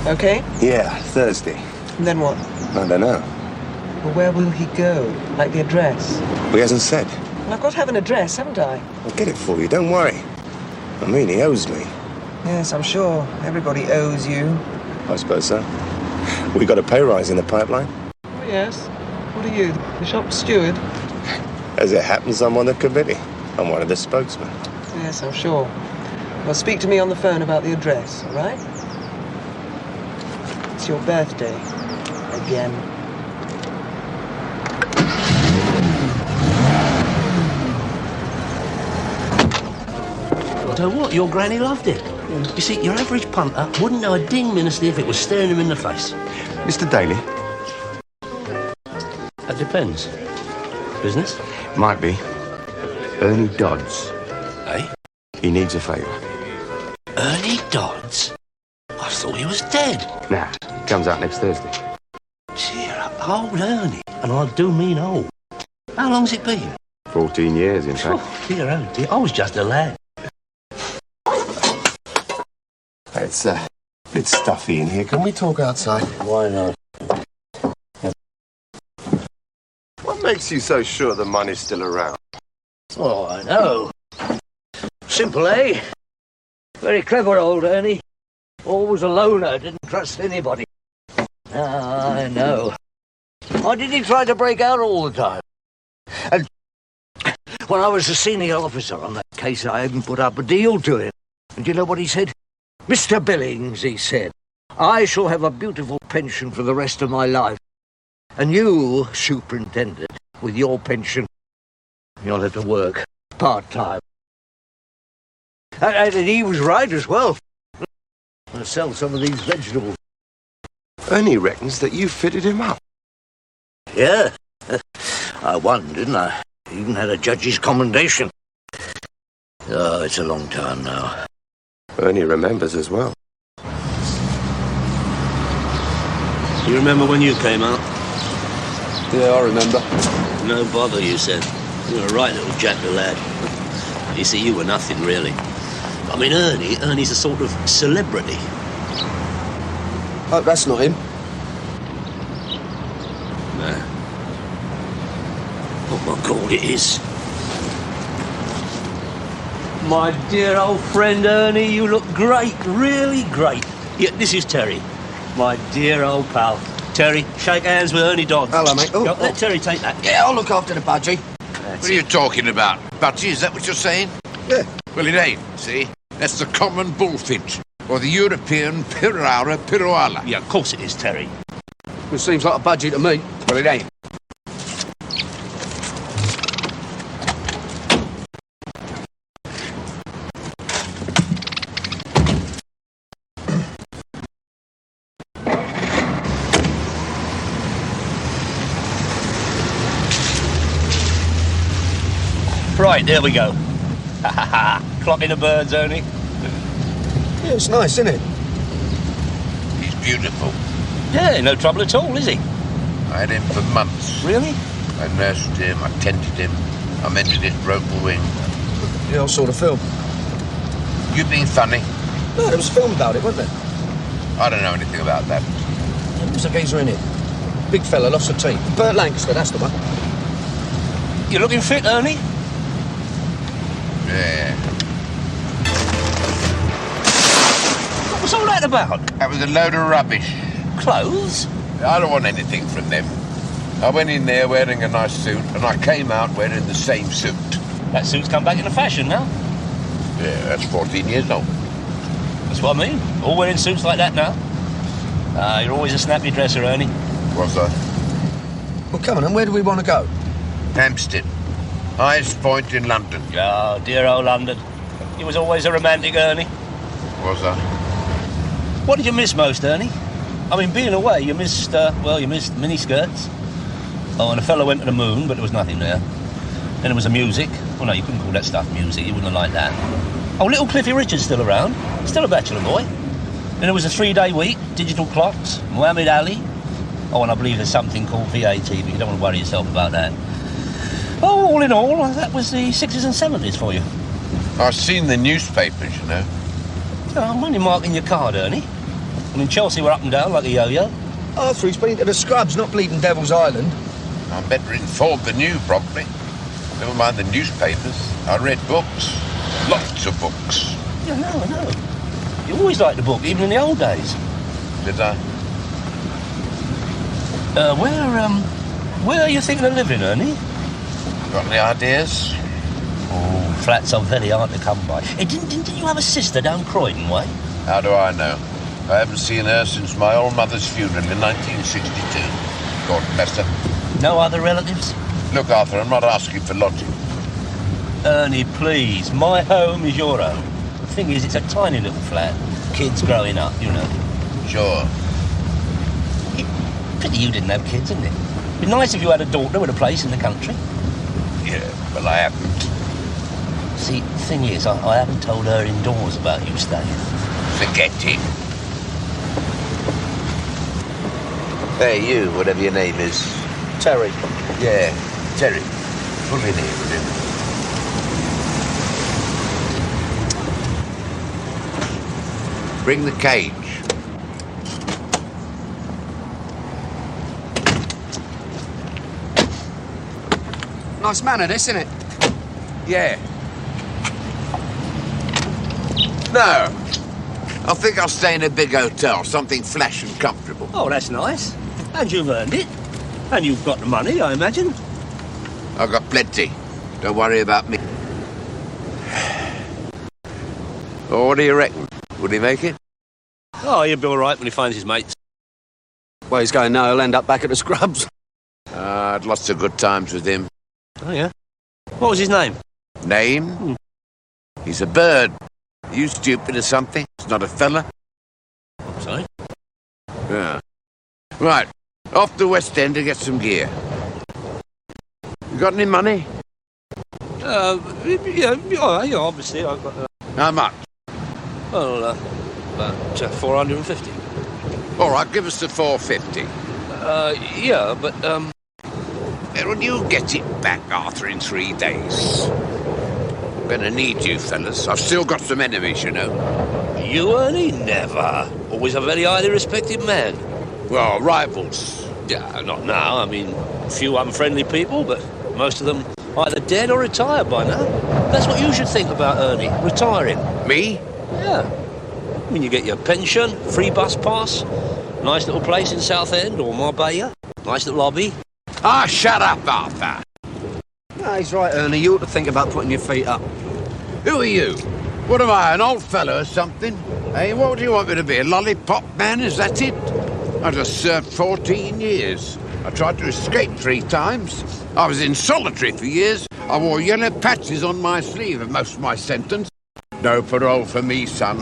Okay? Yeah, Thursday. And then what? I don't know. Well, where will he go? Like the address? Well, he hasn't said. Well, I've got to have an address, haven't I? I'll get it for you, don't worry. I mean, he owes me. Yes, I'm sure. Everybody owes you. I suppose so. We got a pay rise in the pipeline. Oh, yes. What are you, the shop steward? As it happens, I'm on the committee. I'm one of the spokesmen. Yes, I'm sure. Well, speak to me on the phone about the address, all right? It's your birthday. Again. So what? Your granny loved it. You see, your average punter wouldn't know a ding minister if it was staring him in the face. Mr. Daly? That depends. Business? Might be. Ernie Dodds. Eh? He needs a favour. Ernie Dodds? I thought he was dead. Nah, he comes out next Thursday. Cheer up, old Ernie. And I do mean old. How long's it been? 14 years, in fact. Oh, dear, oh dear. I was just a lad. It's a bit stuffy in here. Can we talk outside? Why not? What makes you so sure the money's still around? Oh, I know. Simple, eh? Very clever, old Ernie. Always a loner, didn't trust anybody. Ah, I know. Why did he try to break out all the time? And when I was a senior officer on that case, I even put up a deal to him. And do you know what he said? Mr. Billings, he said, I shall have a beautiful pension for the rest of my life. And you, superintendent, with your pension, you'll have to work part-time. And he was right as well. I'll sell some of these vegetables. Ernie reckons that you fitted him up. Yeah. I won, didn't I? Even had a judge's commendation. Oh, it's a long time now. Ernie remembers as well. You remember when you came out? Yeah, I remember. No bother, you said. You were a right little jack the lad. You see, you were nothing, really. I mean, Ernie's a sort of celebrity. Oh, that's not him. No. Oh, my God, it is. My dear old friend Ernie, you look great, really great. Yeah, this is Terry, my dear old pal. Terry, shake hands with Ernie Dodds. Hello, mate. Oh, Let Terry take that. Yeah, I'll look after the budgie. What are you talking about? Budgie, is that what you're saying? Yeah. Well, it ain't, see? That's the common bullfinch, or the European Piraura piruala. Yeah, of course it is, Terry. It seems like a budgie to me. Well, it ain't. Right, there we go. Ha ha ha. Clocking the birds, Ernie. Yeah, it's nice, isn't it? He's beautiful. Yeah, no trouble at all, is he? I had him for months. Really? I nursed him, I tended him, I mended his broken wing. Yeah, I saw the film. You being funny? No, there was a film about it, wasn't there? I don't know anything about that. There was a geezer in it. Big fella, lost a teeth. Burt Lancaster, that's the one. You looking fit, Ernie? Yeah. What was all that about? That was a load of rubbish. Clothes? I don't want anything from them. I went in there wearing a nice suit, and I came out wearing the same suit. That suit's come back into fashion now. Yeah, that's 14 years old. That's what I mean. All wearing suits like that now. You're always a snappy dresser, Ernie. Was I? Well, come on, and where do we want to go? Hampstead. Highest point in London. Oh, dear old London. You was always a romantic, Ernie. Was I? What did you miss most, Ernie? I mean, being away, you missed miniskirts. Oh, and a fellow went to the moon, but there was nothing there. Then there was the music. Well, no, you couldn't call that stuff music. You wouldn't have liked that. Oh, little Cliffy Richard's still around. Still a bachelor boy. Then there was a 3-day week, digital clocks, Muhammad Ali. Oh, and I believe there's something called VAT, but you don't want to worry yourself about that. Oh, all in all, that was the 60s and 70s for you. I've seen the newspapers, you know. Oh, I'm only marking your card, Ernie. I mean, Chelsea were up and down like a yo-yo. Arthur, he's been to the Scrubs, not bleeding Devil's Island. I'm better informed than you, probably. Never mind the newspapers. I read books. Lots of books. Yeah, I know. You always liked the book, even in the old days. Did I? Where are you thinking of living, Ernie? Got any ideas? Oh, flats are very hard to come by. Hey, didn't you have a sister down Croydon way? How do I know? I haven't seen her since my old mother's funeral in 1962. God bless her. No other relatives? Look, Arthur, I'm not asking for lodging. Ernie, please. My home is your home. The thing is, it's a tiny little flat. Kids growing up, you know. Sure. Pity you didn't have kids, isn't it? It'd be nice if you had a daughter with a place in the country. Yeah, well, I haven't. See, the thing is, I haven't told her indoors about you staying. Forget it. Hey, you, whatever your name is. Terry. Yeah, Terry. Pull in here, will you? Bring the cage. Nice manner, this, isn't it? Yeah. No. I think I'll stay in a big hotel, something flash and comfortable. Oh, that's nice. And you've earned it. And you've got the money, I imagine. I've got plenty. Don't worry about me. Well, what do you reckon? Would he make it? Oh, he'll be all right when he finds his mates. Well, he's going now. He'll end up back at the Scrubs. I had lots of good times with him. Oh, yeah? What was his name? Name? He's a bird. You stupid or something? It's not a fella. I'm sorry? Yeah. Right. Off to West End to get some gear. You got any money? Yeah, obviously I've got... How much? Well, about 450. All right, give us the 450. Yeah, but, Will you get it back, Arthur, in 3 days? Gonna need you, fellas. I've still got some enemies, you know. you, Ernie? Never. Always a very highly respected man. Well, rivals. Yeah, not now. I mean, a few unfriendly people, but most of them either dead or retired by now. That's what you should think about, Ernie. Retiring. Me? Yeah. I mean, you get your pension, free bus pass, nice little place in Southend or Marbella, nice little lobby. Ah, shut up, Arthur. No, he's right, Ernie. You ought to think about putting your feet up. Who are you? What am I, an old fellow or something? Hey, what do you want me to be, a lollipop man, is that it? I just served 14 years. I tried to escape 3 times. I was in solitary for years. I wore yellow patches on my sleeve of most of my sentence. No parole for me, son.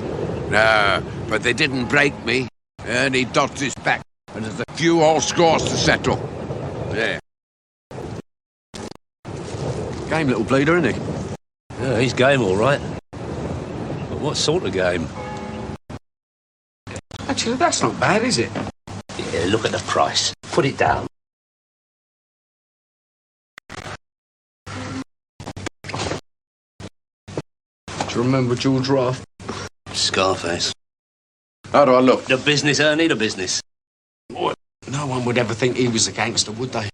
No, but they didn't break me. Ernie dodged his back, and there's a few old scores to settle. Yeah. Game little bleeder, isn't he? Yeah, he's game, all right. But what sort of game? Actually, that's not bad, is it? Yeah, look at the price. Put it down. Do you remember George Raft? Scarface. How do I look? The business, Ernie, the business. Boy, no one would ever think he was a gangster, would they?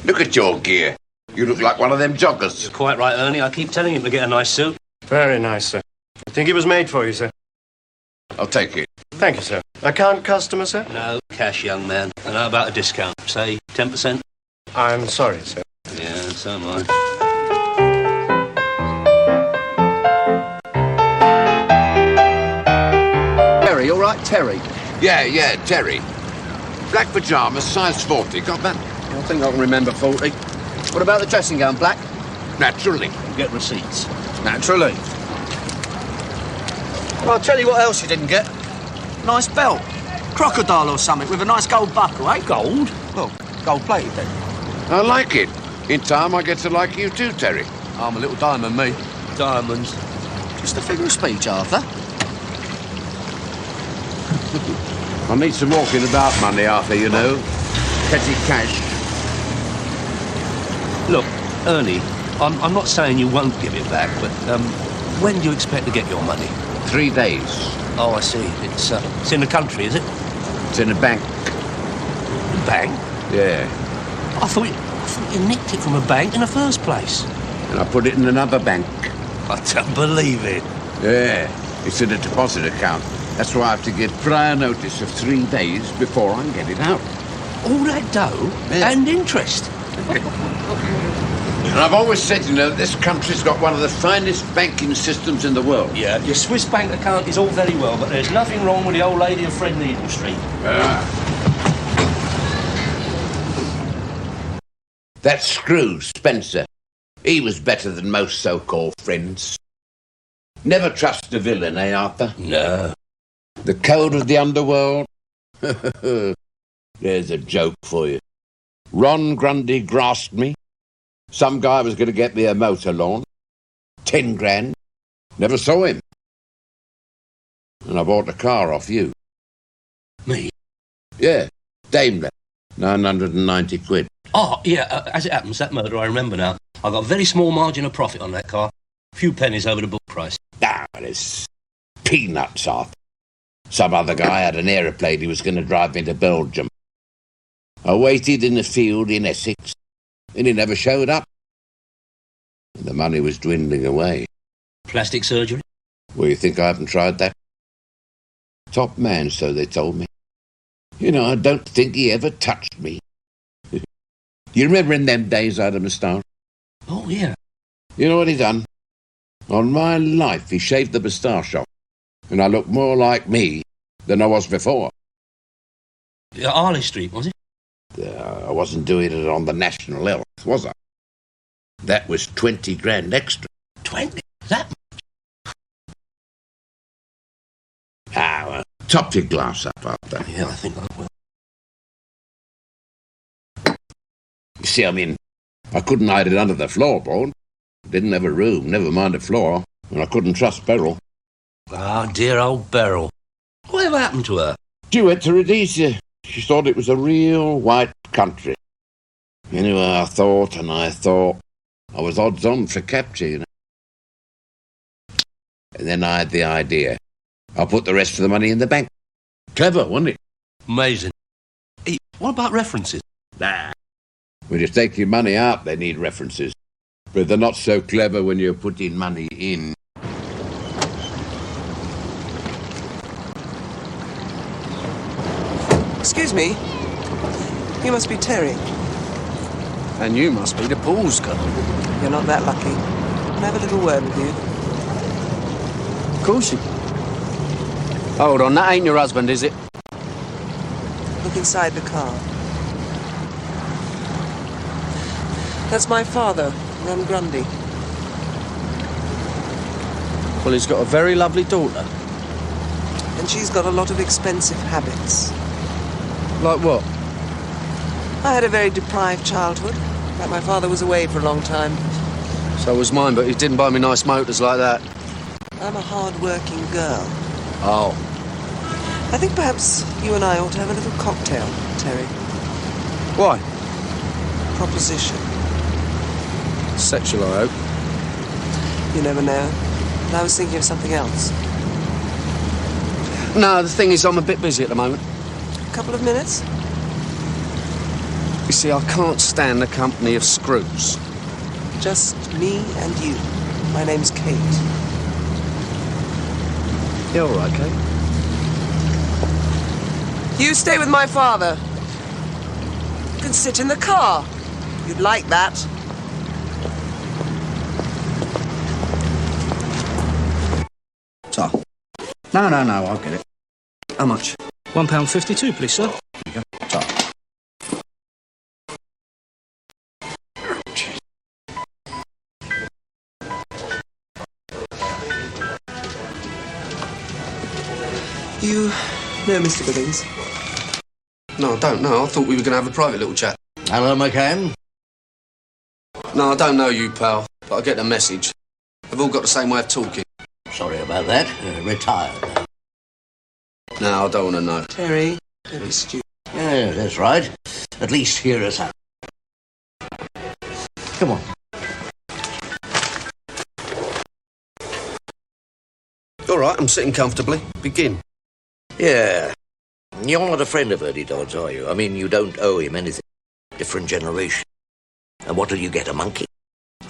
Look at your gear. You look like one of them joggers. You're quite right, Ernie. I keep telling him to get a nice suit. Very nice, sir. I think it was made for you, sir. I'll take it. Thank you, sir. Account customer, sir? No, cash, young man. And how about a discount? Say 10%? I'm sorry, sir. Yeah, so am I. Terry, all right, Terry? Yeah, Terry. Black pyjamas, size 40. Got that? I think I can remember 40. What about the dressing gown, black? Naturally. Get receipts. Naturally. Well, I'll tell you what else you didn't get. Nice belt. Crocodile or something with a nice gold buckle, eh? Gold? Well, gold-plated, then? I like it. In time, I get to like you too, Terry. I'm a little diamond, me. Diamonds. Just a figure of speech, Arthur. I need some walking about money, Arthur, you know. Petty cash. Look, Ernie, I'm not saying you won't give it back, but when do you expect to get your money? 3 days. Oh, I see. It's in the country, is it? It's in a bank. Bank? Yeah. I thought you nicked it from a bank in the first place. And I put it in another bank. I don't believe it. Yeah. It's in a deposit account. That's why I have to give prior notice of 3 days before I get it out. All that dough and interest. And I've always said, you know, this country's got one of the finest banking systems in the world. Yeah, your Swiss bank account is all very well, but there's nothing wrong with the old lady of Fred Needle Street. That screw, Spencer, he was better than most so-called friends. Never trust a villain, eh, Arthur? No. The code of the underworld? There's a joke for you. Ron Grundy grasped me. Some guy was going to get me a motor lawn. 10 grand. Never saw him. And I bought the car off you. Me? Yeah, Daimler. 990 quid. Oh, yeah, as it happens, that motor, I remember now. I got a very small margin of profit on that car. A few pennies over the book price. Ah, it's peanuts, Arthur. Some other guy had an aeroplane he was going to drive me to Belgium. I waited in the field in Essex, and he never showed up. And the money was dwindling away. Plastic surgery? Well, you think I haven't tried that? Top man, so they told me. You know, I don't think he ever touched me. You remember in them days I had a moustache? Oh, yeah. You know what he done? On my life, he shaved the moustache off, and I looked more like me than I was before. Harley Street, was it? I wasn't doing it on the national health, was I? That was 20 grand extra. 20? That much? Well, top your glass up, Arthur. Yeah, I think I will. You see, I mean, I couldn't hide it under the floorboard. Didn't have a room, never mind a floor, and I couldn't trust Beryl. Ah, dear old Beryl. Whatever happened to her? She went to Rhodesia. She thought it was a real white country. Anyway, I thought I was odds on for capture, you know. And then I had the idea. I put the rest of the money in the bank. Clever, wasn't it? Amazing. Hey, what about references? Nah. When you take your money out, they need references. But they're not so clever when you're putting money in. Excuse me. You must be Terry. And you must be the Paul's girl. You're not that lucky. Can I have a little word with you? Of course you. Hold on, that ain't your husband, is it? Look inside the car. That's my father, Ron Grundy. Well, he's got a very lovely daughter. And she's got a lot of expensive habits. Like what? I had a very deprived childhood. In fact, my father was away for a long time. So was mine, but he didn't buy me nice motors like that. I'm a hard-working girl. Oh. I think perhaps you and I ought to have a little cocktail, Terry. Why? Proposition. Sexual, I hope. You never know. But I was thinking of something else. No, the thing is, I'm a bit busy at the moment. A couple of minutes? You see, I can't stand the company of screws. Just me and you. My name's Kate. You all right, Kate? You stay with my father. You can sit in the car. You'd like that. So. No, I'll get it. How much? £1.52, please, sir. There you go. So. You know Mr. Billings? No, I don't know. I thought we were going to have a private little chat. Hello, McCann. No, I don't know you, pal, but I get the message. They've all got the same way of talking. Sorry about that. Retired. No, I don't want to know. Terry, don't be stupid. Yeah, that's right. At least hear us out. Come on. All right, I'm sitting comfortably. Begin. Yeah. You're not a friend of Eddie Dodd's, are you? I mean, you don't owe him anything. Different generation. And what do you get, a monkey?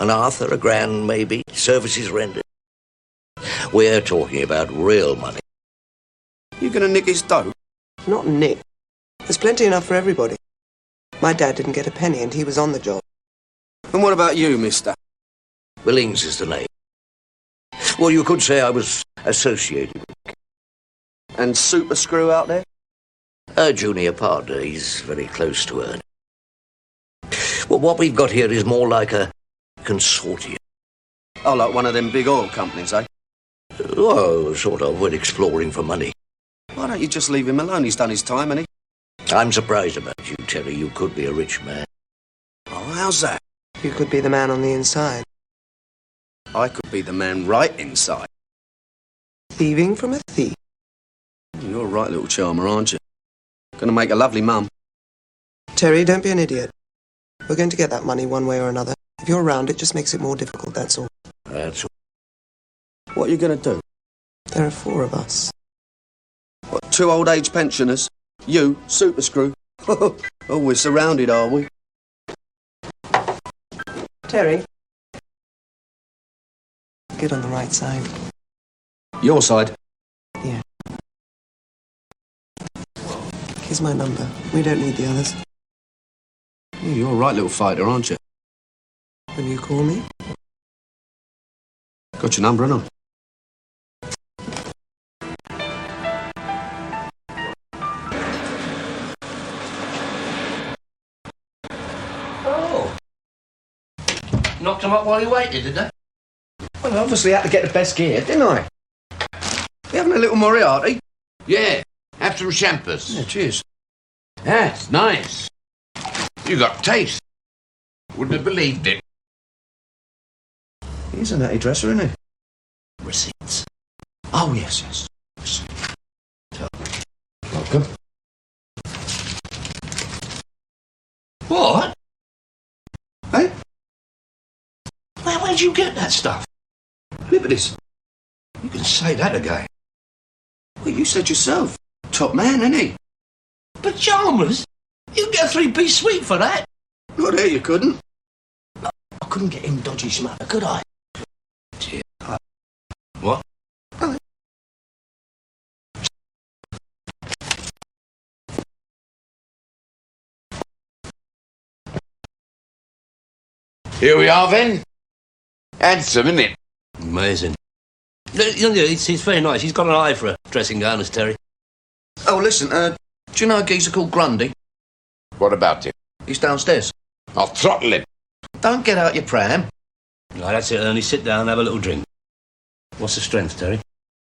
An Arthur, a grand, maybe? Services rendered? We're talking about real money. You gonna nick his dough? Not Nick. There's plenty enough for everybody. My dad didn't get a penny and he was on the job. And what about you, mister? Billings is the name. Well, you could say I was associated with. And Super Screw out there? A junior partner. He's very close to her. Well, what we've got here is more like a consortium. Oh, like one of them big oil companies, eh? Oh, sort of. We're exploring for money. Why don't you just leave him alone? He's done his time, hasn't he? I'm surprised about you, Terry. You could be a rich man. Oh, how's that? You could be the man on the inside. I could be the man right inside. Thieving from a thief. You're a right little charmer, aren't you? Gonna make a lovely mum. Terry, don't be an idiot. We're going to get that money one way or another. If you're around, it just makes it more difficult, that's all. That's all. What are you gonna do? There are 4 of us. What, 2 old age pensioners? You, Super Screw? Oh, we're surrounded, are we? Terry. Get on the right side. Your side? Yeah. Here's my number. We don't need the others. Yeah, you're a right little fighter, aren't you? Will you call me? Got your number, haven't I? Oh. Knocked him up while you waited, did they? Well, I obviously had to get the best gear, didn't I? You having a little Moriarty? Yeah, have some champers. Yeah, cheers. That's nice. You got taste. Wouldn't have believed it. He's a natty dresser, isn't he? Receipts. Oh, yes. Welcome. What? Hey, Where'd you get that stuff? Liberties. You can say that again. Well, you said yourself. Top man, isn't he? Pyjamas? You get a 3-piece suite for that? Not there, you couldn't. I couldn't get him dodgy smuggler, could I? Dear. What? Here we are then. Handsome, isn't it? Amazing. It's very nice. He's got an eye for a dressing gown, as Terry. Oh, listen, do you know a geezer called Grundy? What about him? He's downstairs. I'll throttle him. Don't get out your pram. Right, that's it, Ernie. Sit down and have a little drink. What's the strength, Terry?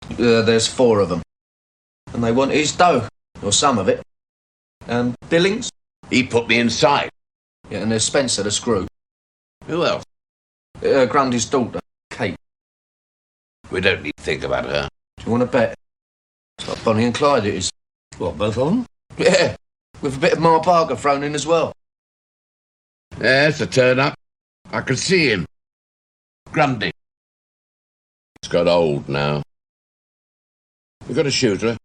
There's 4 of them. And they want his dough, or some of it. Billings? He put me inside. Yeah, and there's Spencer the Screw. Who else? Grundy's daughter, Kate. We don't need to think about her. Do you want to bet? It's like Bonnie and Clyde, it is. What, both of them? Yeah, with a bit of Mar Parker thrown in as well. There's a turn-up. I can see him. Grundy. He's got old now. You got a shooter?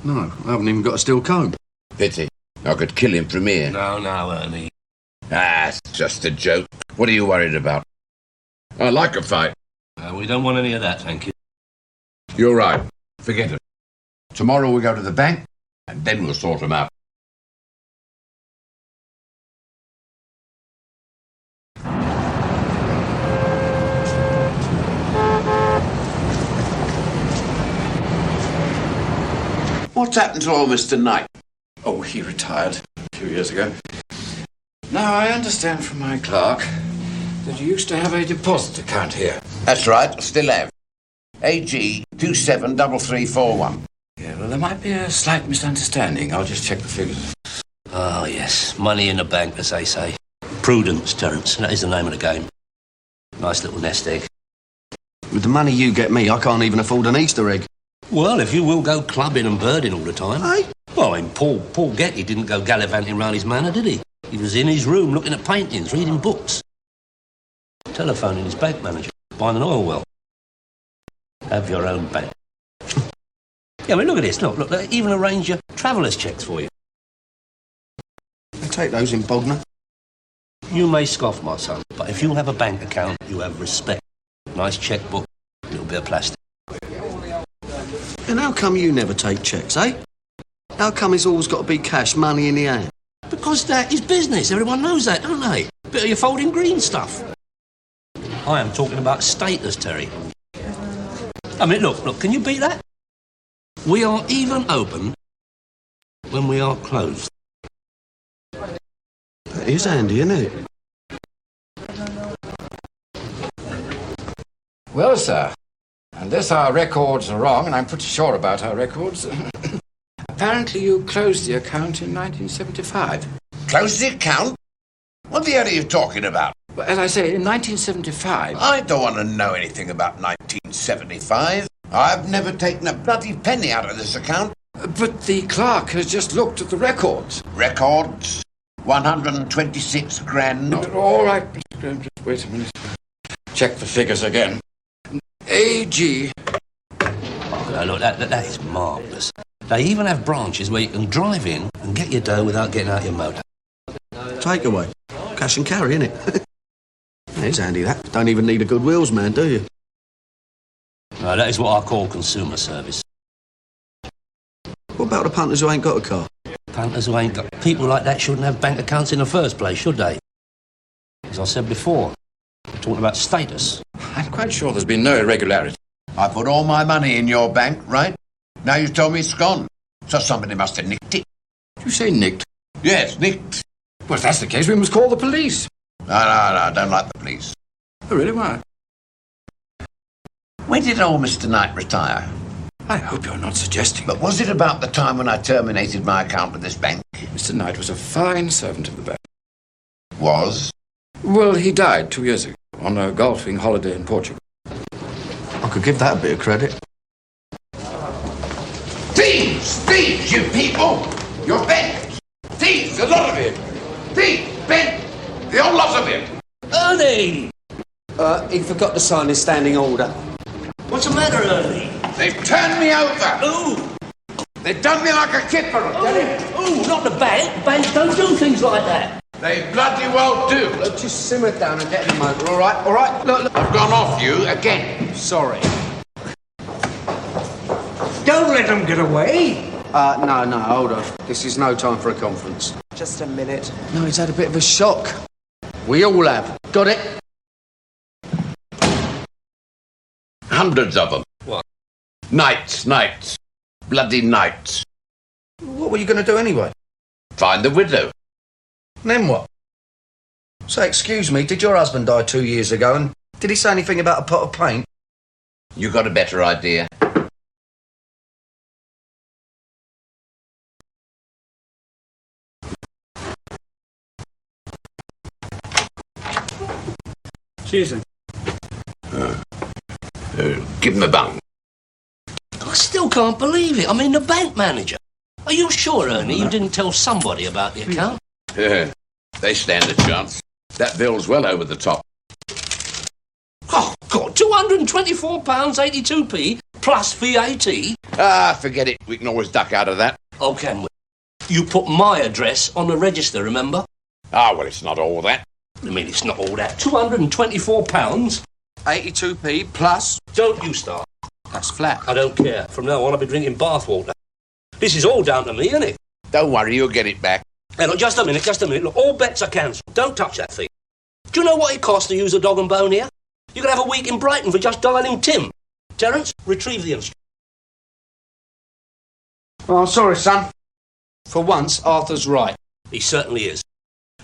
No, I haven't even got a steel comb. Pity. I could kill him from here. No, Ernie. Ah, it's just a joke. What are you worried about? I like a fight. We don't want any of that, thank you. You're right. Forget it. Tomorrow we go to the bank, and then we'll sort them out. What's happened to old Mr. Knight? Oh, he retired a few years ago. Now, I understand from my clerk that you used to have a deposit account here. That's right, still have. AG 273341. Yeah, well, there might be a slight misunderstanding. I'll just check the figures. Oh, yes. Money in the bank, as they say. Prudence, Terence. That is the name of the game. Nice little nest egg. With the money you get me, I can't even afford an Easter egg. Well, if you will go clubbing and birding all the time. Hey? Well, I mean, Paul Getty didn't go gallivanting round his manor, did he? He was in his room looking at paintings, reading books. Telephoning his bank manager, buying an oil well. Have your own bank. Yeah, I mean, look at this. Look, they even arrange your traveller's checks for you. I take those in Bognor. You may scoff, my son, but if you have a bank account, you have respect. Nice checkbook, a little bit of plastic. And how come you never take checks, eh? How come it's always got to be cash, money in the hand? Because that is business. Everyone knows that, don't they? Bit of your folding green stuff. I am talking about status, Terry. I mean, look, can you beat that? We are even open when we are closed. That is handy, isn't it? Well, sir, unless our records are wrong, and I'm pretty sure about our records, apparently you closed the account in 1975. Close the account? What the hell are you talking about? Well, as I say, in 1975... I don't want to know anything about 1975. I've never taken a bloody penny out of this account. But the clerk has just looked at the records. Records? 126 grand. All right, Mr. Graham, just wait a minute. Check the figures again. AG. Oh, look, that is marvellous. They even have branches where you can drive in and get your dough without getting out your motor. Takeaway. Cash and carry, innit? It's handy, that. Don't even need a good wheels man, do you? No, that is what I call consumer service. What about the punters who ain't got a car? Punters who ain't got... People like that shouldn't have bank accounts in the first place, should they? As I said before, we're talking about status. I'm quite sure there's been no irregularity. I put all my money in your bank, right? Now you told me it's gone. So somebody must have nicked it. Did you say nicked? Yes, nicked. Well, if that's the case, we must call the police. No, I don't like the police. Oh, really? Why? When did old Mr. Knight retire? I hope you're not suggesting... But was it about the time when I terminated my account with this bank? Mr. Knight was a fine servant of the bank. Was? Well, he died 2 years ago on a golfing holiday in Portugal. I could give that a bit of credit. Thieves! Thieves, you people! You're bent! Thieves, a lot of you! Thieves, bent! The whole lot of you! Ernie! He forgot to sign his standing order. What's the matter, Ernie? They've turned me over! Ooh! They've done me like a kipper, I tell you! Ooh, not the bank. Banks don't do things like that. They bloody well do! Look, just simmer down and get in the motor, all right? All right? Look. I've gone off you again. Sorry. Don't let them get away. No, hold on. This is no time for a conference. Just a minute. No, he's had a bit of a shock. We all have. Got it? Hundreds of them. What? Knights. Bloody knights. What were you going to do anyway? Find the widow. Then what? Say, excuse me, did your husband die 2 years ago, and did he say anything about a pot of paint? You got a better idea? Cheers, then. Give him a bung. I still can't believe it. I mean, the bank manager. Are you sure, Ernie, you didn't tell somebody about the account? Yeah, they stand a chance. That bill's well over the top. Oh, God, £224.82p plus VAT? Ah, forget it. We can always duck out of that. Oh, can we? You put my address on the register, remember? Ah, well, it's not all that. I mean, it's not all that. £224? 82p plus... Don't you start. That's flat. I don't care. From now on, I'll be drinking bathwater. This is all down to me, isn't it? Don't worry, you'll get it back. Hey, look, just a minute. Look, all bets are cancelled. Don't touch that thing. Do you know what it costs to use a dog and bone here? You could have a week in Brighton for just dialing Tim. Terence, retrieve the instrument. Oh, I'm sorry, son. For once, Arthur's right. He certainly is.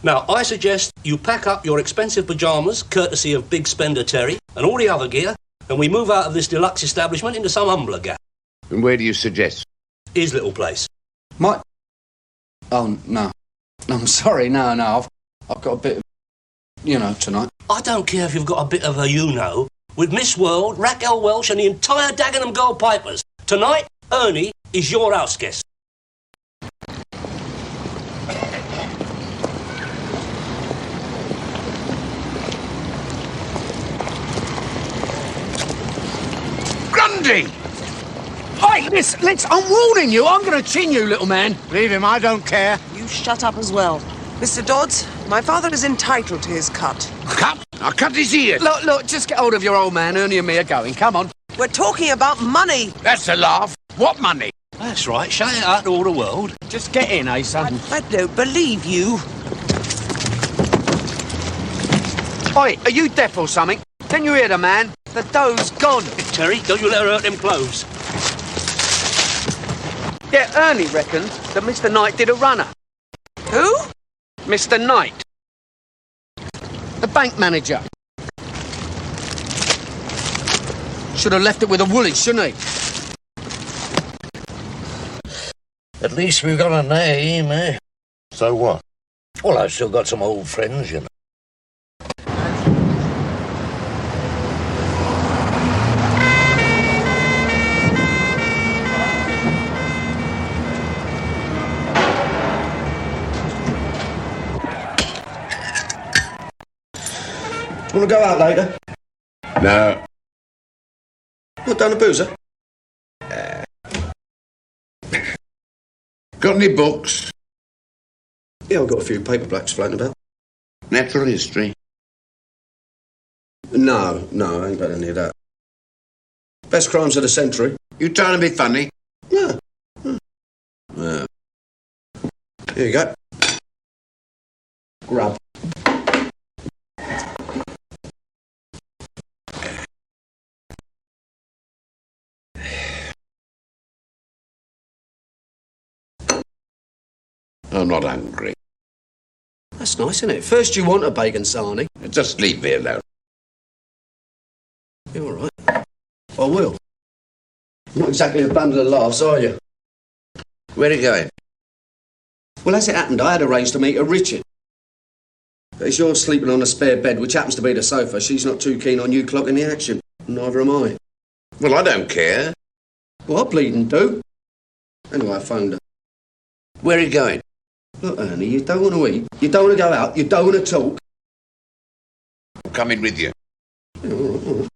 Now, I suggest you pack up your expensive pyjamas, courtesy of Big Spender Terry, and all the other gear, and we move out of this deluxe establishment into some humbler gap. And where do you suggest? His little place. My... Oh, no. I'm sorry, no. I've got a bit of, tonight. I don't care if you've got a bit of a you-know. With Miss World, Raquel Welch and the entire Dagenham Gold Pipers. Tonight, Ernie is your house guest. Grundy! Hey, let's, I'm warning you, I'm going to chin you, little man. Leave him, I don't care. You shut up as well. Mr. Dodds, my father is entitled to his cut. Cut? I'll cut his ear. Look, just get hold of your old man. Ernie and me are going. Come on. We're talking about money. That's a laugh. What money? That's right, shout it out to all the world. Just get in, eh, son? I don't believe you. Oi, are you deaf or something? Can you hear the man? The dough's gone. Terry, don't you let her hurt them clothes. Yeah, Ernie reckoned that Mr. Knight did a runner. Who? Mr. Knight. The bank manager. Should have left it with a woolage, shouldn't he? At least we've got a name, eh? So what? Well, I've still got some old friends, you know. Want to go out later? No. What, down the boozer? Got any books? Yeah, I've got a few paperbacks floating about. Natural history? No, I ain't got any of that. Best crimes of the century. You trying to be funny? Yeah. Yeah. Here you go. Grub. I'm not hungry. That's nice, isn't it? First you want a bacon sarnie. Just leave me alone. You're all right. I will. Not exactly a bundle of laughs, are you? Where are you going? Well, as it happened, I had arranged to meet a Richard. But as you're sleeping on a spare bed, which happens to be the sofa, she's not too keen on you clocking the action. Neither am I. Well, I don't care. Well, I bleeding do. Anyway, I phoned her. Where are you going? Look, Ernie, you don't want to eat, you don't want to go out, you don't want to talk. I'm coming with you. Yeah, all right.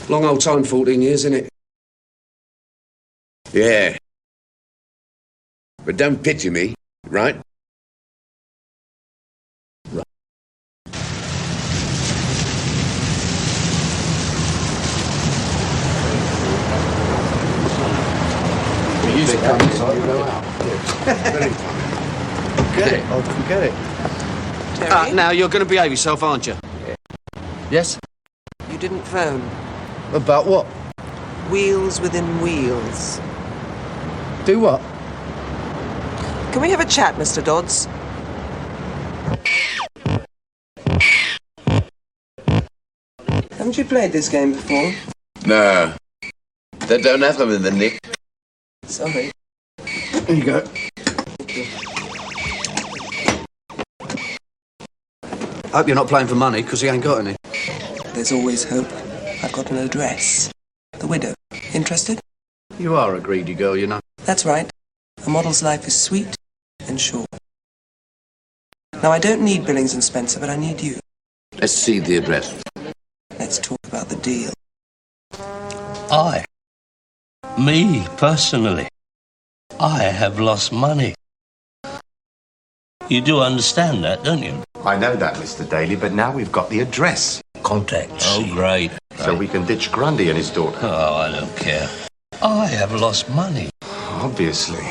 Long old time, 14 years, isn't it? Yeah. But don't pity me, right? Music comes on, you go out. Get it. Oh, forget it. Terry, Now, you're going to behave yourself, aren't you? Yes? you didn't phone. About what? Wheels within wheels. Do what? Can we have a chat, Mr. Dodds? Haven't you played this game before? No. They don't have them in the nick. Sorry. There you go. Hope you're not playing for money, because he ain't got any. There's always hope. I've got an address. The widow. Interested? You are a greedy girl, you know. That's right. A model's life is sweet and short. Now, I don't need Billings and Spencer, but I need you. Let's see the address. Let's talk about the deal. Me, personally, I have lost money. You do understand that, don't you? I know that, Mr. Daly, but now we've got the address. Contacts. Oh, great. So we can ditch Grundy and his daughter. Oh, I don't care. I have lost money. Obviously.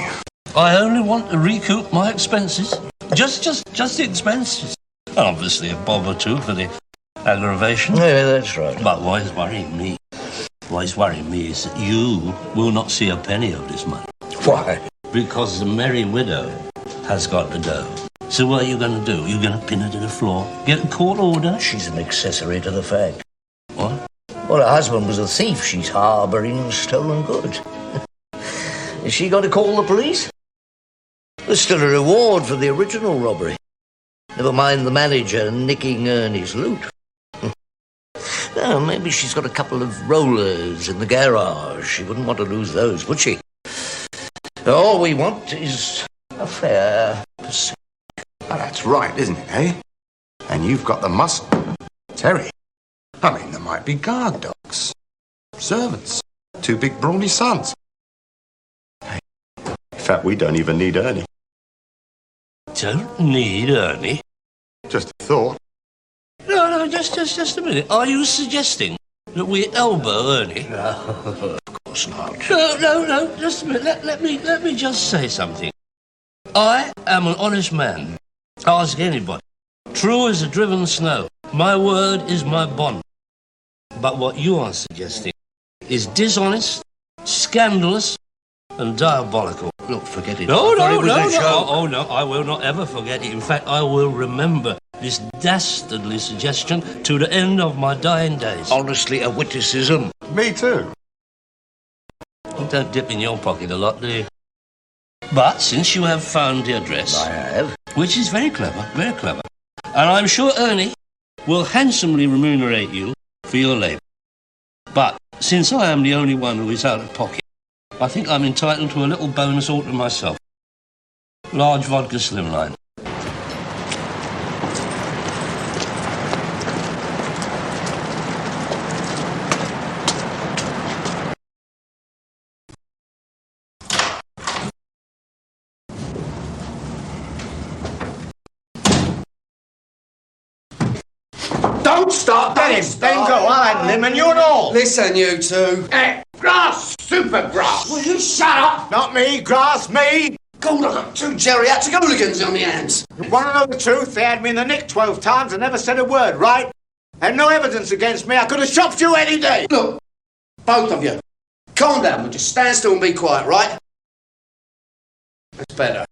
I only want to recoup my expenses. Just the expenses. Obviously a bob or two for the aggravation. Yeah, that's right. But what is worrying me? What is worrying me is that you will not see a penny of this money. Why? Because the merry widow has got the dough. So what are you going to do? You're going to pin her to the floor? Get a court order? She's an accessory to the fact. What? Well, her husband was a thief. She's harbouring stolen goods. Is she going to call the police? There's still a reward for the original robbery. Never mind the manager nicking Ernie's loot. Well, maybe she's got a couple of rollers in the garage. She wouldn't want to lose those, would she? All we want is a fair percentage. Oh, that's right, isn't it, eh? And you've got the muscle. Terry, I mean, there might be guard dogs, servants, 2 big brawny sons. Hey, in fact, we don't even need Ernie. Don't need Ernie. Just a thought. No, just a minute. Are you suggesting that we elbow Ernie? No, of course not. No, just a minute. Let me just say something. I am an honest man. Ask anybody. True as the driven snow. My word is my bond. But what you are suggesting is dishonest, scandalous, and diabolical. Look, forget it. No. Joke. Oh, no, I will not ever forget it. In fact, I will remember this dastardly suggestion to the end of my dying days. Honestly, a witticism. Me too. You don't dip in your pocket a lot, do you? But since you have found the address... I have. Which is very clever, and I'm sure Ernie will handsomely remunerate you for your labour. But since I am the only one who is out of pocket, I think I'm entitled to a little bonus all to myself. Large vodka slimline. Don't start that! Bengal, I'll lemon you and all. Listen, you two. Grass, super grass. Will you shut up? Not me, grass, me. God, I've got 2 geriatric hooligans on my hands. You want to know the truth? They had me in the nick 12 times and never said a word, right? Had no evidence against me. I could have chopped you any day. Look, both of you, calm down. We'll just stand still and be quiet, right? That's better.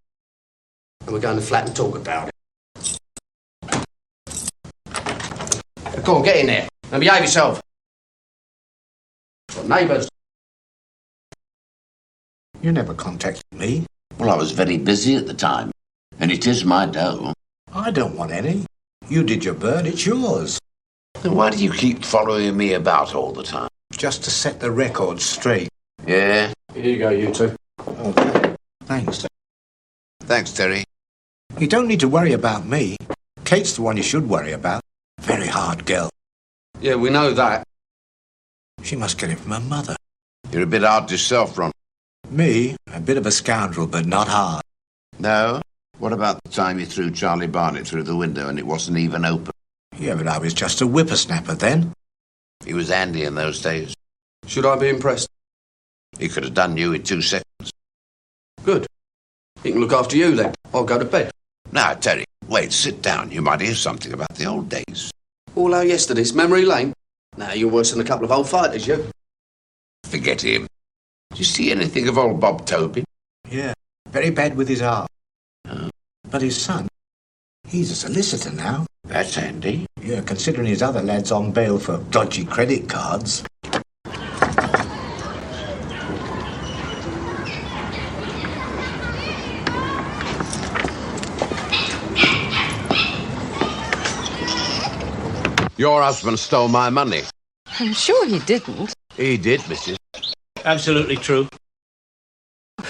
And we're going to the flat and talk about it. Go on, get in there and behave yourself. Got neighbours. You never contacted me. Well, I was very busy at the time, and it is my dough. I don't want any. You did your bird, it's yours. Then why do you keep following me about all the time? Just to set the record straight. Yeah? Here you go, you two. Okay. Thanks. Thanks, Terry. You don't need to worry about me. Kate's the one you should worry about. Very hard girl. Yeah, we know that. She must get it from her mother. You're a bit hard yourself, Ron. Me, a bit of a scoundrel, but not hard. No? What about the time you threw Charlie Barnett through the window and it wasn't even open? Yeah, but I was just a whippersnapper then. He was handy in those days. Should I be impressed? He could have done you in 2 seconds. Good. He can look after you then. I'll go to bed. Now, Terry, wait, sit down. You might hear something about the old days. All our yesterdays, memory lane. Now, you're worse than a couple of old fighters, you. Forget him. Did you see anything of old Bob Tobin? Yeah, very bad with his art. But his son, he's a solicitor now. That's handy. Yeah, considering his other lad's on bail for dodgy credit cards. Your husband stole my money. I'm sure he didn't. He did, Mrs. Absolutely true.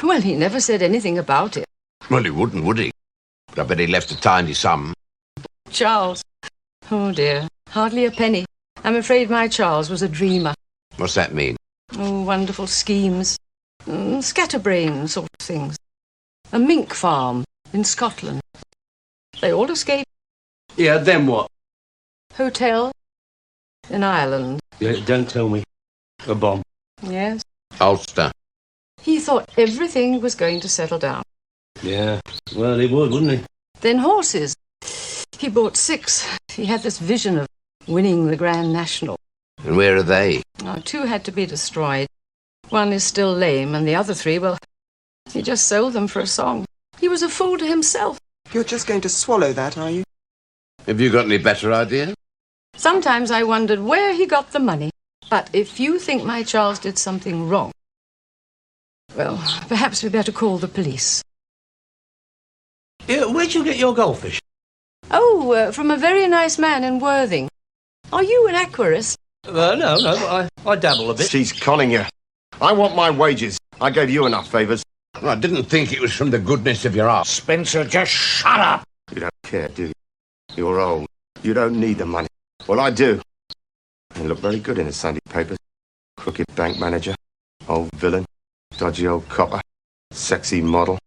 Well, he never said anything about it. Well, he wouldn't, would he? But I bet he left a tiny sum. Charles. Oh, dear. Hardly a penny. I'm afraid my Charles was a dreamer. What's that mean? Oh, wonderful schemes. Scatterbrain sort of things. A mink farm in Scotland. They all escaped. Yeah, then what? Hotel in Ireland. Yeah, don't tell me. A bomb. Yes. Ulster. He thought everything was going to settle down. Yeah, well, he would, wouldn't he? Then horses. He bought 6. He had this vision of winning the Grand National. And where are they? 2 had to be destroyed. 1 is still lame, and the other 3, well, he just sold them for a song. He was a fool to himself. You're just going to swallow that, are you? Have you got any better idea? Sometimes I wondered where he got the money. But if you think my Charles did something wrong, Well, perhaps we better call the police. Yeah, where'd you get your goldfish? Oh, from a very nice man in Worthing. Are you an aquarist? No, but I dabble a bit. She's conning you. I want my wages. I gave you enough favours. Well, I didn't think it was from the goodness of your heart. Spencer, just shut up! You don't care, do you? You're old. You don't need the money. Well, I do. You look very good in the Sunday papers. Crooked bank manager, old villain, dodgy old copper, sexy model.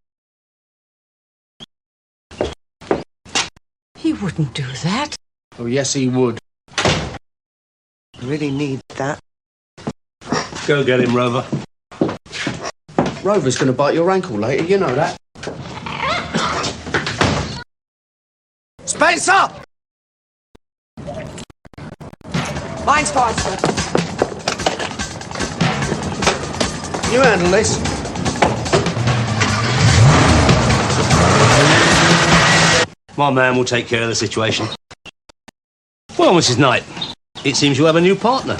He wouldn't do that. Oh, yes, he would. Really need that. Go get him, Rover. Rover's going to bite your ankle later, you know that. Spencer! Mine's fine, sir. You handle this. My man will take care of the situation. Well, Mrs. Knight, it seems you have a new partner.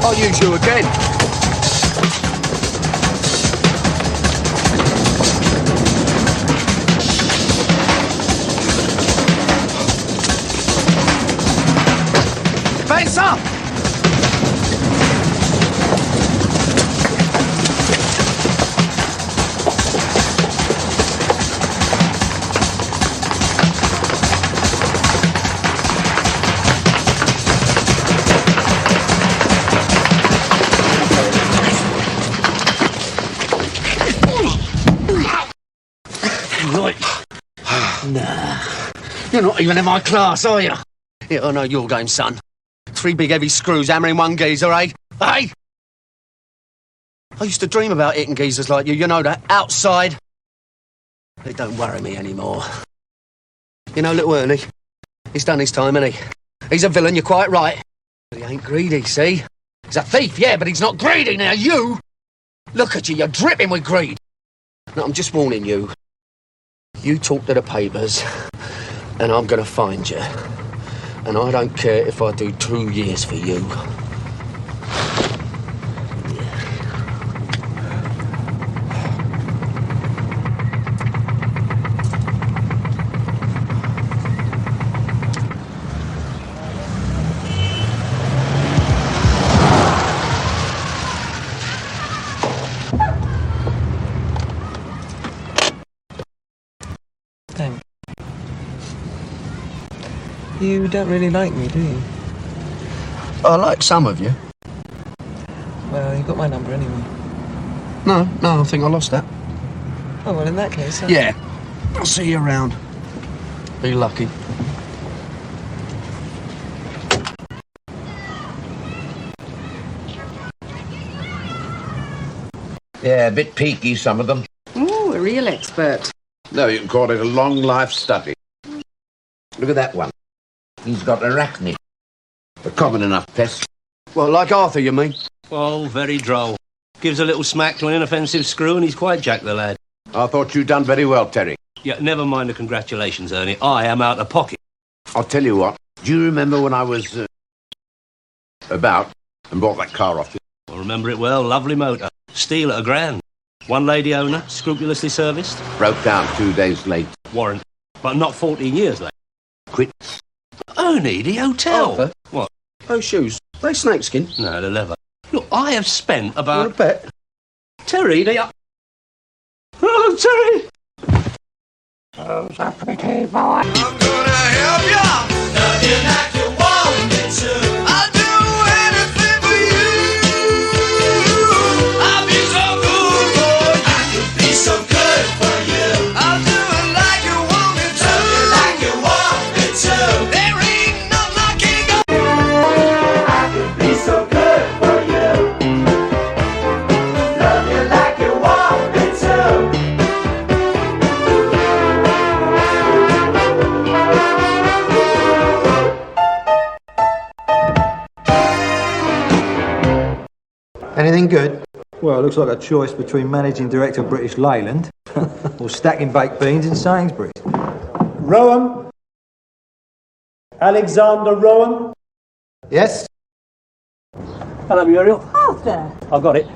I'll use you again. Face up! Nah. You're not even in my class, are you? Yeah, I know your game, son. 3 big heavy screws hammering one geezer, eh? Hey! I used to dream about hitting geezers like you know that, outside. It don't worry me anymore. You know, little Ernie, he's done his time, hasn't he? He's a villain, you're quite right. But he ain't greedy, see? He's a thief, yeah, but he's not greedy now, you! Look at you, you're dripping with greed. No, I'm just warning you. You talk to the papers, and I'm going to find you. And I don't care if I do 2 years for you. Thanks. You don't really like me, do you? I like some of you. Well, you got my number anyway. No, I think I lost that. Oh, well, in that case... Yeah. I'll see you around. Be lucky. Yeah, a bit peaky, some of them. Ooh, a real expert. No, you can call it a long life study. Look at that one. He's got arachne. A common enough pest. Well, like Arthur, you mean? Oh, very droll. Gives a little smack to an inoffensive screw and he's quite Jack the lad. I thought you'd done very well, Terry. Yeah, never mind the congratulations, Ernie. I am out of pocket. I'll tell you what. Do you remember when I was about and bought that car off you? I remember it well. Lovely motor. Steel at £1,000. One lady owner, scrupulously serviced. Broke down 2 days late. Warrant. But not 14 years late. Quit. Ernie, the hotel. Arthur? What? Those shoes, they snakeskin. No, they're leather. Look, I have spent about... Want a bet? Terry, they are... Oh, Terry! Those are pretty boy. I'm gonna help ya. Love you like you want me to. I'll do anything for you. I'll be so good for you. I could be so good for you. I'll do it like you want me to. Love you like you want me to. There ain't no knocking on. I could be so good for you. Love you like you want me to. Anything good? Well, it looks like a choice between managing director of British Leyland or stacking baked beans in Sainsbury's. Rowan? Alexander Rowan? Yes? Hello, Muriel. Arthur! I got it.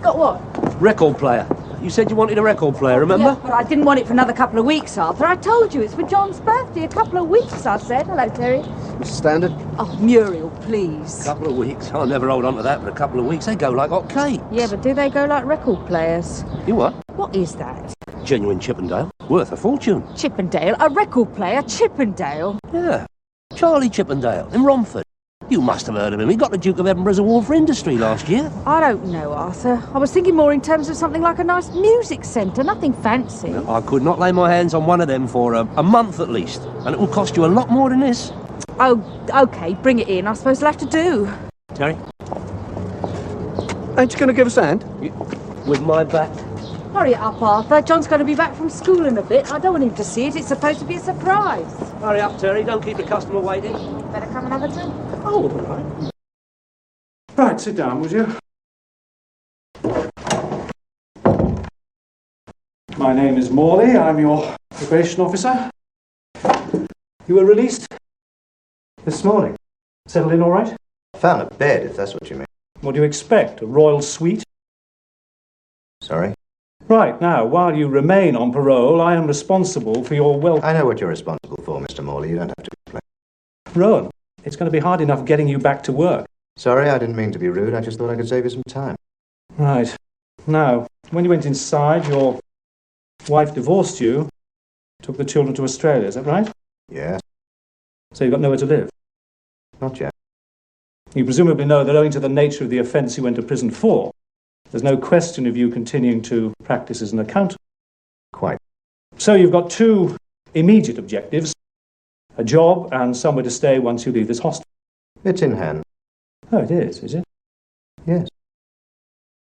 Got what? Record player. You said you wanted a record player, remember? Yeah, but I didn't want it for another couple of weeks, Arthur. I told you, it's for John's birthday. A couple of weeks, I said. Hello, Terry. Mr. Standard? Oh, Muriel, please. Couple of weeks. I'll never hold on to that for a couple of weeks. They go like hot cake. Yeah, but do they go like record players? You what? What is that? Genuine Chippendale. Worth a fortune. Chippendale? A record player? Chippendale? Yeah. Charlie Chippendale in Romford. You must have heard of him. He got the Duke of Edinburgh's Award for Industry last year. I don't know, Arthur. I was thinking more in terms of something like a nice music centre, nothing fancy. I could not lay my hands on one of them for a month at least. And it will cost you a lot more than this. Oh, OK, bring it in. I suppose I'll have to do. Terry? Ain't you going to give us a hand? With my back? Hurry it up, Arthur. John's going to be back from school in a bit. I don't want him to see it. It's supposed to be a surprise. Hurry up, Terry. Don't keep the customer waiting. Better come and have a drink. Oh, all right. Right, sit down, would you? My name is Morley. I'm your probation officer. You were released this morning. Settled in all right? Found a bed, if that's what you mean. What do you expect? A royal suite? Sorry? Right, now, while you remain on parole, I am responsible for your welfare. I know what you're responsible for, Mr. Morley. You don't have to explain. Rowan, it's going to be hard enough getting you back to work. Sorry, I didn't mean to be rude. I just thought I could save you some time. Right. Now, when you went inside, your wife divorced you, took the children to Australia, is that right? Yes. So you've got nowhere to live? Not yet. You presumably know that owing to the nature of the offence you went to prison for, there's no question of you continuing to practice as an accountant. Quite. So you've got two immediate objectives: a job and somewhere to stay once you leave this hostel. It's in hand. Oh, it is it? Yes.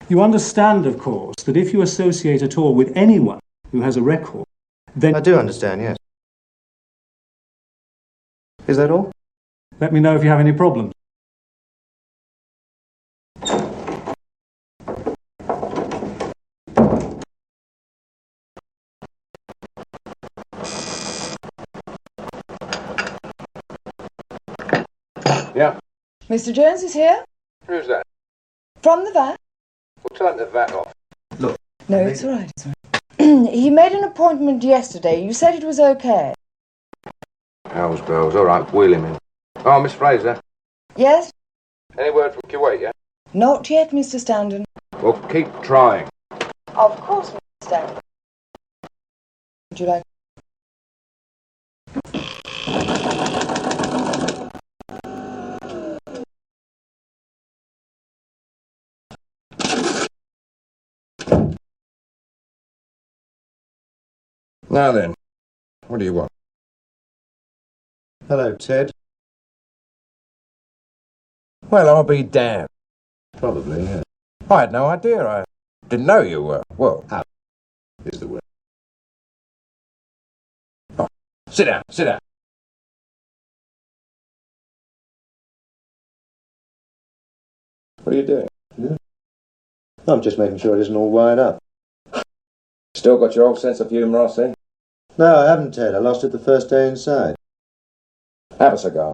You understand, of course, that if you associate at all with anyone who has a record, then... I do understand, yes. Is that all? Let me know if you have any problems. Yeah. Mr. Jones is here? Who's that? From the vat? Well, turn the vat off. Look. No, it's all right. It's all right. He made an appointment yesterday. You said it was okay. Hell's bells. All right, wheel him in. Oh, Miss Fraser. Yes? Any word from Kuwait, yeah? Not yet, Mr. Standen. Well, keep trying. Of course, Mr. Standen. Would you like... Now then, what do you want? Hello, Ted. Well, I'll be damned. Probably, yeah. I had no idea. I didn't know you were. Well, Out is the word. oh, sit down, sit down. What are you doing? Yeah. I'm just making sure it isn't all wired up. Still got your old sense of humour, I see. No, I haven't, Ted. I lost it the first day inside. Have a cigar.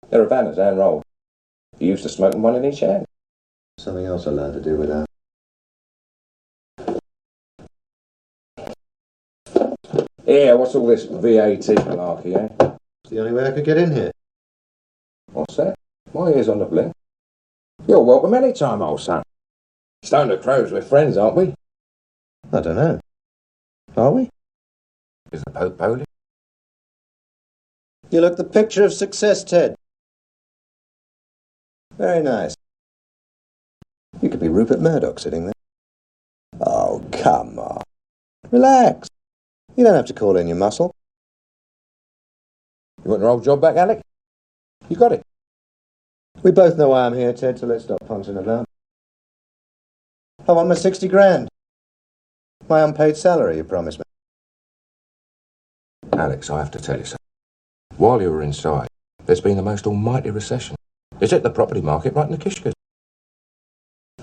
They're Havana's and rolled. You used to smoke one in each hand. Something else I learned to do without. Yeah, what's all this VAT malarkey, eh? It's the only way I could get in here. What's that? My ear's on the blink. You're welcome any time, old son. Stone the Crows, we're friends, aren't we? I don't know. Are we? Is the Pope Polish? You look the picture of success, Ted. Very nice. You could be Rupert Murdoch sitting there. Oh, come on. Relax. You don't have to call in your muscle. You want your old job back, Alec? You got it. We both know why I'm here, Ted, so let's stop punching about. I want my 60 grand. My unpaid salary, you promised me. Alex, I have to tell you something. While you were inside, there's been the most almighty recession. It's hit the property market right in the kishkas.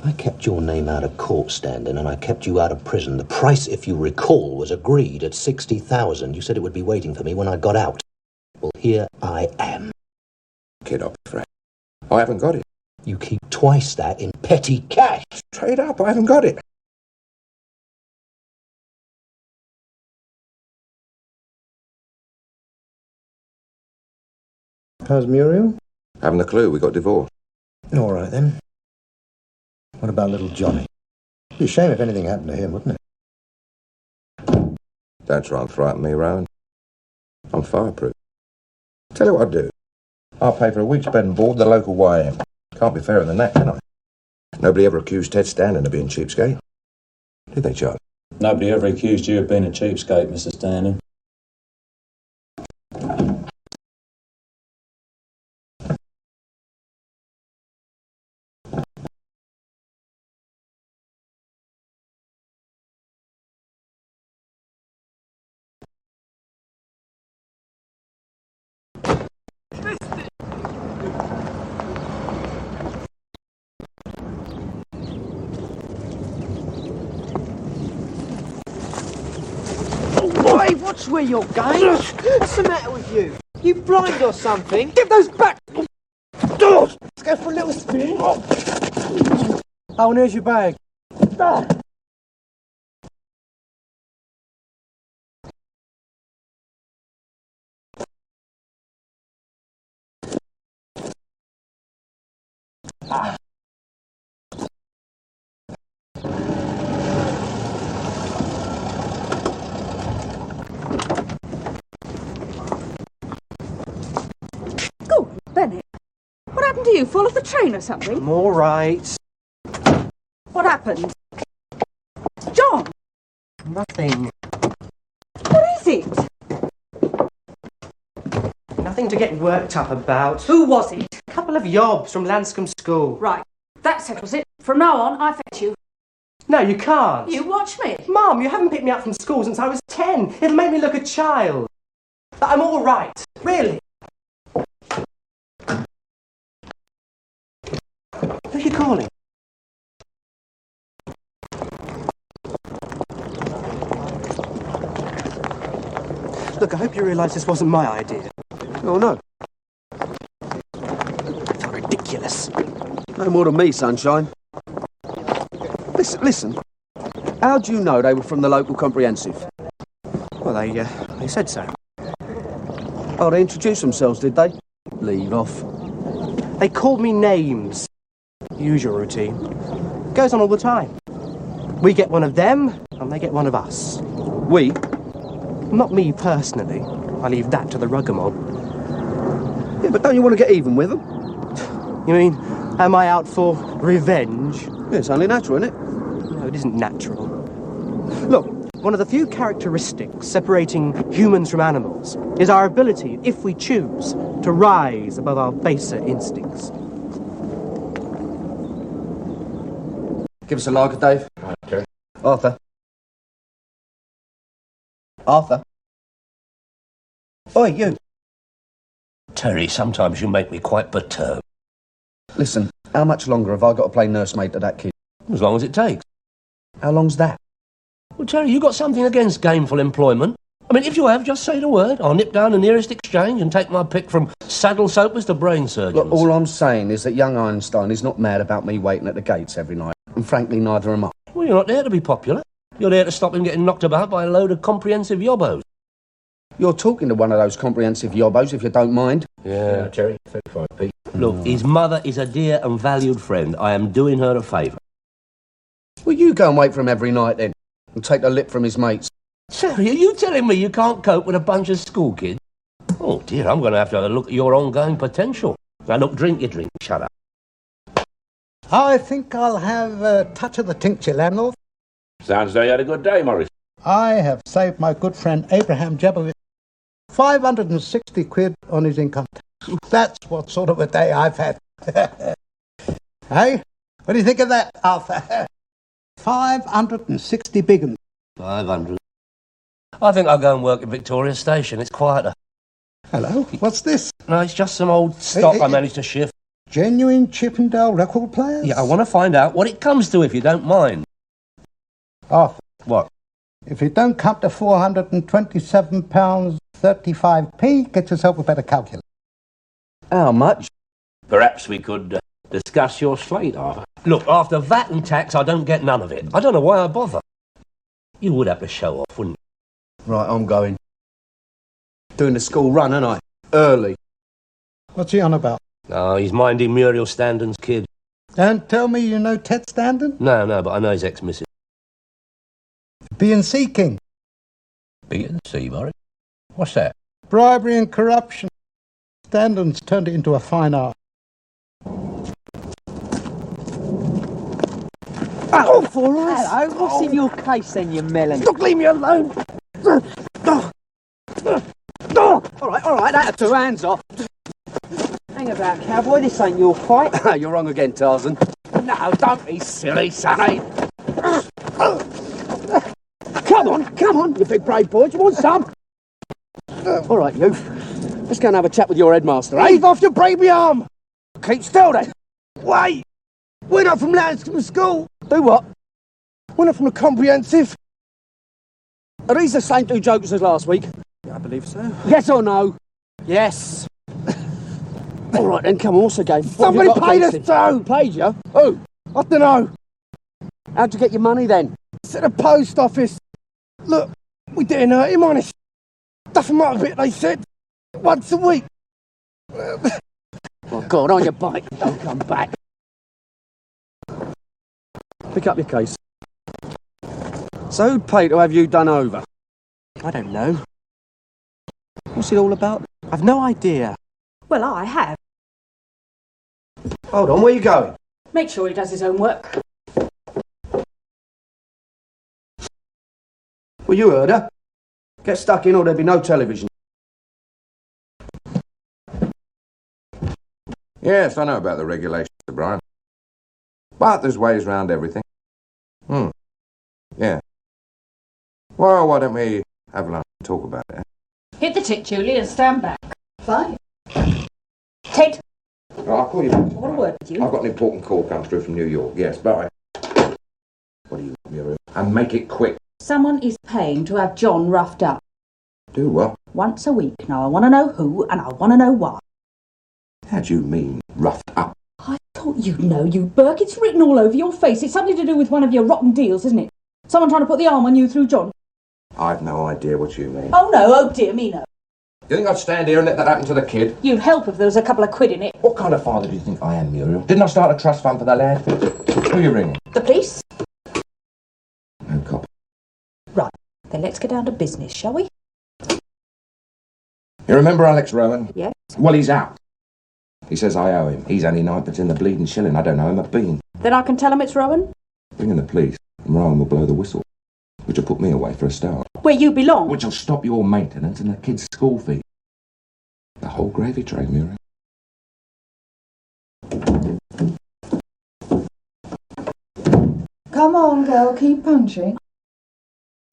I kept your name out of court standing and I kept you out of prison. The price, if you recall, was agreed at 60,000. You said it would be waiting for me when I got out. Well, here I am. Kid, I'll be frank. I haven't got it. You keep twice that in petty cash. Straight up, I haven't got it. How's Muriel? Haven't a clue. We got divorced. All right, then. What about little Johnny? It'd be a shame if anything happened to him, wouldn't it? Don't try and frighten me, Rowan. I'm fireproof. Tell you what I'll do. I'll pay for a week's bed and board at the local YM. Can't be fairer than that, can I? Nobody ever accused Ted Stanton of being cheapskate. Did they, Charlie? Nobody ever accused you of being a cheapskate, Mr. Stanley. Hey, watch where you're going. What's the matter with you? You blind or something? Give those back! Let's go for a little spin. Oh, and here's your bag. Bennett, what happened to you? Fall off the train or something? I'm all right. What happened? John! Nothing. What is it? Nothing to get worked up about. Who was it? A couple of yobs from Lanscombe School. Right, that settles it. From now on, I fetch you. No, you can't. You watch me. Mum, you haven't picked me up from school since I was 10. It'll make me look a child. But I'm all right. Really. Who are you calling? Look, I hope you realise this wasn't my idea. Oh, no. I felt ridiculous. No more than me, sunshine. Listen. How do you know they were from the local comprehensive? Well, they said so. Oh, they introduced themselves, did they? Leave off. They called me names. Usual routine. Goes on all the time. We get one of them, and they get one of us. We? Not me personally. I leave that to the rugger mob. Yeah, but don't you want to get even with them? You mean, am I out for revenge? Yeah, it's only natural, isn't it? No, it isn't natural. Look, one of the few characteristics separating humans from animals is our ability, if we choose, to rise above our baser instincts. Give us a lager, Dave. Okay. Arthur. Arthur. Oi, you. Terry, sometimes you make me quite perturbed. Listen, how much longer have I got to play nursemaid to that kid? As long as it takes. How long's that? Well, Terry, you got something against gainful employment? I mean, if you have, just say the word. I'll nip down the nearest exchange and take my pick from saddle soapers to brain surgeons. Look, all I'm saying is that young Einstein is not mad about me waiting at the gates every night. And frankly, neither am I. Well, you're not there to be popular. You're there to stop him getting knocked about by a load of comprehensive yobbos. You're talking to one of those comprehensive yobbos, if you don't mind. Yeah. Terry, 35p. Look, his mother is a dear and valued friend. I am doing her a favour. Well, you go and wait for him every night, then, and take the lip from his mates. Terry, are you telling me you can't cope with a bunch of school kids? Oh, dear, I'm going to have a look at your ongoing potential. Now, look, drink your drink. Shut up. I think I'll have a touch of the tincture, landlord. Sounds as though you had a good day, Morris. I have saved my good friend Abraham Jabovich 560 quid on his income tax. That's what sort of a day I've had. Hey, what do you think of that, Arthur? 560 big 'uns. 500. I think I'll go and work at Victoria Station. It's quieter. Hello, what's this? No, it's just some old stock I managed to shift. Genuine Chippendale record players? Yeah, I want to find out what it comes to, if you don't mind. Arthur, What? if it don't come to £427.35p, get yourself a better calculator. How much? Perhaps we could discuss your slate, Arthur. Look, after VAT and tax, I don't get none of it. I don't know why I bother. You would have to show off, wouldn't you? Right, I'm going. Doing the school run, aren't I? Early. What's he on about? Oh, he's minding Muriel Standon's kid. Don't tell me you know Ted Standon? No, but I know his ex-missus. B&C King. B&C, Murray? What's that? Bribery and corruption. Standon's turned it into a fine art. Oh, for us! Hello, what's in your case then, you melon? Look, leave me alone! All right, that two hands off. Hang about, cowboy, this ain't your fight. You're wrong again, Tarzan. No, don't be silly, sonny. Come on, you big brave boy, do you want some? All right, you. Let's go and have a chat with your headmaster, eh? Leave off your baby arm! Keep still, then. Wait! We're not from Lanscombe School. Do what? We're not from the comprehensive. Are these the same two jokers as last week? I believe so. Yes or no? Yes. All right, then, come on, what's the game? Somebody paid us too! Paid you? Who? I don't know. How'd you get your money, then? It's at the post office. Look, we didn't hurt him, honest. Stuff him up a bit, they said. Once a week. Oh, God, on your bike. Don't come back. Pick up your case. So who'd pay to have you done over? I don't know. What's it all about? I've no idea. Well, I have. Hold on, where you going? Make sure he does his own work. Well, you heard her. Get stuck in or there'll be no television. Yes, I know about the regulations, Sir Brian. But there's ways round everything. Yeah. Well, why don't we have lunch and talk about it? Hit the tick, Julie, and stand back. Fine. Ted. Oh, I'll call you back. I want a word with you. I've got an important call come through from New York. Yes, bye. What do you want, Muriel? And make it quick. Someone is paying to have John roughed up. Do what? Once a week. Now, I want to know who, and I want to know why. How do you mean, roughed up? I thought you'd know, you Burke. It's written all over your face. It's something to do with one of your rotten deals, isn't it? Someone trying to put the arm on you through John. I've no idea what you mean. Oh, no. Oh, dear me, no. Do you think I'd stand here and let that happen to the kid? You'd help if there was a couple of quid in it. What kind of father do you think I am, Muriel? Didn't I start a trust fund for the lad? Who are you ringing? The police? No cop. Right. Then let's get down to business, shall we? You remember Alex Rowan? Yes. Well, he's out. He says I owe him. He's only ninepence in the bleeding shilling. I don't know him a bean. Then I can tell him it's Rowan? Bring in the police, and Rowan will blow the whistle, which will put me away for a start. Where you belong? Which will stop your maintenance and the kids' school fee. The whole gravy train, Muriel. Come on, girl, keep punching.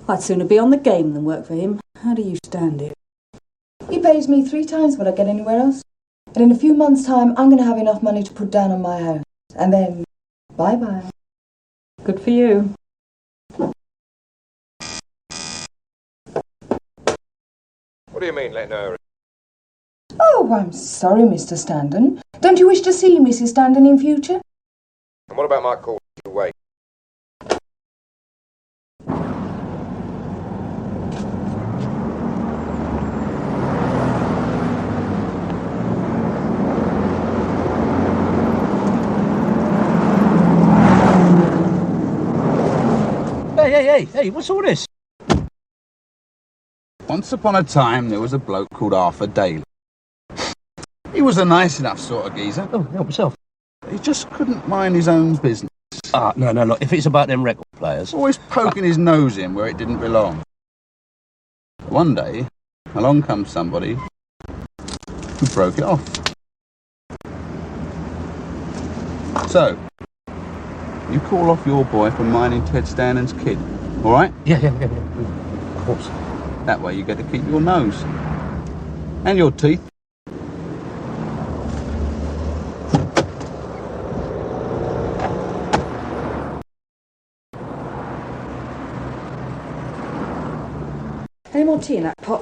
I'd sooner be on the game than work for him. How do you stand it? He pays me 3 times what I get anywhere else. And in a few months' time, I'm going to have enough money to put down on my house. And then, bye-bye. Good for you. What do you mean, letting her? Oh, I'm sorry, Mr. Standon. Don't you wish to see Mrs. Standon in future? And what about my call to wait? Hey, what's all this? Once upon a time, there was a bloke called Arthur Daly. He was a nice enough sort of geezer. Oh, help yourself. He just couldn't mind his own business. No, look, if it's about them record players... Always poking his nose in where it didn't belong. One day, along comes somebody who broke it off. So, you call off your boy for minding Ted Stannon's kid, all right? Yeah, of course. That way you get to keep your nose. And your teeth. Any more tea in that pot?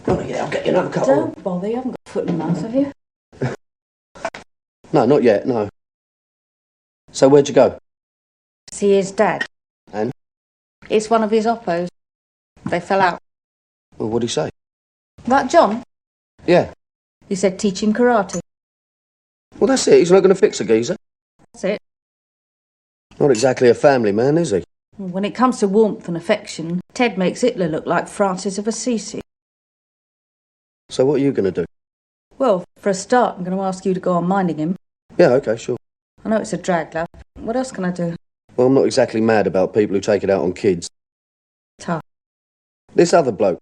Oh, yeah, I'll get you another cup. Don't bother, you haven't got a foot in the mouth, have you? No, not yet, no. So where'd you go? See his dad. And? It's one of his oppos. They fell out. Well, what'd he say? That John? Yeah. He said teach him karate. Well, that's it. He's not going to fix a geezer. That's it. Not exactly a family man, is he? When it comes to warmth and affection, Ted makes Hitler look like Francis of Assisi. So what are you going to do? Well, for a start, I'm going to ask you to go on minding him. Yeah, OK, sure. I know it's a drag, love. What else can I do? Well, I'm not exactly mad about people who take it out on kids. Tough. This other bloke,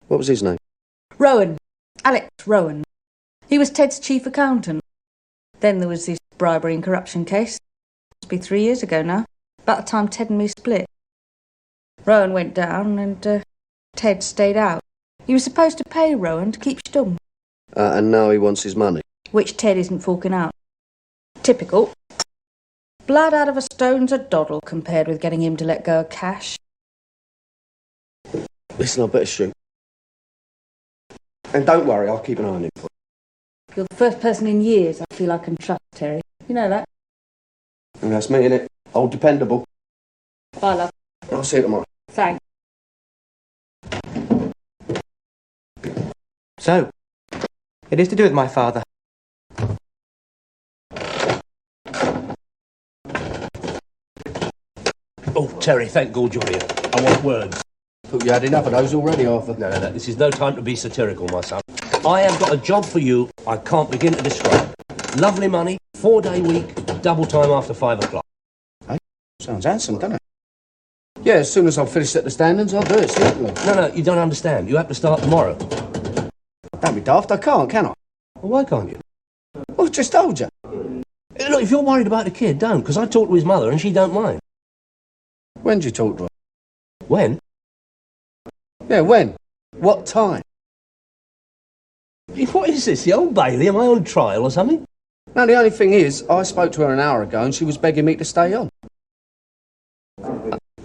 what was his name? Rowan. Alex Rowan. He was Ted's chief accountant. Then there was this bribery and corruption case. Must be 3 years ago now. About the time Ted and me split. Rowan went down and Ted stayed out. He was supposed to pay Rowan to keep stum. And now he wants his money. Which Ted isn't forking out. Typical. Blood out of a stone's a doddle compared with getting him to let go of cash. Listen, I better shoot. And don't worry, I'll keep an eye on him for you. You're the first person in years I feel I can trust, Terry. You know that? And that's me, innit? Old dependable. Bye, love. I'll see you tomorrow. Thanks. So, it is to do with my father. Oh, Terry, thank God you're here. I want words. Thought you had enough of those already, Arthur. No, this is no time to be satirical, my son. I have got a job for you I can't begin to describe. Lovely money, 4-day week, double time after 5 o'clock. Hey, sounds handsome, doesn't it? Yeah, as soon as I've finished at the standards, I'll do it, certainly. No, you don't understand. You have to start tomorrow. Don't be daft, I can't, can I? Well, why can't you? Well, just told you. Look, if you're worried about the kid, don't, because I talked to his mother and she don't mind. When did you talk to her? When? Yeah, when? What time? What is this, the Old Bailey? Am I on trial or something? No, the only thing is, I spoke to her an hour ago and she was begging me to stay on.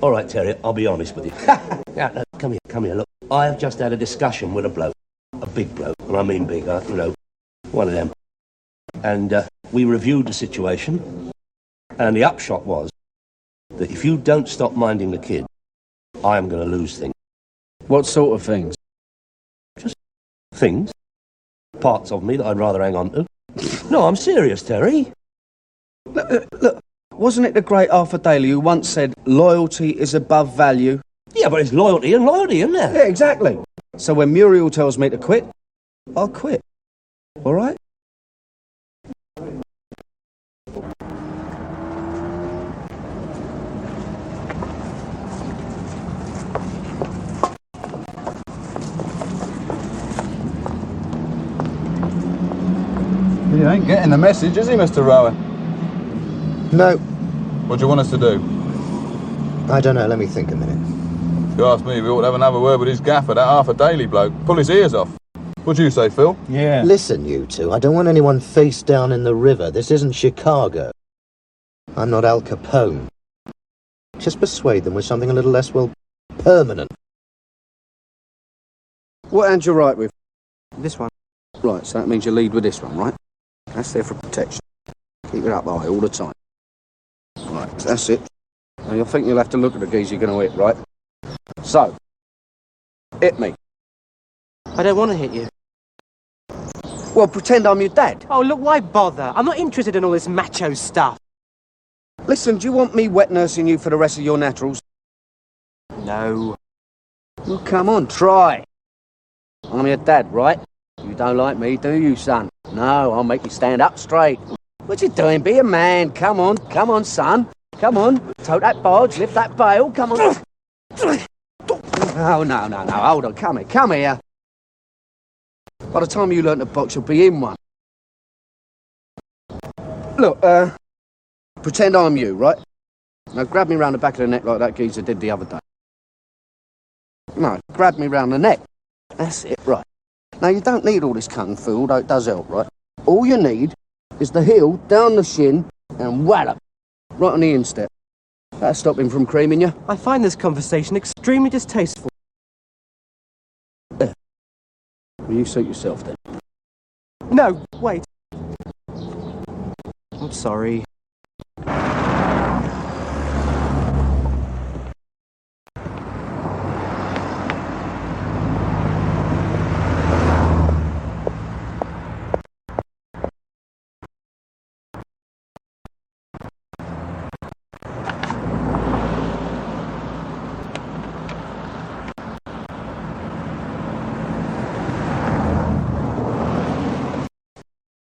All right, Terry, I'll be honest with you. No, come here, look. I have just had a discussion with a bloke. A big bloke, and I mean big, you know, one of them. And we reviewed the situation, and the upshot was that if you don't stop minding the kid, I am going to lose things. What sort of things? Just things. Parts of me that I'd rather hang on to. No, I'm serious, Terry. Look, wasn't it the great Arthur Daly who once said, loyalty is above value? Yeah, but it's loyalty and loyalty, isn't there? Yeah, exactly. So when Muriel tells me to quit, I'll quit. All right? He ain't getting the message, is he, Mr. Rowan? No. What do you want us to do? I don't know. Let me think a minute. If you ask me, we ought to have another word with his gaffer, that Arthur Daly bloke. Pull his ears off. What do you say, Phil? Yeah. Listen, you two. I don't want anyone face down in the river. This isn't Chicago. I'm not Al Capone. Just persuade them with something a little less, well, permanent. What hand you write with? This one. Right, so that means you lead with this one, right? That's there for protection. Keep it up high all the time. Right, that's it. Now you'll think you'll have to look at the geezer you're going to hit, right? So, hit me. I don't want to hit you. Well, pretend I'm your dad. Oh, look, why bother? I'm not interested in all this macho stuff. Listen, do you want me wet nursing you for the rest of your naturals? No. Well, come on, try. I'm your dad, right? You don't like me, do you, son? No, I'll make you stand up straight. What you doing? Be a man. Come on, son. Come on. Tote that barge, lift that bale. Come on. Oh, no. Hold on. Come here. By the time you learn to box, you'll be in one. Look, pretend I'm you, right? Now grab me round the back of the neck like that geezer did the other day. No, grab me round the neck. That's it, right. Now, you don't need all this kung fu, although it does help, right? All you need is the heel down the shin and wallop. Right on the instep. That'll stop him from creaming you. I find this conversation extremely distasteful. Will you suit yourself then? No, wait. I'm sorry.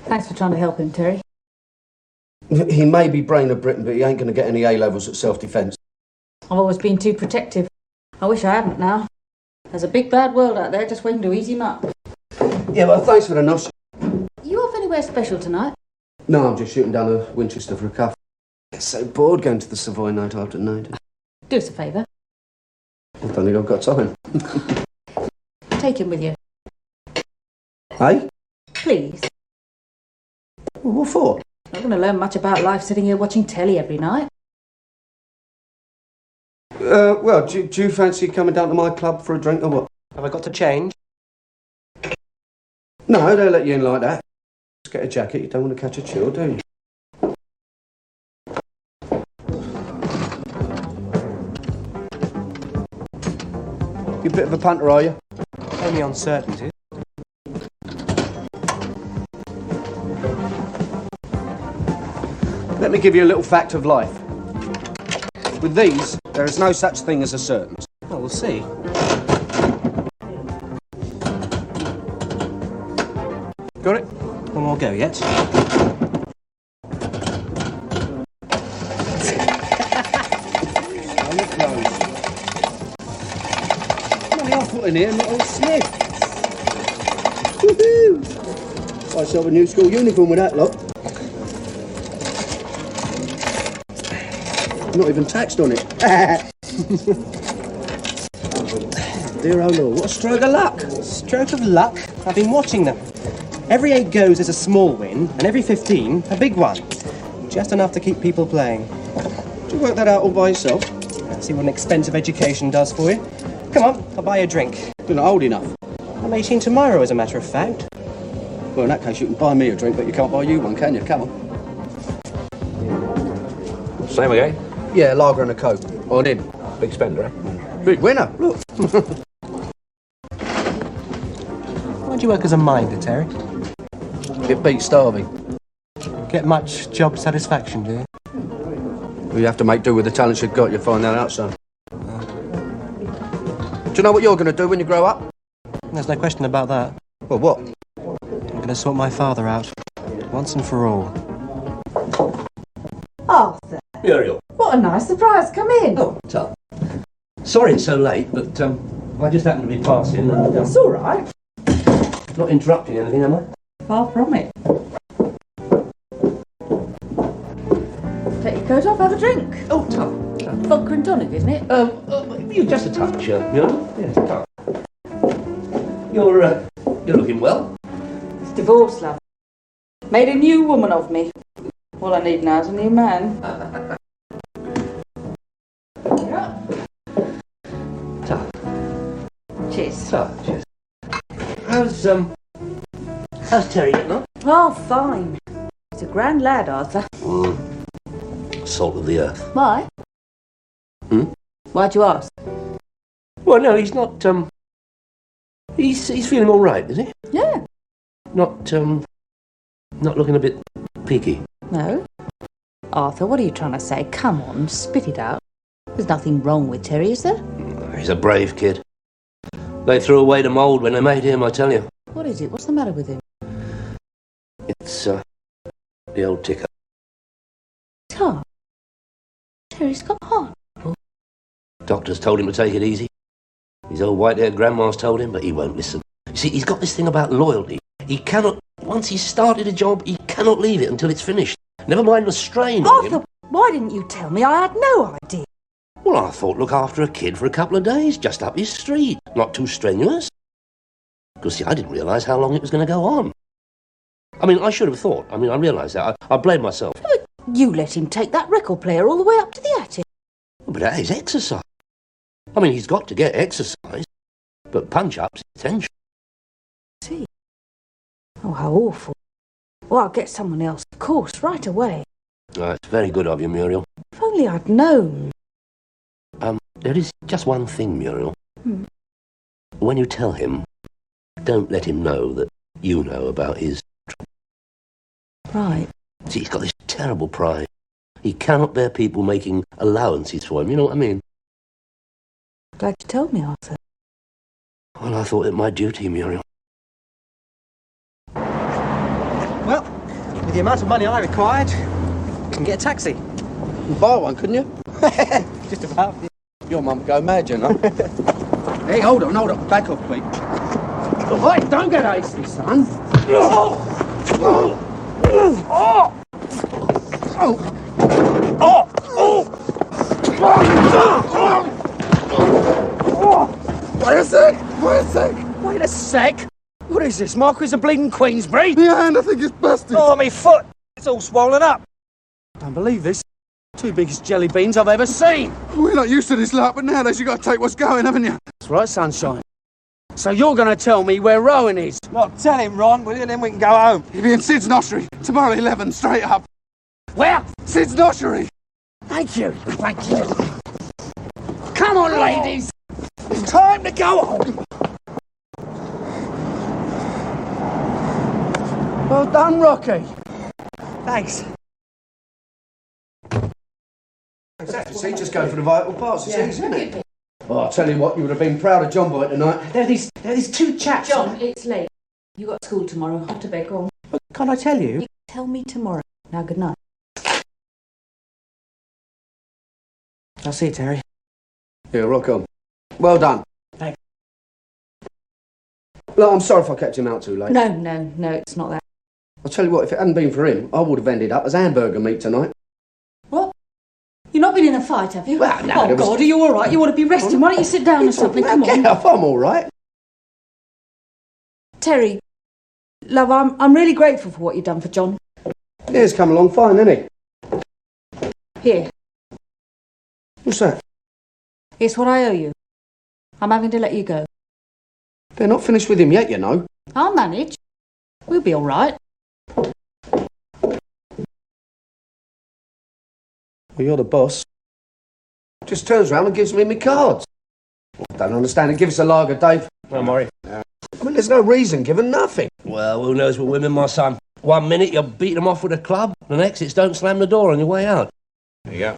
Thanks for trying to help him, Terry. He may be brain of Britain, but he ain't going to get any A-levels at self-defence. I've always been too protective. I wish I hadn't now. There's a big bad world out there just waiting to ease him up. Yeah, well, thanks for the nosh. You off anywhere special tonight? No, I'm just shooting down a Winchester for a cuff. Get so bored going to the Savoy night after night. Do us a favour. I don't think I've got time. Take him with you. Hey? Please. Well, what for? Not going to learn much about life sitting here watching telly every night. Well, do you fancy coming down to my club for a drink or what? Have I got to change? No, they'll let you in like that. Just get a jacket, you don't want to catch a chill, do you? You a bit of a punter, are you? Only on certainty. Let me give you a little fact of life. With these, there is no such thing as a certainty. Well, we'll see. Got it? One more go yet. I'll put in here a little sniff. Woohoo! Buy myself a new school uniform with that lot. Not even taxed on it. Dear old Lord, what a stroke of luck. Stroke of luck? I've been watching them. Every 8 goes is a small win, and every 15 a big one. Just enough to keep people playing. Did you work that out all by yourself? See what an expensive education does for you. Come on, I'll buy you a drink. You're not old enough. I'm 18 tomorrow, as a matter of fact. Well, in that case, you can buy me a drink, but you can't buy you one, can you? Come on. Same again? Yeah, lager and a Coke. On in. Big spender, eh? Big winner, look. Why do you work as a minder, Terry? It beats starving. Get much job satisfaction, do you? Well, you have to make do with the talents you've got. You'll find that out, son. Do you know what you're going to do when you grow up? There's no question about that. Well, what? I'm going to sort my father out. Once and for all. Arthur, Muriel. what a nice surprise. Come in. Oh, tough. Sorry it's so late, but I just happened to be passing and... It's all right. Not interrupting anything, am I? Far from it. Take your coat off, have a drink. Oh, tough. Vodka and tonic, isn't it? You just a touch, Muriel. Yes, a touch. You're looking well. It's divorce, love. Made a new woman of me. All I need now is a new man. Tough. Cheers. Tough, cheers. How's Terry getting on? Oh, fine. He's a grand lad, Arthur. Salt of the earth. Why? Why'd you ask? Well, no, he's not, he's feeling all right, is he? Yeah. Not looking a bit peaky. No. Arthur, what are you trying to say? Come on, spit it out. There's nothing wrong with Terry, is there? He's a brave kid. They threw away the mould when they made him, I tell you. What is it? What's the matter with him? It's, the old ticker. It's hard. Terry's got heart. Doctors told him to take it easy. His old white-haired grandma's told him, but he won't listen. You see, he's got this thing about loyalty. He cannot, once he's started a job, he cannot leave it until it's finished. Never mind the strain on him. Arthur, why didn't you tell me? I had no idea. Well, I thought look after a kid for a couple of days, just up his street. Not too strenuous. Because, see, I didn't realise how long it was going to go on. I mean, I should have thought. I mean, I realised that. I blame myself. You let him take that record player all the way up to the attic. But that is exercise. I mean, he's got to get exercise. But punch-ups is tension. See? Oh, how awful. Well, I'll get someone else, of course, right away. It's very good of you, Muriel. If only I'd known. There is just one thing, Muriel. Hmm. When you tell him, don't let him know that you know about his... Right. See, he's got this terrible pride. He cannot bear people making allowances for him, you know what I mean? Glad you told me, Arthur. Well, I thought it my duty, Muriel. Well, with the amount of money I required, you can get a taxi. You buy one, couldn't you? Just about. Your mum would go mad, you know. Hey, hold on. Back off, Pete. Right, don't get hasty, son. Wait a sec. What is this, Marquis of Bleeding Queensbury? Your hand, I think it's busted. Oh, me foot. It's all swollen up. Don't believe this. Two biggest jelly beans I've ever seen. We're not used to this lot, but nowadays you've got to take what's going, haven't you? That's right, sunshine. So you're going to tell me where Rowan is? Well, tell him, Ron, will you? Then we can go home. He'll be in Sid's Noshery tomorrow 11, straight up. Where? Sid's Noshery. Thank you. Come on, ladies. It's time to go home. Well done, Rocky. Thanks. See, just go for the vital parts. It's easy, isn't it? Oh, I'll tell you what, you would have been proud of John Boy tonight. There are these two chaps. John, it's late. You got school tomorrow. Off to bed, go on. But can't I tell you? You tell me tomorrow. Now, good night. I'll see you, Terry. Yeah, rock on. Well done. Thanks. Look, I'm sorry if I kept him out too late. No, it's not that. I'll tell you what, if it hadn't been for him, I would have ended up as hamburger meat tonight. What? You've not been in a fight, have you? Well, no, Oh, there was- God, are you all right? You ought to be resting. Why don't you sit down or something? Come Get on. up, I'm all right. Terry, love, I'm really grateful for what you've done for John. Yeah, he's come along fine, hasn't he? Here, What's that? it's what I owe you. I'm having to let you go. They're not finished with him yet, you know. I'll manage. We'll be all right. Well, you're the boss. Just turns round and gives me my cards. I don't understand it. Give us a lager, Dave. Don't worry. I mean, there's no reason given, nothing. Well, who knows with women, my son? 1 minute you beat them off with a club, the next it's don't slam the door on your way out. There you go.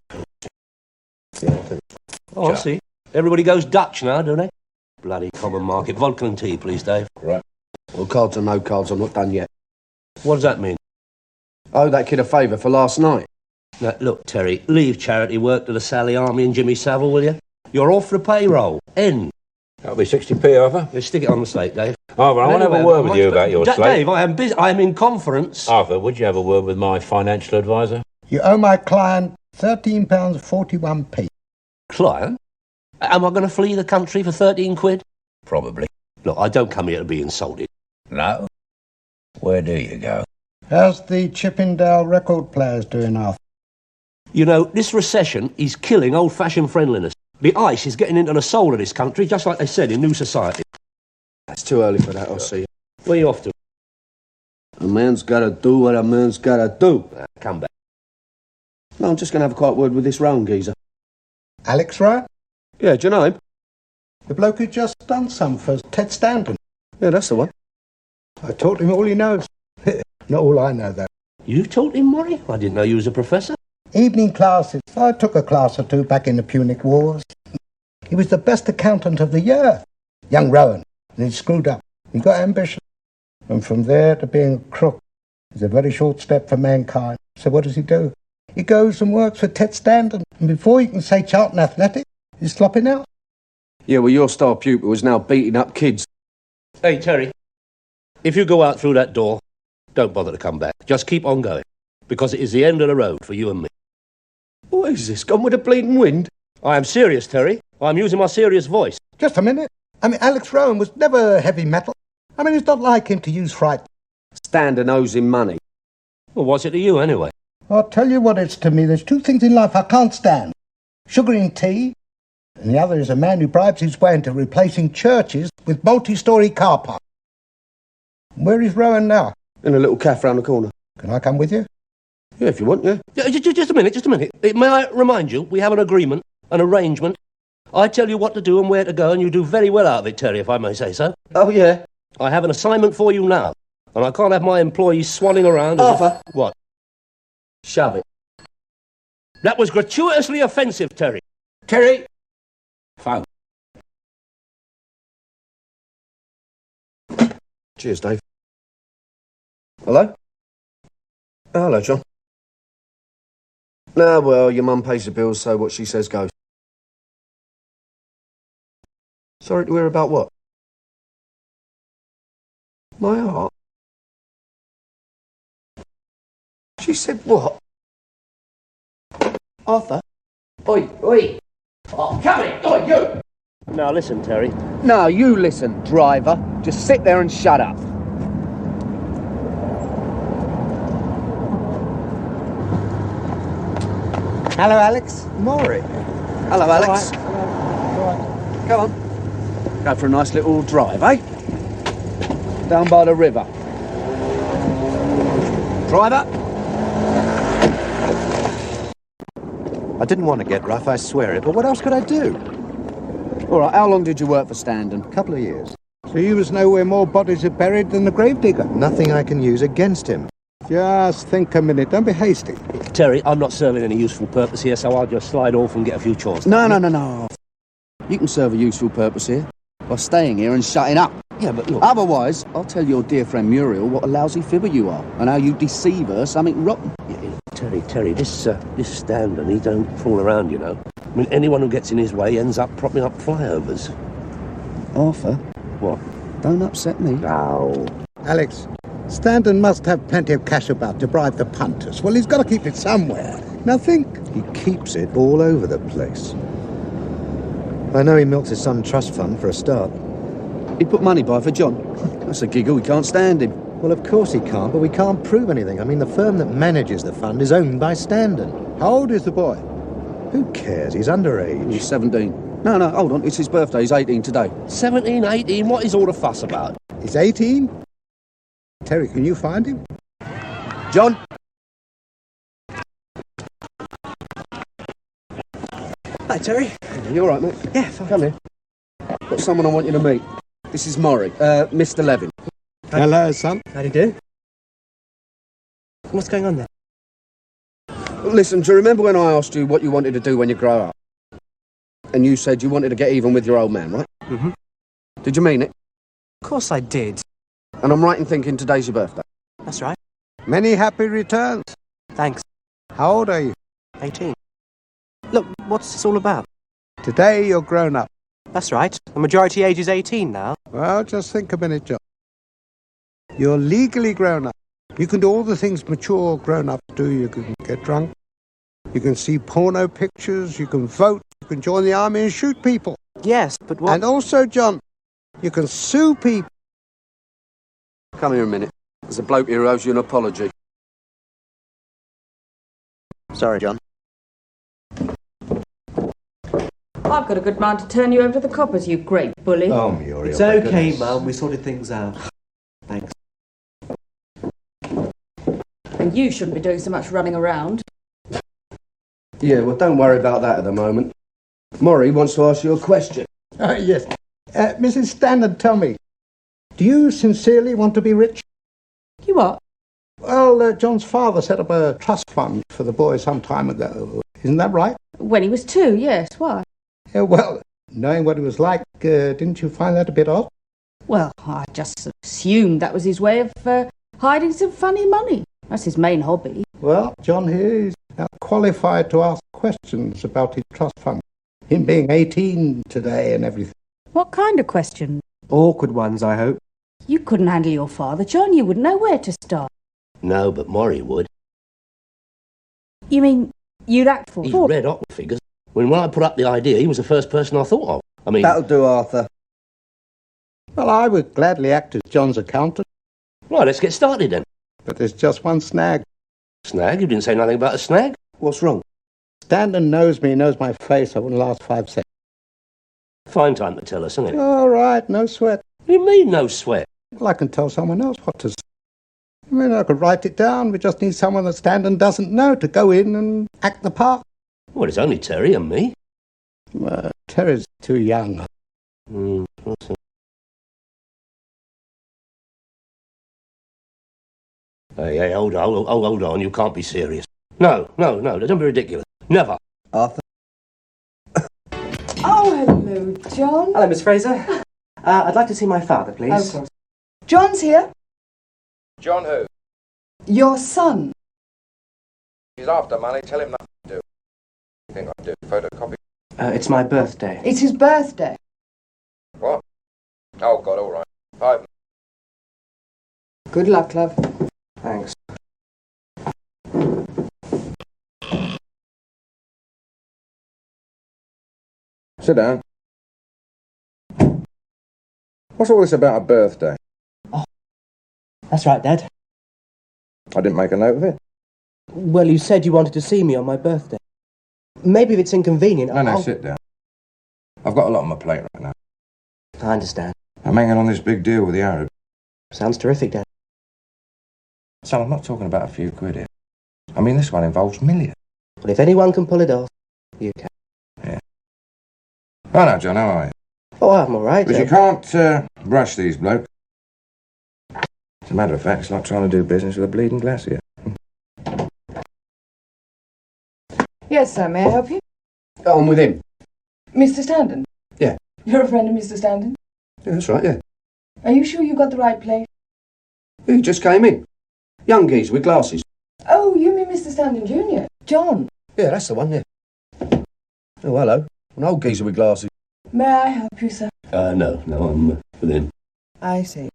Oh, I see. Everybody goes Dutch now, don't they? Bloody common market. Vodka and tea, please, Dave. Right. Well, cards or no cards, I'm not done yet. What does that mean? I owe that kid a favour for last night. Now, look, Terry, leave charity work to the Sally Army and Jimmy Savile, will you? You're off the payroll. End. That'll be 60p over. Let's stick it on the slate, Dave. Oh, well, I want to have a word with you about your slate. Dave, I am busy. I am in conference. Arthur, would you have a word with my financial advisor? You owe my client £13.41p. Client? Am I going to flee the country for 13 quid? Probably. Look, I don't come here to be insulted. No. Where do you go? How's the Chippendale record players doing, Arthur? You know, this recession is killing old-fashioned friendliness. The ice is getting into the soul of this country, just like they said in New Society. It's too early for that, I'll see you. Where you off to? A man's got to do what a man's got to do. Come back. No, I'm just going to have a quiet word with this Rowan geezer. Alex Rowan? Yeah, do you know him? The bloke who just done some for Ted Stanton. Yeah, that's the one. I taught him all he knows. Not all I know, though. You taught him, Murray? I didn't know you was a professor. Evening classes. I took a class or two back in the Punic Wars. He was the best accountant of the year. Young Rowan. And he screwed up. He got ambition. And from there to being a crook is a very short step for mankind. So what does he do? He goes and works for Ted Stanton. And before you can say Charlton Athletic, he's flopping out. Yeah, well, your star pupil is now beating up kids. Hey, Terry, if you go out through that door, don't bother to come back. Just keep on going, because it is the end of the road for you and me. What is this, gone with a bleeding wind? I am serious, Terry. I'm using my serious voice. Just a minute. I mean, Alex Rowan was never heavy metal. I mean, it's not like him to use fright. Stander owes him money. Well, what's it to you, anyway? I'll tell you what it's to me. There's two things in life I can't stand. Sugar in tea, and the other is a man who bribes his way into replacing churches with multi-storey car parks. Where is Rowan now? In a little cafe round the corner. Can I come with you? Yeah, if you want, yeah. Just a minute. May I remind you, we have an agreement, an arrangement. I tell you what to do and where to go, and you do very well out of it, Terry, if I may say so. Oh, yeah? I have an assignment for you now, and I can't have my employees swanning around... Arthur! What? Shove it. That was gratuitously offensive, Terry. Terry! Phone. Cheers, Dave. Hello? Hello, John. No, well, your mum pays the bills, so what she says goes. Sorry to hear about what? My heart? She said what? Arthur? Oi! Oh, come here! Oi, you! Now listen, Terry. No, you listen, driver. Just sit there and shut up. Hello, Alex. Maury. Hello, Alex. All right. Come on. Go for a nice little drive, eh? Down by the river. Driver? I didn't want to get rough, I swear it, but what else could I do? All right, how long did you work for Standen? A couple of years. So he was nowhere more bodies are buried than the gravedigger. Nothing I can use against him. Just think a minute. Don't be hasty. Terry, I'm not serving any useful purpose here, so I'll just slide off and get a few chores. No. You can serve a useful purpose here by staying here and shutting up. Yeah, but look... Otherwise, I'll tell your dear friend Muriel what a lousy fibber you are and how you deceive her something rotten. Terry, this Standen, he don't fool around, you know. I mean, anyone who gets in his way ends up propping up flyovers. Arthur? What? Don't upset me. No. Alex, Standen must have plenty of cash about to bribe the punters. Well, he's got to keep it somewhere. Now think. He keeps it all over the place. I know he milks his son trust fund for a start. He put money by for John. That's a giggle. We can't stand him. Well, of course he can't, but we can't prove anything. I mean, the firm that manages the fund is owned by Standen. How old is the boy? Who cares? He's underage. He's 17. No, hold on. It's his birthday. He's 18 today. 17, 18, what is all the fuss about? He's 18? Terry, can you find him? John? Hi, Terry. You all right, mate? Yeah, fine. Come here. Got someone I want you to meet. This is Maury, Mr. Levin. Hello, son. How do you do? What's going on there? Listen, do you remember when I asked you what you wanted to do when you grow up? And you said you wanted to get even with your old man, right? Mm-hmm. Did you mean it? Of course I did. And I'm right in thinking today's your birthday? That's right. Many happy returns. Thanks. How old are you? 18. Look, what's this all about? Today you're grown up. That's right. The majority age is 18 now. Well, just think a minute, John. You're legally grown up. You can do all the things mature grown-ups do. You can get drunk. You can see porno pictures. You can vote. You can join the army and shoot people. Yes, but what... And also, John, you can sue people. Come here a minute. There's a bloke here who owes you an apology. Sorry, John. I've got a good mind to turn you over to the coppers, you great bully. Oh, Muriel. It's okay, Mum. We sorted things out. Thanks. And you shouldn't be doing so much running around. Yeah, well, don't worry about that at the moment. Maury wants to ask you a question. Yes. Mrs. Standen, tell me, do you sincerely want to be rich? You what? Well, John's father set up a trust fund for the boy some time ago. Isn't that right? When he was 2, yes. Why? Yeah, well, knowing what he was like, didn't you find that a bit odd? Well, I just assumed that was his way of hiding some funny money. That's his main hobby. Well, John here is now qualified to ask questions about his trust fund. Him being 18 today and everything. What kind of question? Awkward ones, I hope. You couldn't handle your father, John. You wouldn't know where to start. No, but Maury would. You mean you'd act for? He's red hot with figures. When I put up the idea, he was the first person I thought of. I mean... That'll do, Arthur. Well, I would gladly act as John's accountant. Right, let's get started then. But there's just one snag. Snag? You didn't say nothing about a snag? What's wrong? Standen knows me, knows my face. I wouldn't last 5 seconds. Fine time to tell us, isn't it? All right, no sweat. What do you mean, no sweat? Well, I can tell someone else what to say. I mean, I could write it down. We just need someone that Stanton doesn't know to go in and act the part. Well, it's only Terry and me. Terry's too young. Hey, hold on. You can't be serious. No, don't be ridiculous. Never. Arthur? Oh, hello, John. Hello, Miss Fraser. I'd like to see my father, please. Of course. John's here. John who? Your son. He's after money. Tell him nothing to do. You think I'd do photocopy? It's my birthday. It's his birthday. What? Oh, God, all right. 5 minutes. Good luck, love. Thanks. Sit down. What's all this about a birthday? That's right, Dad. I didn't make a note of it. Well, you said you wanted to see me on my birthday. Maybe if it's inconvenient, No, sit down. I've got a lot on my plate right now. I understand. I'm hanging on this big deal with the Arab. Sounds terrific, Dad. Son, I'm not talking about a few quid here. I mean, this one involves millions. Well, if anyone can pull it off, you can. Yeah. Oh, no, John, how are you? Oh, I'm all right. But you can't rush these blokes. As a matter of fact, it's like trying to do business with a bleeding glacier. Yes, sir, may I help you? Oh, I'm with him. Mr. Stanton? Yeah. You're a friend of Mr. Stanton? Yeah, that's right, yeah. Are you sure you got the right place? He just came in. Young geezer with glasses. Oh, you mean Mr. Stanton Jr.? John? Yeah, that's the one, yeah. Oh, hello. An old geezer with glasses. May I help you, sir? No, I'm with him. I see.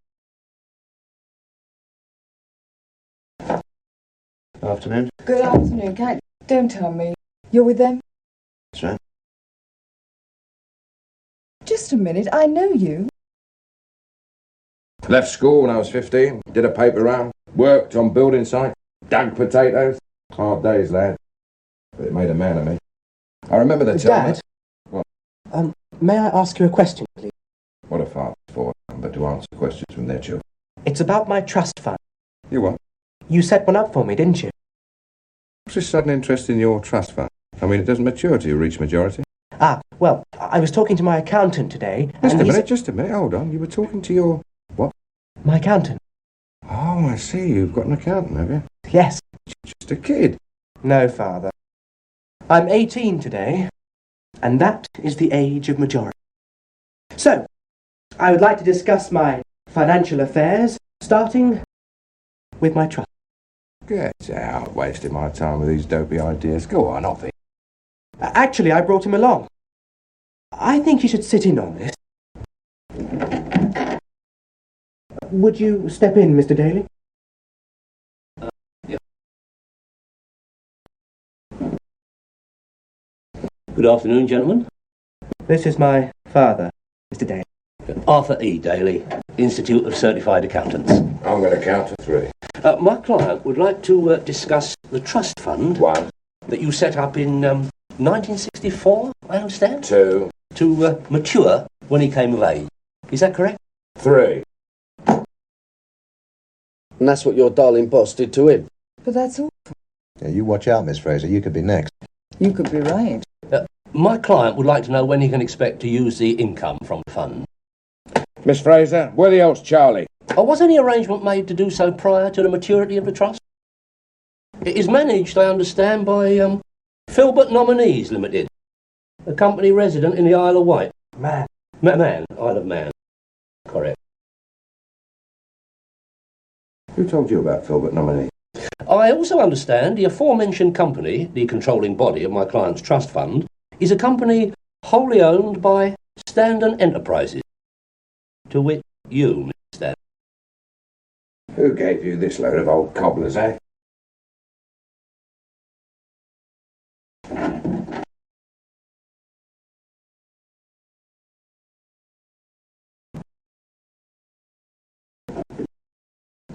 Afternoon. Good afternoon, can't you? Don't tell me. You're with them? That's right. Just a minute, I know you. Left school when I was 15. Did a paper round. Worked on building sites. Dug potatoes. Hard days, lad. But it made a man of me. I remember the time... Dad? What? May I ask you a question, please? What a father's for, but to answer questions from their children. It's about my trust fund. You what? You set one up for me, didn't you? What's this sudden interest in your trust fund? I mean, it doesn't mature till you reach majority. Well, I was talking to my accountant today, Just a minute, hold on. You were talking to your... what? My accountant. Oh, I see. You've got an accountant, have you? Yes. Just a kid. No, Father. I'm 18 today, and that is the age of majority. So, I would like to discuss my financial affairs, starting with my trust. Get out, wasting my time with these dopey ideas. Go on, off it. Actually, I brought him along. I think he should sit in on this. Would you step in, Mr. Daly? Yeah. Good afternoon, gentlemen. This is my father, Mr. Daly. Arthur E. Daly, Institute of Certified Accountants. I'm going to count to 3. My client would like to discuss the trust fund that you set up in 1964, I understand? 2. To mature when he came of age. Is that correct? 3. And that's what your darling boss did to him. But that's all. Yeah, you watch out, Miss Fraser. You could be next. You could be right. My client would like to know when he can expect to use the income from the fund. Miss Fraser, where the hell's Charlie? Was any arrangement made to do so prior to the maturity of the trust? It is managed, I understand, by Filbert Nominees Limited, a company resident in the Isle of Wight. Man. Isle of Man. Correct. Who told you about Filbert Nominees? I also understand the aforementioned company, the controlling body of my client's trust fund, is a company wholly owned by Stanton Enterprises. To wit, you, Mr. Stanton. Who gave you this load of old cobblers, eh?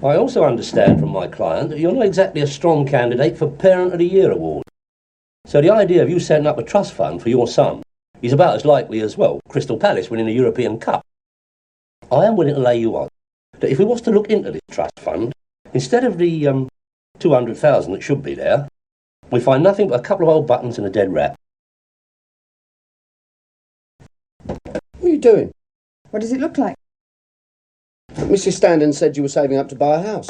I also understand from my client that you're not exactly a strong candidate for Parent of the Year award. So the idea of you setting up a trust fund for your son is about as likely as, well, Crystal Palace winning the European Cup. I am willing to lay you on that if we was to look into this trust fund, instead of the 200,000 that should be there, we find nothing but a couple of old buttons and a dead rat. What are you doing? What does it look like? Mrs. Standen said you were saving up to buy a house.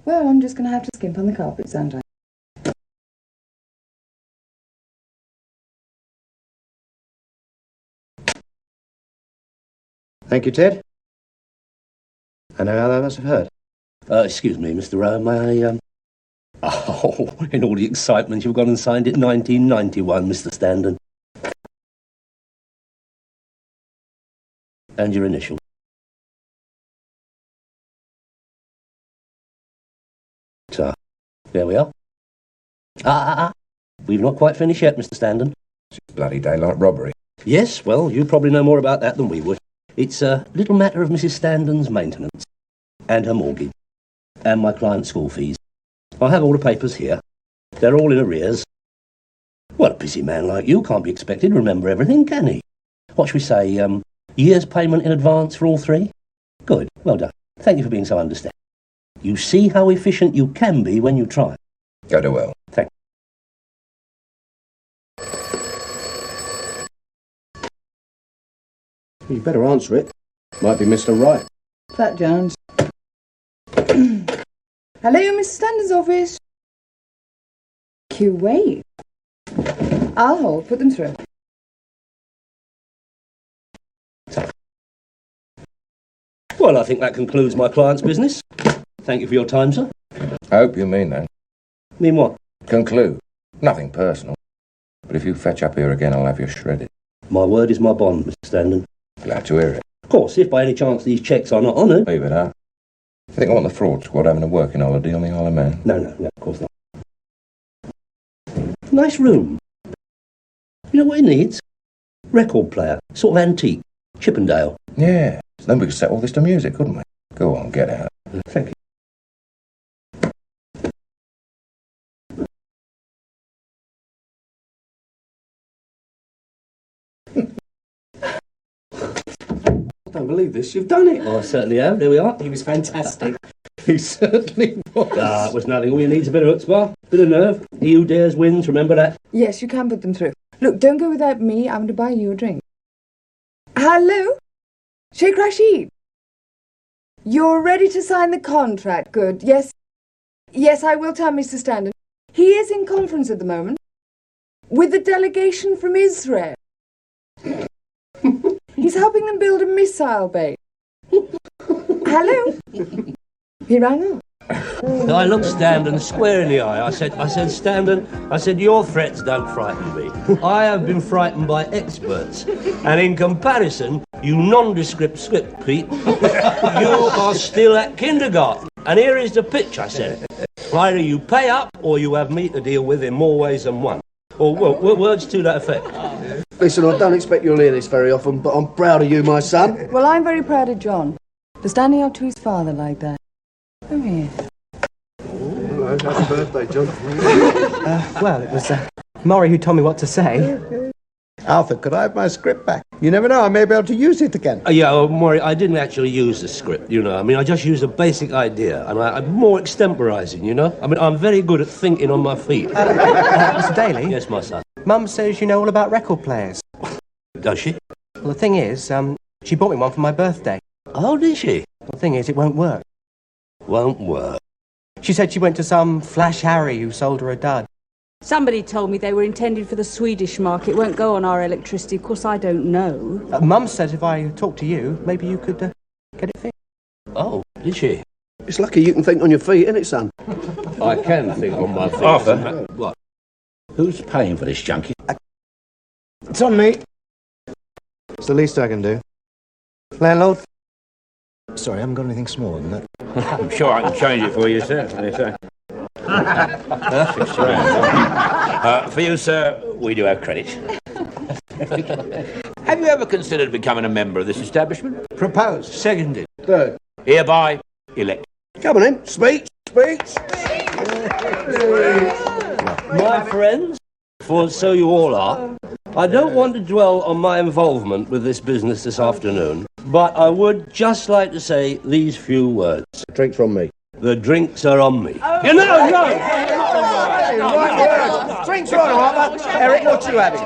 Well, I'm just going to have to skimp on the carpets, aren't I? Thank you, Ted. I know how that must have hurt. Excuse me, Mr. Rowe, may I, Oh, in all the excitement, you've gone and signed it 1991, Mr. Standen. And your initial. So, there we are. We've not quite finished yet, Mr. Standen. It's bloody daylight robbery. Yes, well, you probably know more about that than we would. It's a little matter of Mrs. Standen's maintenance, and her mortgage, and my client's school fees. I have all the papers here. They're all in arrears. Well, a busy man like you can't be expected to remember everything, can he? What should we say, year's payment in advance for all three? Good, well done. Thank you for being so understanding. You see how efficient you can be when you try. Go to well. Thank you. You better answer it. Might be Mr. Wright. Fat Jones. Hello, Mr. Standard's office. Wait. I'll hold. Put them through. Well, I think that concludes my client's business. Thank you for your time, sir. I hope you mean that. Mean what? Conclude. Nothing personal. But if you fetch up here again, I'll have you shredded. My word is my bond, Mr. Standen. Glad to hear it. Of course, if by any chance these cheques are not honoured... Leave it out. You think I want the fraud squad having a working holiday on the Isle of Man? No, of course not. Nice room. You know what it needs? Record player. Sort of antique. Chippendale. Yeah. Then we could set all this to music, couldn't we? Go on, get out. Thank you. I don't believe this. You've done it. Oh, I certainly have. There we are. He was fantastic. He certainly was. It was nothing. All you need is a bit of chutzpah, bit of nerve. He who dares wins. Remember that. Yes, you can put them through. Look, don't go without me. I'm going to buy you a drink. Hello? Sheikh Rashid? You're ready to sign the contract. Good. Yes, I will tell Mr. Standen. He is in conference at the moment with the delegation from Israel. He's helping them build a missile base. Hello? He rang up. I looked Standen square in the eye. I said, Standen, your threats don't frighten me. I have been frightened by experts. And in comparison, you nondescript script Pete, you are still at kindergarten. And here is the pitch, I said. Either you pay up or you have me to deal with in more ways than one. Or words to that effect. Listen, I don't expect you'll hear this very often, but I'm proud of you, my son. Well, I'm very proud of John for standing up to his father like that. Come here. Hello, happy birthday, John. Well, it was Maury who told me what to say. Alfred, could I have my script back? You never know, I may be able to use it again. Maury, I didn't actually use the script, you know. I mean, I just used a basic idea, and I'm more extemporising, you know. I mean, I'm very good at thinking on my feet. Mr. Daly? Yes, my son. Mum says you know all about record players. Does she? Well, the thing is, she bought me one for my birthday. Oh, did she? The thing is, it won't work. Won't work? She said she went to some Flash Harry who sold her a dud. Somebody told me they were intended for the Swedish market. Won't go on our electricity. Of course, I don't know. Mum says if I talk to you, maybe you could get it fixed. Oh, did she? It's lucky you can think on your feet, isn't it, son? I can think on my feet. Arthur. What? Who's paying for this junkie? It's on me. It's the least I can do. Landlord? Sorry, I haven't got anything smaller than that. I'm sure I can change it for you, sir. Perfect. For you, sir, we do have credit. Have you ever considered becoming a member of this establishment? Proposed. Seconded. Third. Hereby elected. Come on in. Speech. My friends, for and so you all are. I don't want to dwell on my involvement with this business this afternoon, but I would just like to say these few words. Drinks from me. The drinks are on me. You know, no! Drinks are all right, but Eric, what you having?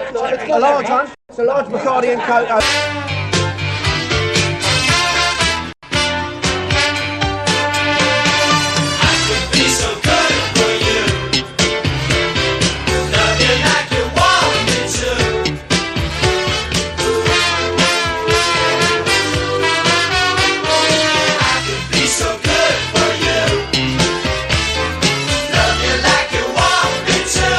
A large one? It's a large Bacardi and Coke. Be so good for you. Love you like you want me to. I could be so good for you. Love you like you want me to.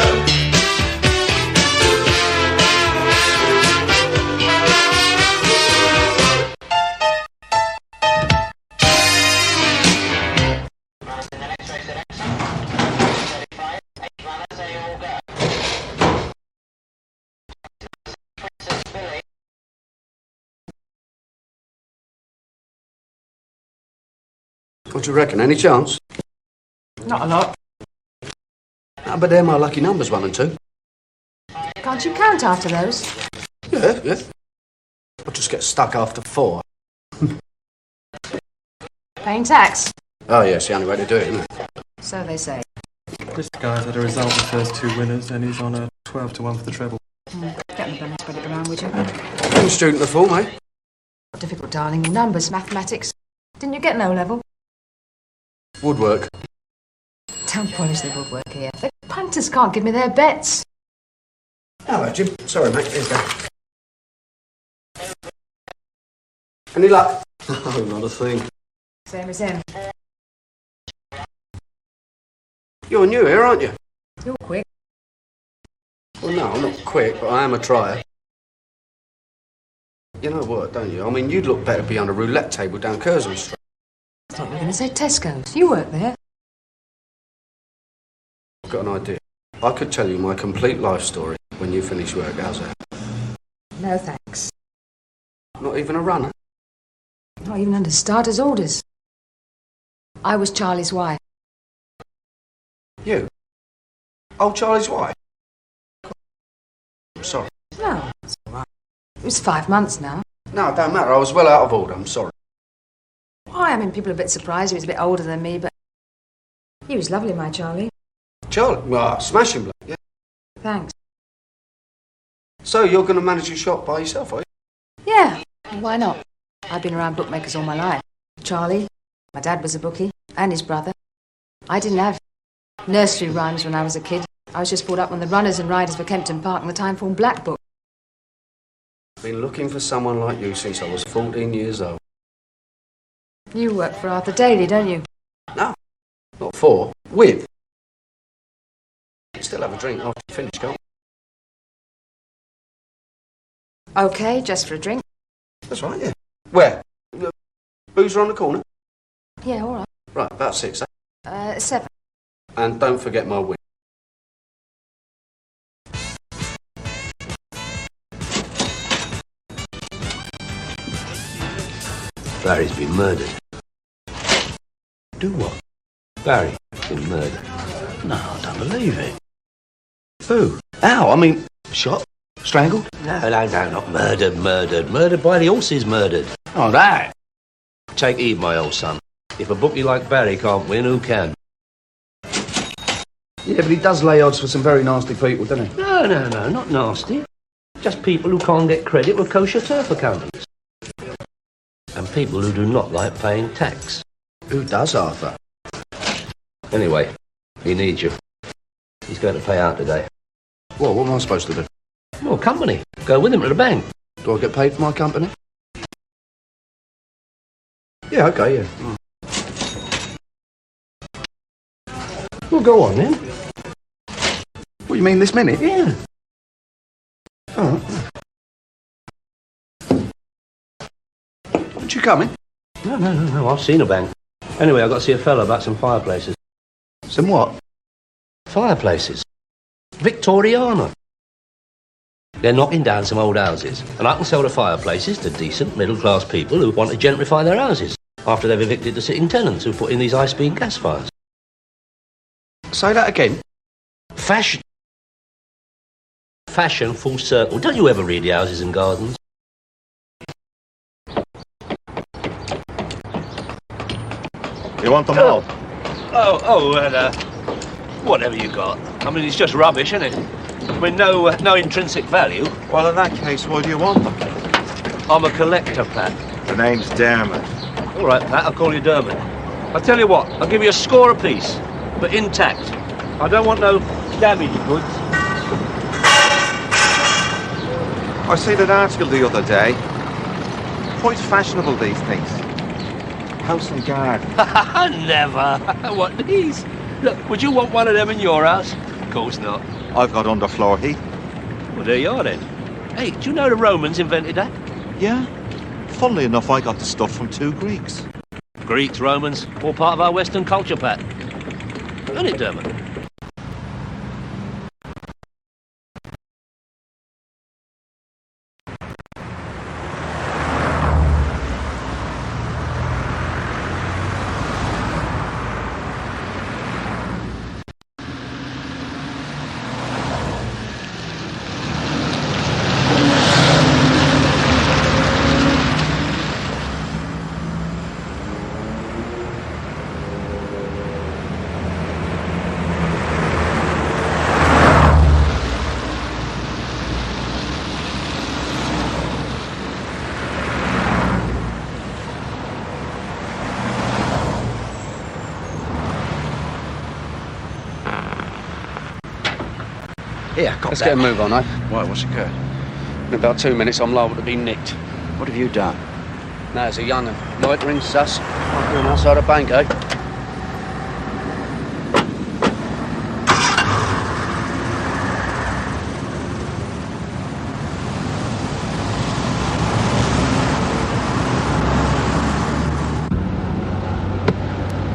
What do you reckon? Any chance? Not a lot. No, but they're my lucky numbers, 1 and 2. Can't you count after those? Yeah. I'll just get stuck after 4. Paying tax? Oh, yeah, it's the only way to do it, isn't it? So they say. This guy's had a result of the first 2 winners, and he's on a 12-1 for the treble. Get the gun and spread it around, would you? I'm a student of form, eh? Difficult, darling. Numbers, mathematics. Didn't you get an O-level? Woodwork. Don't polish the woodwork here. The punters can't give me their bets. Hello, Jim. Sorry, mate. Here you go. Any luck? Oh, not a thing. Same as him. You're new here, aren't you? You're quick. Well, no, I'm not quick, but I am a trier. You know what, don't you? I mean, you'd look better behind a roulette table down Curzon Street. I thought you were going to say Tesco's. You work there. I've got an idea. I could tell you my complete life story when you finish work. How's that? No thanks. Not even a runner? Not even under starter's orders. I was Charlie's wife. You? Oh, Charlie's wife? I'm sorry. No, it's all right. It was 5 months now. No, it don't matter. I was well out of order. I'm sorry. Why, I mean, people are a bit surprised he was a bit older than me, but he was lovely, my Charlie. Charlie? Well, smashing bloke, yeah. Thanks. So you're going to manage your shop by yourself, are you? Yeah, why not? I've been around bookmakers all my life. Charlie, my dad was a bookie, and his brother. I didn't have nursery rhymes when I was a kid. I was just brought up on the runners and riders for Kempton Park and the Time-Form Black Book. Been looking for someone like you since I was 14 years old. You work for Arthur Daly, don't you? No, not for. With. Still have a drink after you finish, can't you? Okay, just for a drink. That's right, yeah. Where? Boozer on the corner? Yeah, all right. Right, about 6, eh? 7. And don't forget my win. Barry's been murdered. Do what? Barry's been murdered. No, I don't believe it. Who? How? I mean, shot? Strangled? No, not murdered. Murdered by the horses, murdered. Oh, that? Take heed, my old son. If a bookie like Barry can't win, who can? Yeah, but he does lay odds for some very nasty people, doesn't he? No, not nasty. Just people who can't get credit with kosher turf accountants. And people who do not like paying tax. Who does, Arthur? Anyway, he needs you. He's going to pay out today. Well, what am I supposed to do? Well, company. Go with him to the bank. Do I get paid for my company? Yeah, okay, yeah. Well, go on then. What, you mean this minute? Yeah. All right. Aren't you coming? No, I've seen a bank. Anyway, I've got to see a fella about some fireplaces. Some what? Fireplaces. Victoriana. They're knocking down some old houses, and I can sell the fireplaces to decent, middle-class people who want to gentrify their houses after they've evicted the sitting tenants who put in these high-speed gas fires. Say that again. Fashion. Fashion full circle. Don't you ever read the Houses and Gardens? You want them all? Whatever you got. I mean, it's just rubbish, isn't it? I mean, no intrinsic value. Well, in that case, why do you want them? I'm a collector, Pat. The name's Dermot. All right, Pat, I'll call you Dermot. I'll tell you what, I'll give you a score apiece, but intact. I don't want no damaged goods. I seen an article the other day. Quite fashionable, these things. House and garden. Never. What, these? Look, would you want one of them in your house? Of course not. I've got underfloor heat. Well, there you are then. Hey, do you know the Romans invented that? Yeah. Funnily enough, I got the stuff from 2 Greeks. Greeks, Romans, all part of our Western culture, Pat. Isn't it, Dermot? Here, let's get a move on, eh? Why, what's occurred? In about 2 minutes, I'm liable to be nicked. What have you done? Now, as a young and loitering sus, I'm doing outside a bank, eh?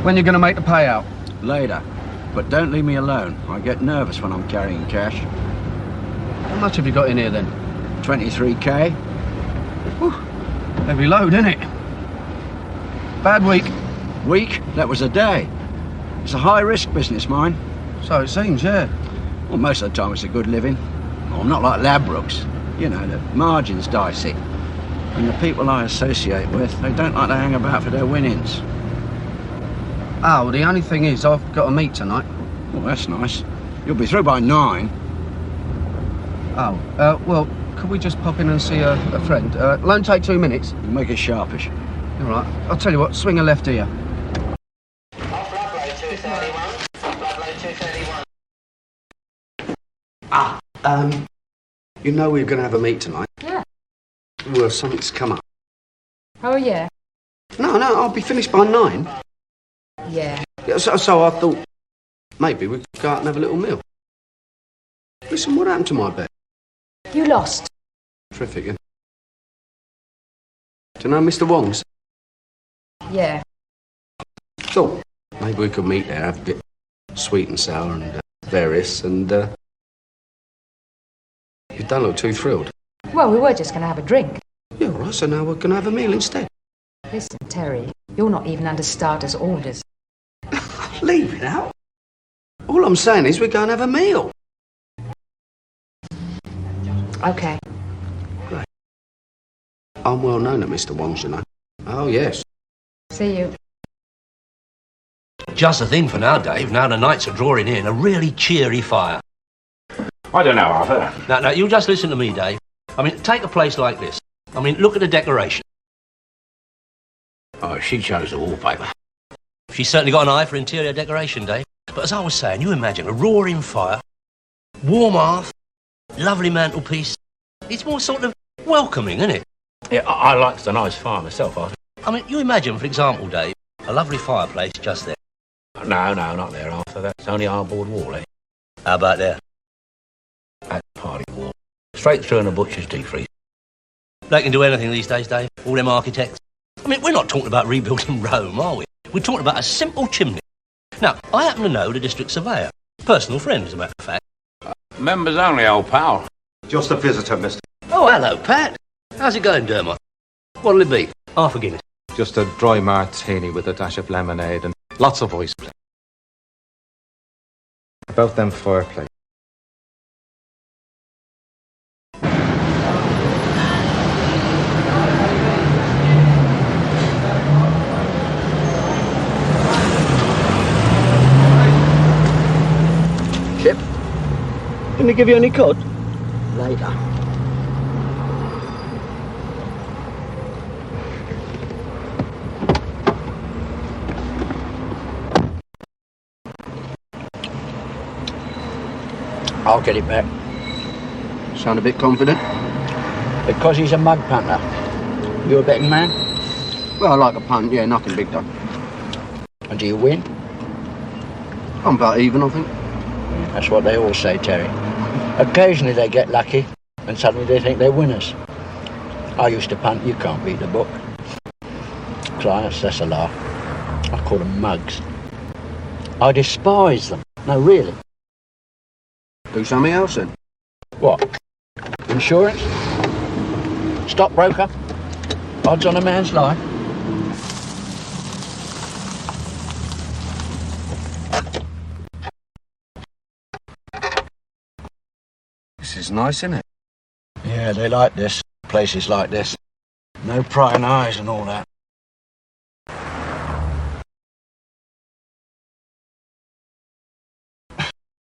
When you going to make the payout? Later. But don't leave me alone. I get nervous when I'm carrying cash. How much have you got in here, then? 23k. Whew. Heavy load, isn't it? Bad week. Week? That was a day. It's a high-risk business, mine. So it seems, yeah. Well, most of the time it's a good living. Well, I'm not like Ladbrokes. You know, the margin's dicey. And the people I associate with, they don't like to hang about for their winnings. Oh, well, the only thing is, I've got a meet tonight. Well, that's nice. You'll be through by 9. Oh, well, could we just pop in and see a friend? Won't take 2 minutes. You make it sharpish. All right. I'll tell you what, swing a left here. You know we're going to have a meet tonight? Yeah. Well, something's come up. Oh, yeah? No, I'll be finished by 9. Yeah. So I thought, maybe we could go out and have a little meal. Listen, what happened to my bet? You lost. Terrific, yeah. Do you know Mr. Wong's? Yeah. Thought maybe we could meet there, have a bit sweet and sour and various, and you don't look too thrilled. Well, we were just going to have a drink. Yeah, all right, so now we're going to have a meal instead. Listen, Terry, you're not even under starters orders. Leave it out. All I'm saying is we're going to have a meal. OK. Great. I'm well known at Mr. Wong's, you know. Oh, yes. See you. Just the thing for now, Dave. Now the nights are drawing in, a really cheery fire. I don't know, Arthur. Now, you just listen to me, Dave. I mean, take a place like this. I mean, look at the decoration. Oh, she chose the wallpaper. She's certainly got an eye for interior decoration, Dave. But as I was saying, you imagine a roaring fire, warm hearth, lovely mantelpiece. It's more sort of welcoming, isn't it? Yeah, I like the nice fire myself, Arthur. I mean, you imagine, for example, Dave, a lovely fireplace just there. No, not there, Arthur. That's only hardboard wall, eh? How about there? That's party wall. Straight through in a butcher's deep freeze. They can do anything these days, Dave. All them architects. I mean, we're not talking about rebuilding Rome, are we? We're talking about a simple chimney. Now, I happen to know the district surveyor. Personal friend, as a matter of fact. Members only, old pal. Just a visitor, mister. Oh, hello, Pat. How's it going, Dermot? What'll it be? Half a Guinness. Just a dry martini with a dash of lemonade and lots of ice. About them fireplace. Didn't he give you any cod? Later. I'll get it back. Sound a bit confident? Because he's a mug punter. You a betting man? Well, I like a punt, yeah, nothing big though. And do you win? I'm about even, I think. That's what they all say, Terry. Occasionally they get lucky, and suddenly they think they're winners. I used to punt, you can't beat the book. Clients, that's a laugh. I call them mugs. I despise them. No, really. Do something else then? What? Insurance? Stockbroker? Odds on a man's life? This is nice, isn't it? Yeah, they like this. Places like this. No prying eyes and all that.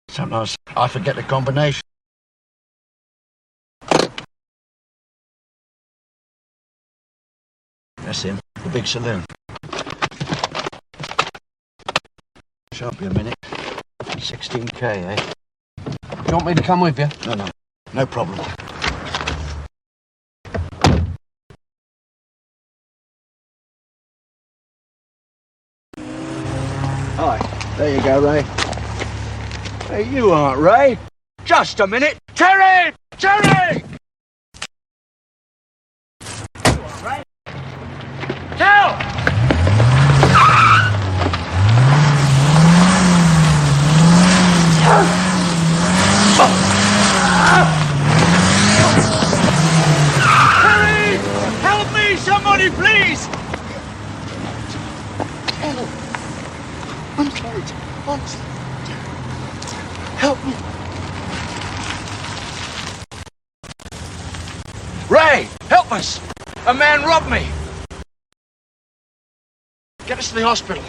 Sometimes I forget the combination. That's him, the big saloon. Shan't be a minute. 16k, eh? Do you want me to come with you? No, no problem. Hi, there you go, Ray. Hey, you aren't Ray. Just a minute. Terry! Terry! You aren't Ray. Tell! Terry! Help me, somebody, please! I'm trying to... Honestly. Help me. Ray, help us! A man robbed me! Get us to the hospital.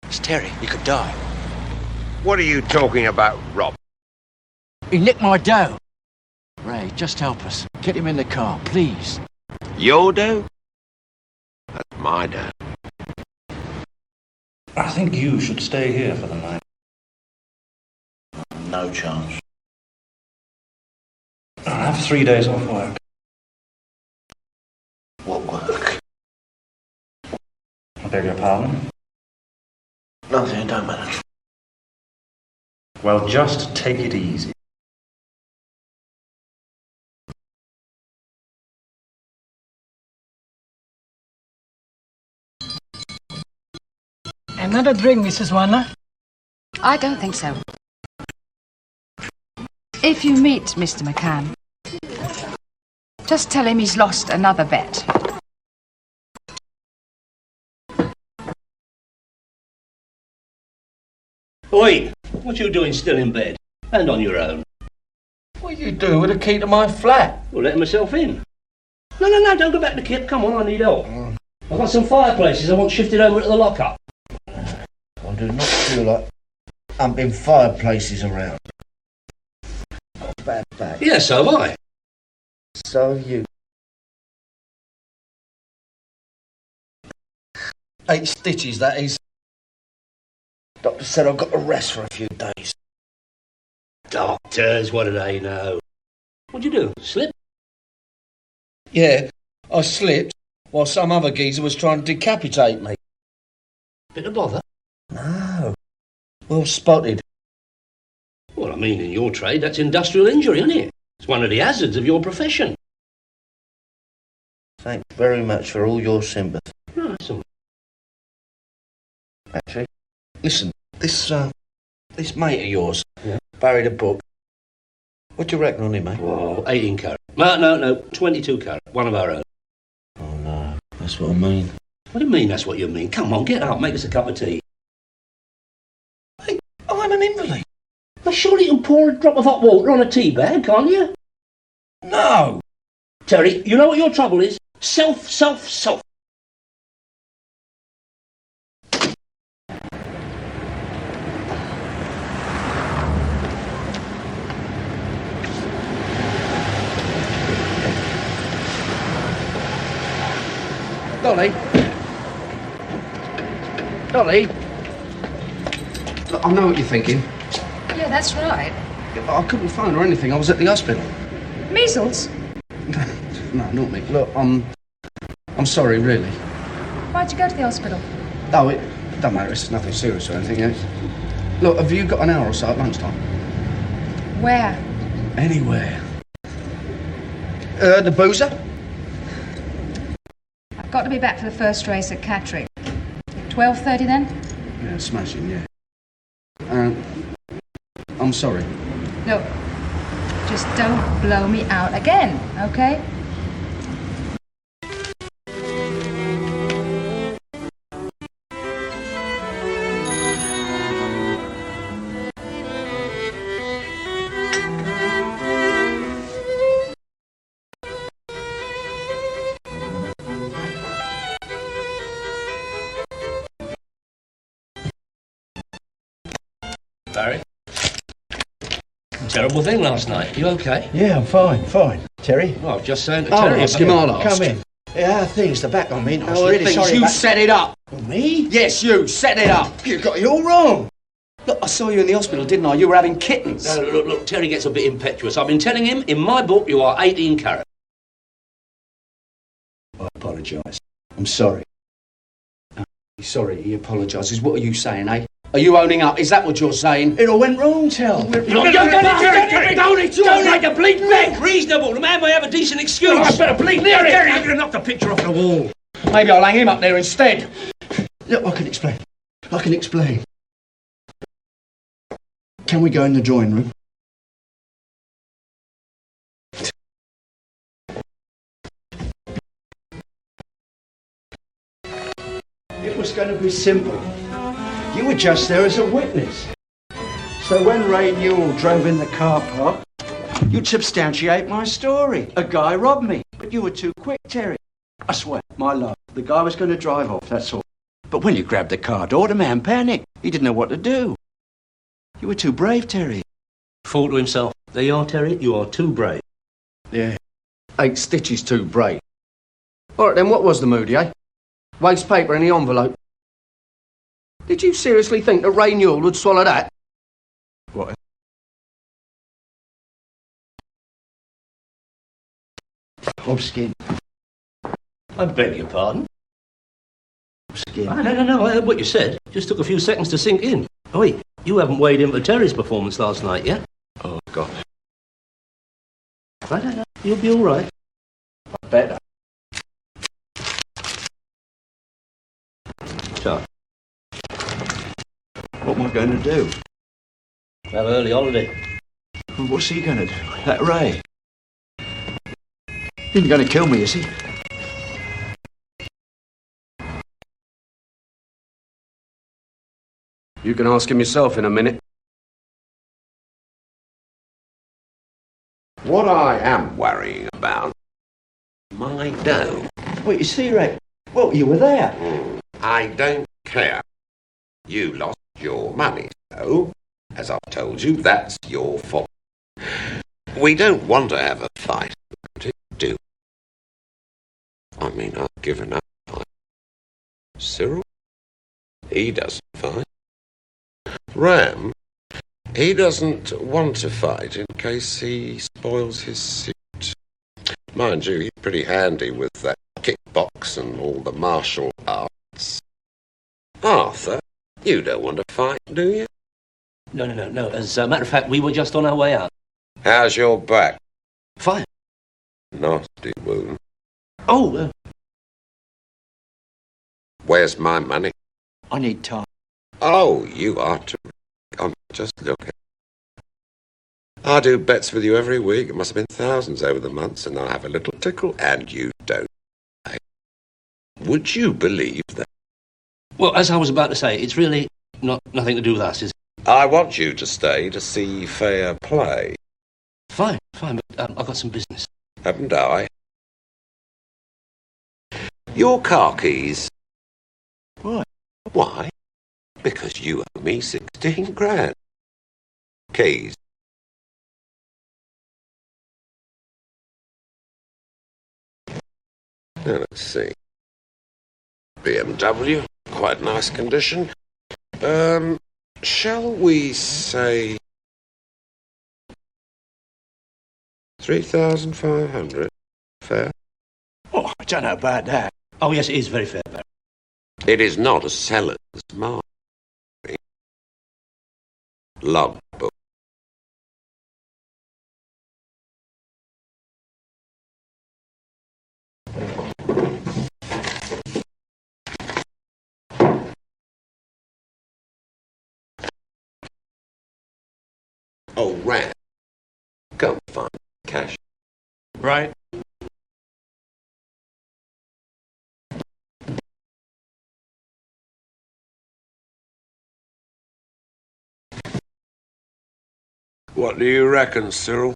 It's Terry. He could die. What are you talking about, Rob? He nicked my dough. Ray, just help us. Get him in the car, please. Your dough? That's my dough. I think you should stay here for the night. No chance. I have 3 days off work. What work? I beg your pardon? Nothing, don't matter. Well, just take it easy. Another drink, Mrs. Warner? I don't think so. If you meet Mr. McCann, just tell him he's lost another bet. Oi, what you doing still in bed? And on your own? What you do with the key to my flat? Well, letting myself in. No, don't go back to Kip. Come on, I need help. I've got some fireplaces I want shifted over to the lockup. I do not feel like humping fireplaces around. Not a bad back. Yeah, so have I. So have you. 8 stitches, that is. Doctor said I've got to rest for a few days. Doctors, what do they know? What'd you do? Slip? Yeah, I slipped while some other geezer was trying to decapitate me. Bit of bother? No. Well spotted. Well, I mean, in your trade, that's industrial injury, isn't it? It's one of the hazards of your profession. Thanks very much for all your sympathy. No, that's all. Actually, listen, this mate of yours, Yeah. buried a book. What do you reckon on him, mate? Whoa, 18 carat. No, 22 carat. One of our own. Oh, no, that's what I mean. What do you mean that's what you mean? Come on, get up, make us a cup of tea. Hey, I'm an invalid. Well, surely you can pour a drop of hot water on a tea bag, can't you? No! Terry, you know what your trouble is? Self. Dolly? Dolly? Look, I know what you're thinking. Yeah, that's right. I couldn't phone or anything. I was at the hospital. Measles? No, not me. Look, I'm sorry, really. Why'd you go to the hospital? No, it don't matter. It's nothing serious or anything. It's... Look, have you got an hour or so at lunchtime? Where? Anywhere. The boozer? I've got to be back for the first race at Catterick. 12:30 then? Yeah, smashing, yeah. I'm sorry. Look, just don't blow me out again, okay? Barry? Terrible thing last night. You okay? Yeah, I'm fine. Terry? Well, I was just saying to I'll Terry... ask him, I'll ask. Come in. Yeah, how are things? The back on me. I was Oh, really sorry you about... set it up. Me? Yes, you set it up. You got it all wrong. Look, I saw you in the hospital, didn't I? You were having kittens. No, look, Terry gets a bit impetuous. I've been telling him, in my book, you are 18 carat. I apologise. I'm sorry. Sorry, he apologises. What are you saying, eh? Are you owning up? Is that what you're saying? It all went wrong, Tel. Don't make a bleeding neck! Reasonable. The man may have a decent excuse. Oh, I better bleed near it. Terry, you're going to knock the picture off the wall. Maybe I'll hang him up there instead. Look, I can explain. Can we go in the drawing room? It was going to be simple. You were just there as a witness. So when Ray Newell drove in the car park, you'd substantiate my story. A guy robbed me, but you were too quick, Terry. I swear, my love, the guy was going to drive off, that's all. But when you grabbed the car door, the man panicked. He didn't know what to do. You were too brave, Terry. Fool to himself. There you are, Terry. You are too brave. Yeah. 8 stitches too brave. All right, then, what was the moody, eh? Waste paper in the envelope. Did you seriously think that Ray Newell would swallow that? What? Hobskin. I beg your pardon? Hobskin. No, I heard what you said. Just took a few seconds to sink in. Oh, wait, you haven't weighed in for Terry's performance last night, yeah? Oh, God. No, you'll be all right. I better. So, What am I going to do? have an early holiday. What's he going to do? That Ray? He isn't going to kill me, is he? You can ask him yourself in a minute. What I am worrying about, my dough. Well, you see, Ray, well, you were there. I don't care. You lost your money, so, as I've told you, that's your fault. We don't want to have a fight, do we? I mean, I've given up fight. Cyril? He doesn't fight. Ram? He doesn't want to fight in case he spoils his suit. Mind you, he's pretty handy with that kickbox and all the martial arts. Arthur, you don't want to fight, do you? No. As a matter of fact, we were just on our way out. How's your back? Fine. Nasty wound. Oh, Where's my money? I need time. Oh, you are too... I'm just looking. I do bets with you every week. It must have been thousands over the months, and I have a little tickle, and you don't. Would you believe that? well, as I was about to say, it's really nothing to do with us, is it? I want you to stay to see fair play. Fine, but I've got some business. Haven't I? Your car keys. Why? Why? Because you owe me 16 grand. Keys. Now, let's see. BMW, quite nice condition. Shall we say 3,500? Fair? Oh, I don't know about that. Oh, yes, it is very fair, Barry. It is not a seller's market. Logbook. Oh, Ram. Go find cash. Right. What do you reckon, Cyril?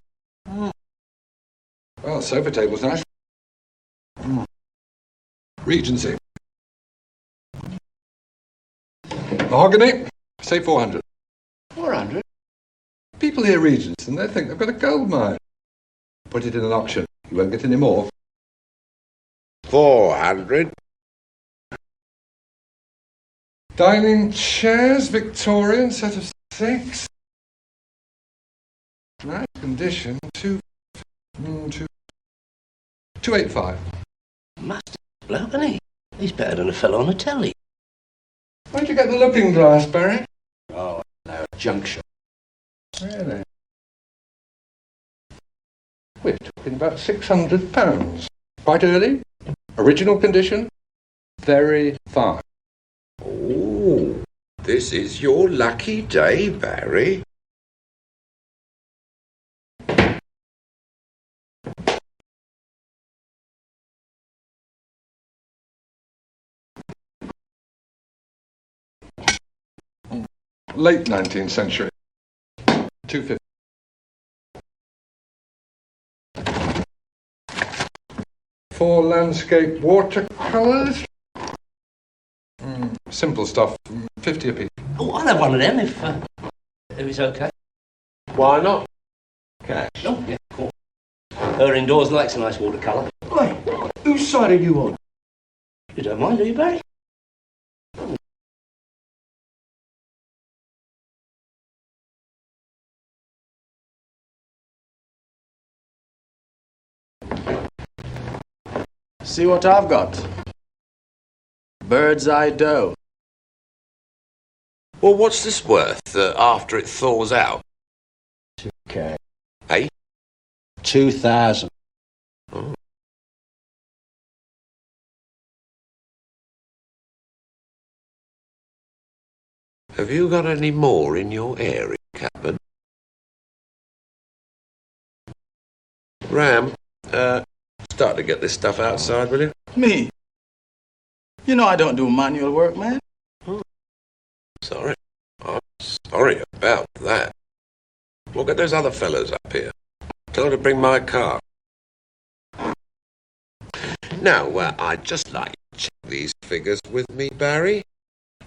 Well, sofa table's nice. Regency. Mahogany, say 400. 400? People hear Regents and they think they've got a gold mine. Put it in an auction. You won't get any more. 400. Dining chairs, Victorian, set of 6. Nice condition, 285. Must bloke, isn't he? He's better than a fellow on the telly. Where'd you get the looking glass, Barry? Oh, no, junk shop. Really? We're talking about £600. Quite early. Original condition. Very fine. Oh, this is your lucky day, Barry. Late 19th century. 250. Four landscape watercolours. Simple stuff. 50 apiece. Oh, I'll have one of them if it's okay. Why not? Cash. Oh, yeah, of course. Her indoors likes a nice watercolour. Wait, whose side are you on? You don't mind, do you, Barry? See what I've got. Bird's eye dough. Well, what's this worth after it thaws out? 2K. Hey? 2,000. Oh. Have you got any more in your area, Captain? Ram, start to get this stuff outside, will you? Me? You know I don't do manual work, man. Sorry. I'm sorry about that. Look at those other fellas up here. Tell her to bring my car. Now, I'd just like you to check these figures with me, Barry.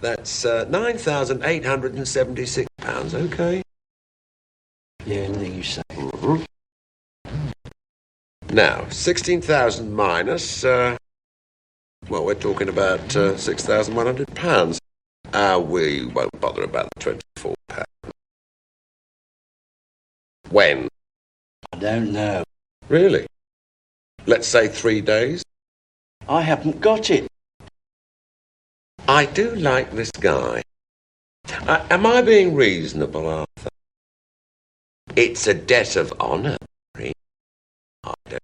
That's £9,876, okay? Yeah, anything you say. Mm-hmm. Now, 16,000 minus, well, we're talking about £6,100. We won't bother about the £24. When? I don't know. Really? Let's say 3 days? I haven't got it. I do like this guy. Am I being reasonable, Arthur? It's a debt of honour, Barry. I don't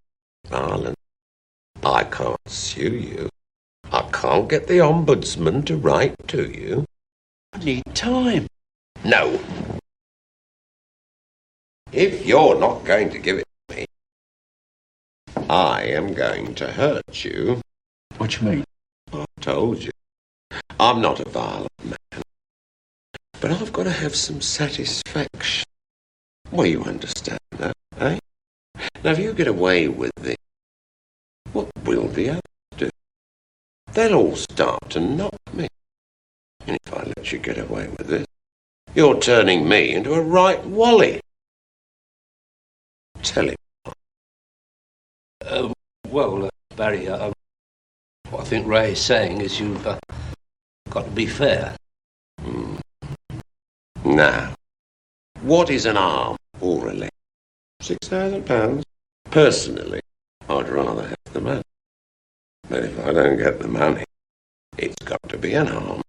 violence. I can't sue you. I can't get the ombudsman to write to you. I need time. No. If you're not going to give it to me, I am going to hurt you. What do you mean? I told you. I'm not a violent man. But I've got to have some satisfaction. Well, you understand that, eh? Now, if you get away with this, what will the others do? They'll all start to knock me. And if I let you get away with this, you're turning me into a right wally. Tell him. Well, Barry, What I think Ray is saying is you've got to be fair. Now, what is an arm or a leg? £6,000. Personally, I'd rather have the money. But if I don't get the money, it's got to be an arm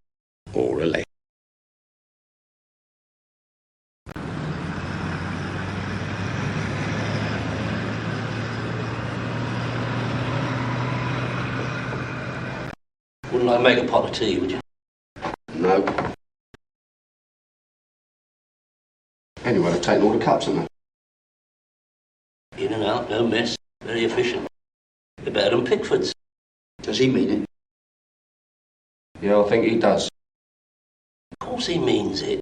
or a leg. Wouldn't I make a pot of tea, would you? No. Anyway, I've taken all the cups, haven't I? In and out, no mess. Very efficient. They're better than Pickford's. Does he mean it? Yeah, I think he does. Of course he means it.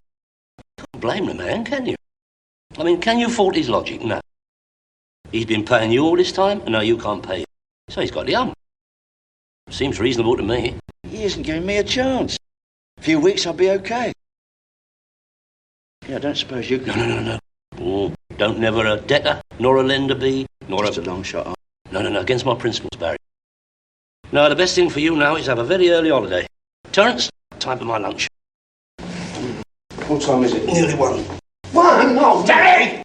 Can't blame the man, can you? I mean, can you fault his logic? No. He's been paying you all this time, and now you can't pay him. So he's got the hump. Seems reasonable to me. He isn't giving me a chance. A few weeks, I'll be okay. Yeah, I don't suppose you can... No. Oh, don't never a debtor, nor a lender be, nor Just a long shot. No, against my principles, Barry. No, the best thing for you now is have a very early holiday. Terence, time for my lunch. What time is it? Nearly 1. 1? No, Daddy!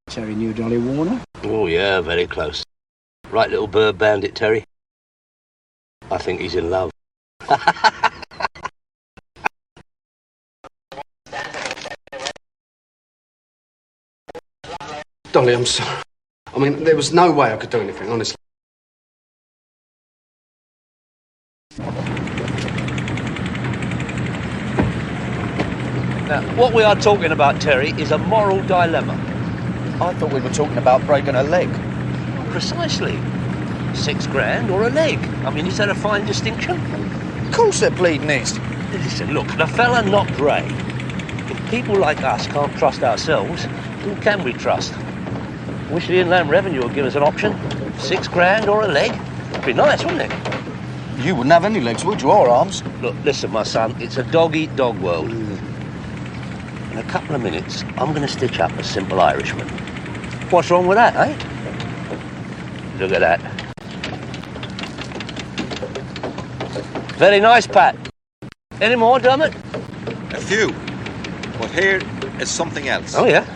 Terry knew Dolly Warner. Oh, yeah, very close. Right little bird bandit, Terry. I think he's in love. Dolly, I'm sorry. I mean, there was no way I could do anything, honestly. Now, what we are talking about, Terry, is a moral dilemma. I thought we were talking about breaking a leg. Precisely. £6,000 or a leg. I mean, is that a fine distinction? Of course they're bleeding is. Listen, look, the fella knocked Ray. If people like us can't trust ourselves, who can we trust? Wish the Inland Revenue would give us an option. £6,000 or a leg. It'd be nice, wouldn't it? You wouldn't have any legs, would you, or arms? Look, listen, my son, it's a dog-eat-dog world. In a couple of minutes, I'm going to stitch up a simple Irishman. What's wrong with that, eh? Look at that. Very nice, Pat. Any more, Dermot? A few. But here is something else. Oh, yeah?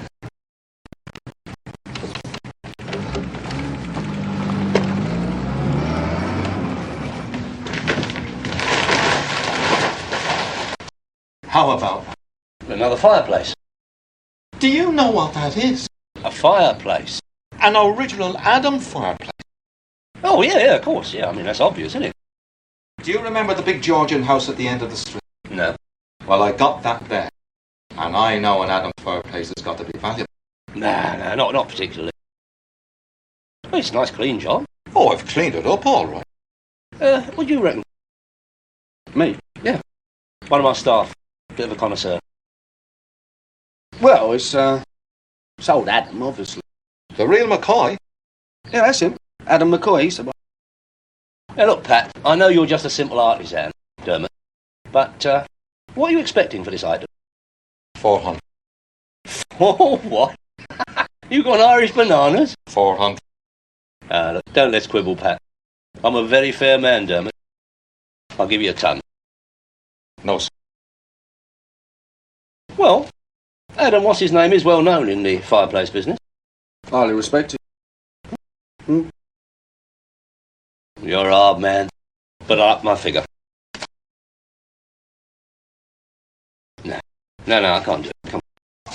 How about another fireplace? Do you know what that is? A fireplace? An original Adam fireplace. Oh, yeah, of course. Yeah, I mean, that's obvious, isn't it? Do you remember the big Georgian house at the end of the street? No. Well, I got that there. And I know an Adam fireplace has got to be valuable. Nah, not particularly. Well, it's a nice, clean job. Oh, I've cleaned it up all right. What do you reckon? Me? Yeah. One of my staff. Bit of a connoisseur. Well, it's old Adam, obviously. The real McCoy? Yeah, that's him. Adam McCoy, he's the... Now, look, Pat, I know you're just a simple artisan, Dermot. But, what are you expecting for this item? 400. Oh, what? You got Irish bananas? 400. Look, don't let's quibble, Pat. I'm a very fair man, Dermot. I'll give you a ton. No, sir. Well, Adam, what's his name, is well known in the fireplace business. Highly respected. You're a hard man, but I up my figure. No, I can't do it. Come on.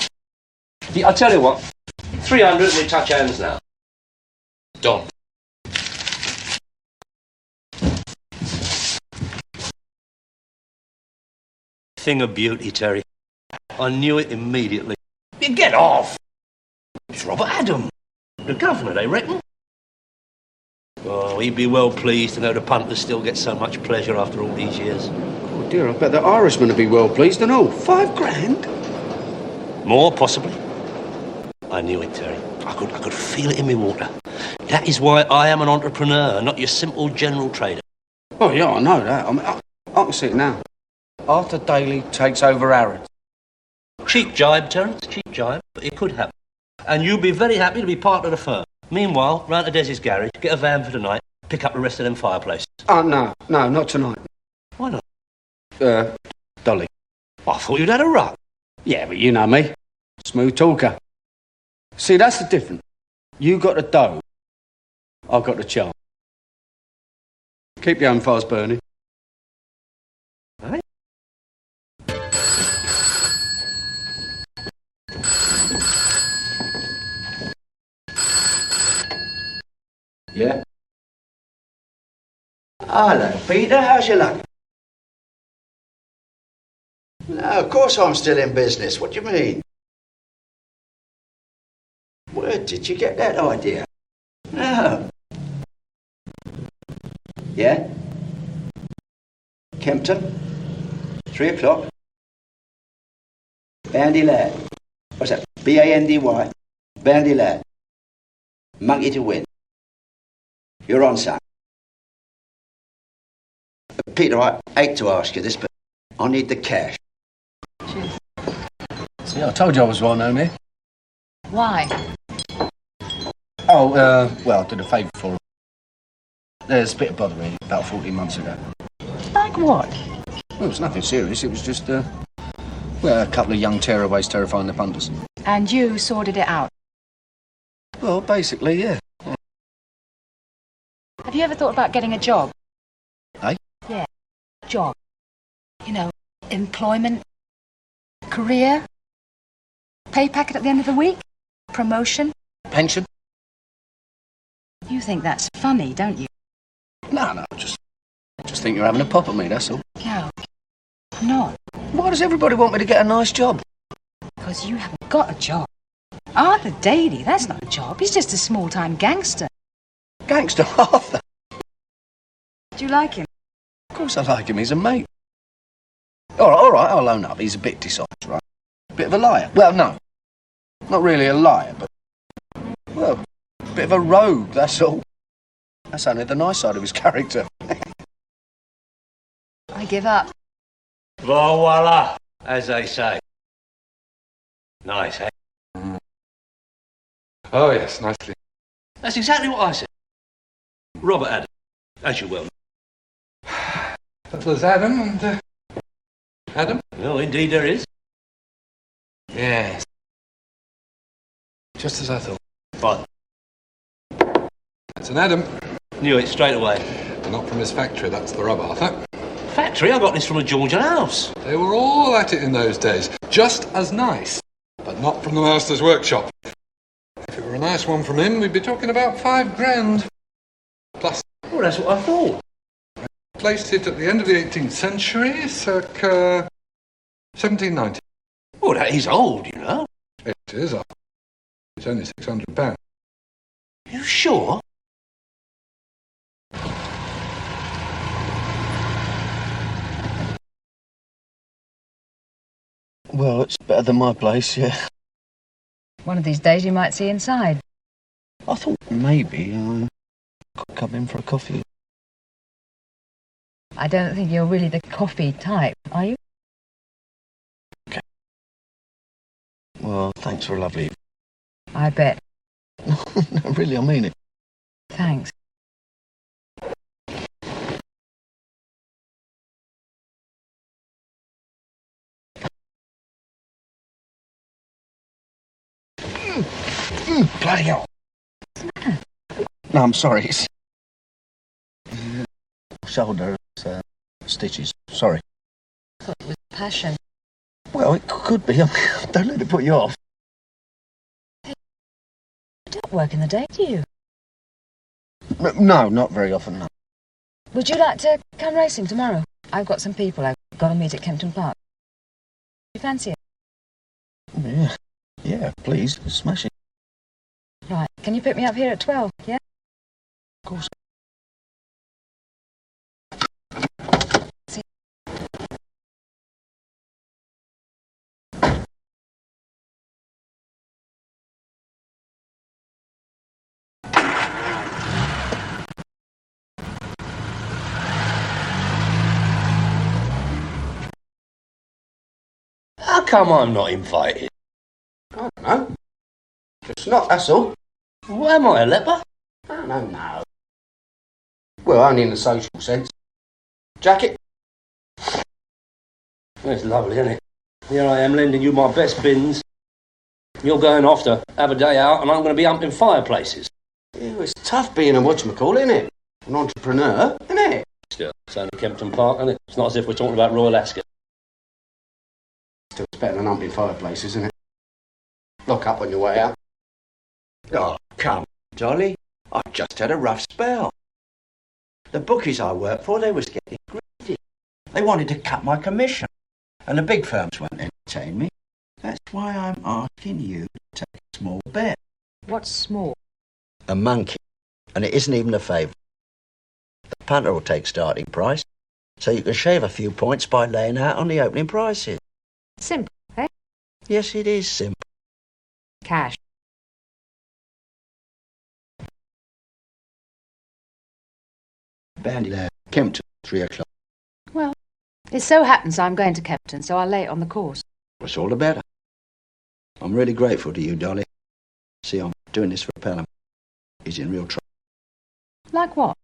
Yeah, I'll tell you what. 300 and we touch hands now. Done. Thing of beauty, Terry. I knew it immediately. You get off! It's Robert Adam. The governor, they reckon. Oh, he'd be well pleased to know the punters still get so much pleasure after all these years. Oh dear, I bet the Irishman would be well pleased and all. $5,000? More, possibly. I knew it, Terry. I could feel it in my water. That is why I am an entrepreneur, not your simple general trader. Oh, yeah, I know that. I mean, I can see it now. Arthur Daly takes over Harrods. Cheap jibe, Terence, cheap jibe, but it could happen. And you'll be very happy to be part of the firm. Meanwhile, round to Desi's garage, get a van for tonight, pick up the rest of them fireplaces. Oh, no, not tonight. Why not? Dolly. I thought you'd had a rut. Yeah, but you know me. Smooth talker. See, that's the difference. You got the dough. I've got the charm. Keep your own fires burning. Hey? Yeah? Hello, Peter. How's your luck? No, of course I'm still in business. What do you mean? Where did you get that idea? No. Yeah? Kempton? 3 o'clock? Bandy Lad. What's that? B-A-N-D-Y. Bandy Lad. Monkey to win. You're on, son. Peter, I hate to ask you this, but I need the cash. See, I told you I was well-known here. Why? Oh, well, I did a favour for her. There's a bit of bother really, about 14 months ago. Like what? Well, it was nothing serious. It was just, well, a couple of young tearaways terrifying the punters. And you sorted it out? Well, basically, yeah. Have you ever thought about getting a job? Eh? Yeah, job. You know, employment, career, pay packet at the end of the week, promotion. Pension? You think that's funny, don't you? No, just think you're having a pop at me, that's all. No, I'm not. Why does everybody want me to get a nice job? Because you haven't got a job. Arthur Daly, that's not a job. He's just a small-time gangster. Gangster Arthur? Do you like him? Of course I like him, he's a mate. All right, I'll own up. He's a bit dishonest, right? A bit of a liar. Well, no. Not really a liar, but... Well, a bit of a rogue, that's all. That's only the nice side of his character. I give up. Voila, as they say. Nice, eh? Oh, yes, nicely. That's exactly what I said. Robert Adam, as you well know. That was Adam and... Adam? No, indeed there is. Yes. Just as I thought. Fine. That's an Adam. Knew it straight away. Not from his factory, that's the rub, Arthur. Factory? I got this from a Georgian house. They were all at it in those days. Just as nice. But not from the master's workshop. If it were a nice one from him, we'd be talking about £5,000. Plus. Well, that's what I thought. Placed it at the end of the 18th century, circa 1790. Oh, that is old, you know. It is old. It's only £600. You sure? Well, it's better than my place, yeah. One of these days you might see inside. I thought maybe I could come in for a coffee. I don't think you're really the coffee type, are you? Okay. Well, thanks for a lovely evening. I bet. No, really, I mean it. Thanks. Bloody hell. No, I'm sorry. It's... shoulder, stitches. Sorry. I thought it was passion. Well, it could be. Don't let it put you off. You don't work in the day, do you? No, not very often, no. Would you like to come racing tomorrow? I've got some people I've got to meet at Kempton Park. You fancy it? Yeah, please. Smash it. Right. Can you pick me up here at 12, yeah? Of course. come I'm not invited? I don't know. Just not, that's all. Well, am I a leper? No. Well, only in the social sense. Jacket? It's lovely, isn't it? Here I am lending you my best bins. You're going off to have a day out, and I'm going to be humping fireplaces. Yeah, well, it's tough being a whatchamacallit, isn't it? An entrepreneur, isn't it? Still, it's only Kempton Park, isn't it? It's not as if we're talking about Royal Ascot. Still, it's better than humping fireplaces, isn't it? Lock up on your way out. Oh, come, Dolly. I've just had a rough spell. The bookies I work for, they was getting greedy. They wanted to cut my commission. And the big firms won't entertain me. That's why I'm asking you to take a small bet. What's small? A monkey. And it isn't even a favour. The punter will take starting price, so you can shave a few points by laying out on the opening prices. Simple, eh? Yes, it is simple. Cash. Bandy there, Kempton, 3 o'clock. Well, it so happens I'm going to Kempton, so I'll lay it on the course. What's all the better? I'm really grateful to you, Dolly. See, I'm doing this for Pelham. He's in real trouble. Like what?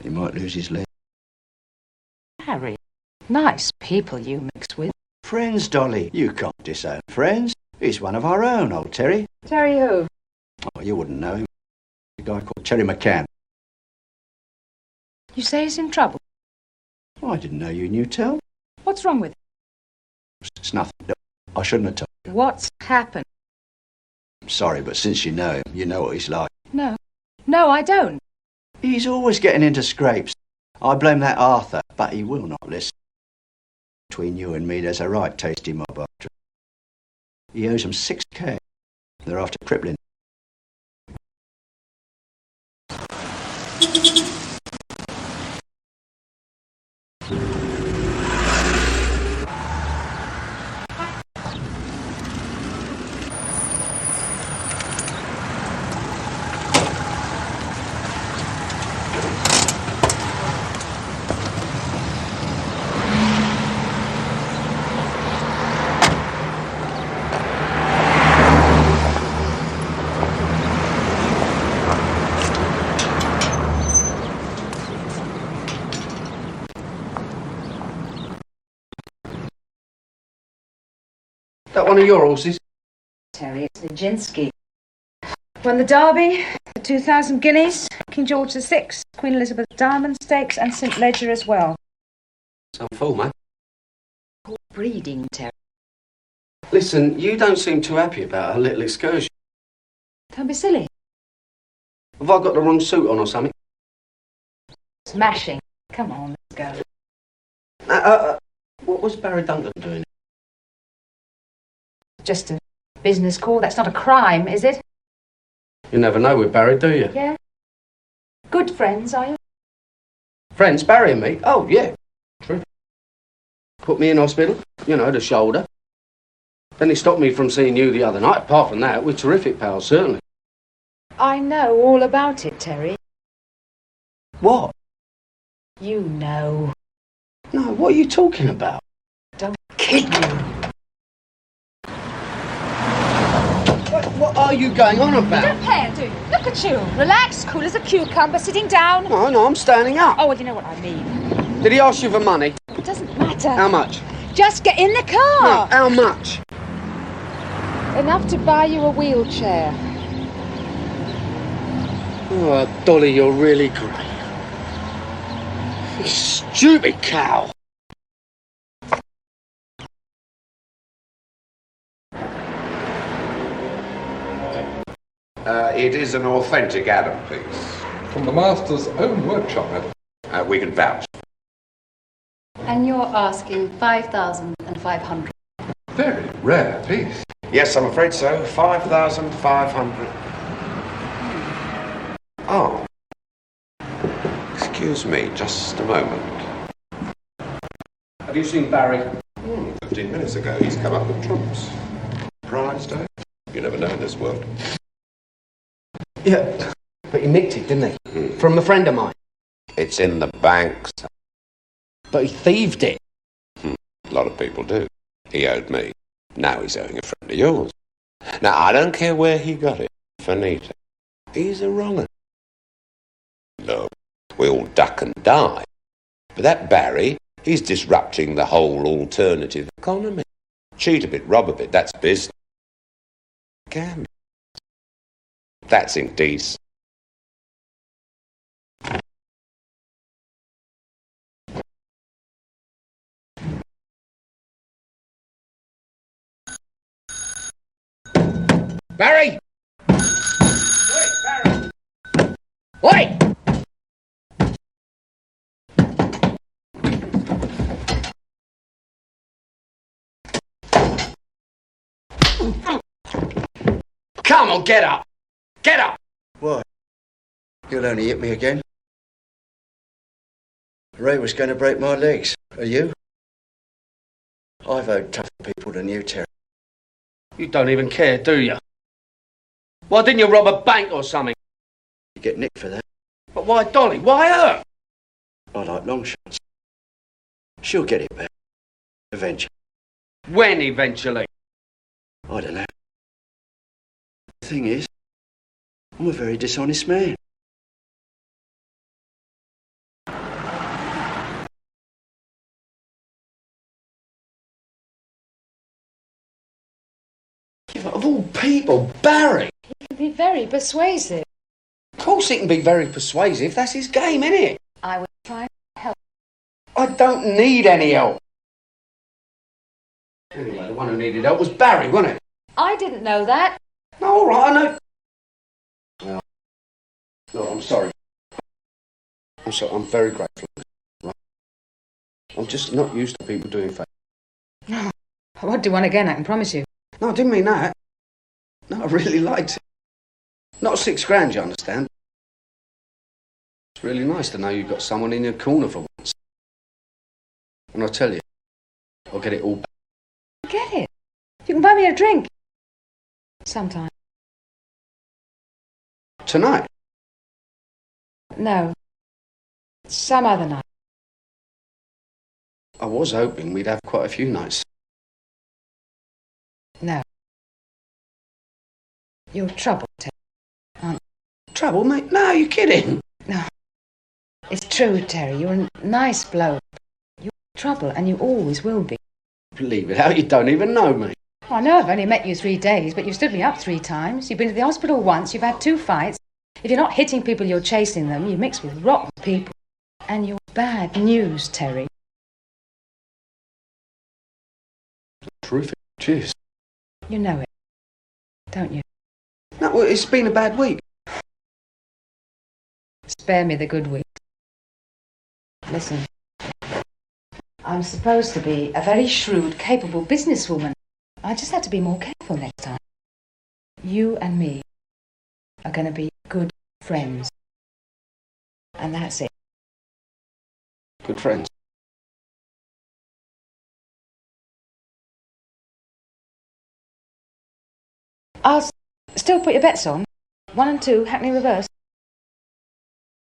He might lose his leg. Harry. Nice people you mix with. Friends, Dolly. You can't disown friends. He's one of our own, old Terry. Terry who? Oh, you wouldn't know him. A guy called Terry McCann. You say he's in trouble? Oh, I didn't know you knew Tell. What's wrong with him? It's nothing. I shouldn't have told you. What's happened? I'm sorry, but since you know him, you know what he's like. No. No, I don't. He's always getting into scrapes. I blame that Arthur, but he will not listen. Between you and me, there's a right tasty mob after him. He owes them 6K. They're after crippling. That one of your horses? Terry, it's Nijinsky. Won the Derby, the 2,000 guineas, King George VI, Queen Elizabeth Diamond Stakes, and St Ledger as well. Some fool, mate. Poor breeding, Terry. Listen, you don't seem too happy about our little excursion. Don't be silly. Have I got the wrong suit on or something? Smashing. Come on, let's go. What was Barry Duncan doing? Just a business call. That's not a crime, is it? You never know with Barry, do you? Yeah. Good friends, are you? Friends, Barry and me? Oh, yeah. True. Put me in hospital, you know, the shoulder. Then he stopped me from seeing you the other night. Apart from that, we're terrific pals, certainly. I know all about it, Terry. What? You know. No, what are you talking about? Don't kid me. What are you going on about? You don't care, do you? Look at you. Relaxed, cool as a cucumber, sitting down. No, I'm standing up. Oh, well, you know what I mean. Did he ask you for money? It doesn't matter. How much? Just get in the car. No, how much? Enough to buy you a wheelchair. Oh, Dolly, you're really great. You stupid cow. It is an authentic Adam piece. From the master's own workshop, madam. We can vouch. And you're asking 5,500. Very rare piece. Yes, I'm afraid so. 5,500. Oh. Excuse me, just a moment. Have you seen Barry? 15 minutes ago, he's come up with trumps. Surprised, eh? You never know in this world. Yeah, but he nicked it, didn't he? From a friend of mine. It's in the bank. But he thieved it. A lot of people do. He owed me. Now he's owing a friend of yours. Now, I don't care where he got it, finito. He's a wrong 'un. Look, we all duck and die. But that Barry, he's disrupting the whole alternative economy. Cheat a bit, rob a bit, that's business. Gambling. That's indecent. Barry! Wait, Barry! Wait! Come on, get up! Get up! What? You'll only hit me again. Ray was going to break my legs. Are you? I've owed tougher people than you, Terry. You don't even care, do you? Why didn't you rob a bank or something? You get nicked for that. But why Dolly? Why her? I like long shots. She'll get it back. Eventually. When eventually? I don't know. The thing is, I'm a very dishonest man. Yeah, but of all people, Barry! He can be very persuasive. Of course he can be very persuasive. That's his game, isn't it? I was trying to help. I don't need any help. Anyway, the one who needed help was Barry, wasn't it? I didn't know that. No, all right, I know. Well, look, I'm sorry. I'm sorry. I'm very grateful. Right? I'm just not used to people doing favours. No. I won't do one again, I can promise you. No, I didn't mean that. No, I really liked it. Not £6,000, you understand. It's really nice to know you've got someone in your corner for once. And I'll tell you, I'll get it all back. Get it. You can buy me a drink. Sometime. Tonight? No. Some other night. I was hoping we'd have quite a few nights. No. You're trouble, Ted. Aren't you? Trouble, mate? No, you're kidding. No. It's true, Terry. You're a nice bloke. You're trouble, and you always will be. Believe it, how you don't even know me. Well, I know I've only met you 3 days, but you've stood me up 3 times. You've been to the hospital once. You've had 2 fights. If you're not hitting people, you're chasing them. You mix with rotten people. And you're bad news, Terry. Terrific. Cheers. You know it, don't you? No, well, it's been a bad week. Spare me the good week. Listen. I'm supposed to be a very shrewd, capable businesswoman. I just have to be more careful next time. You and me are going to be good friends. And that's it. Good friends. I'll still put your bets on. 1 and 2, Hackney reverse.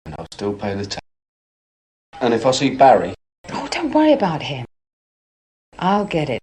And I'll still pay the tax. And if I see Barry... Oh, don't worry about him. I'll get it.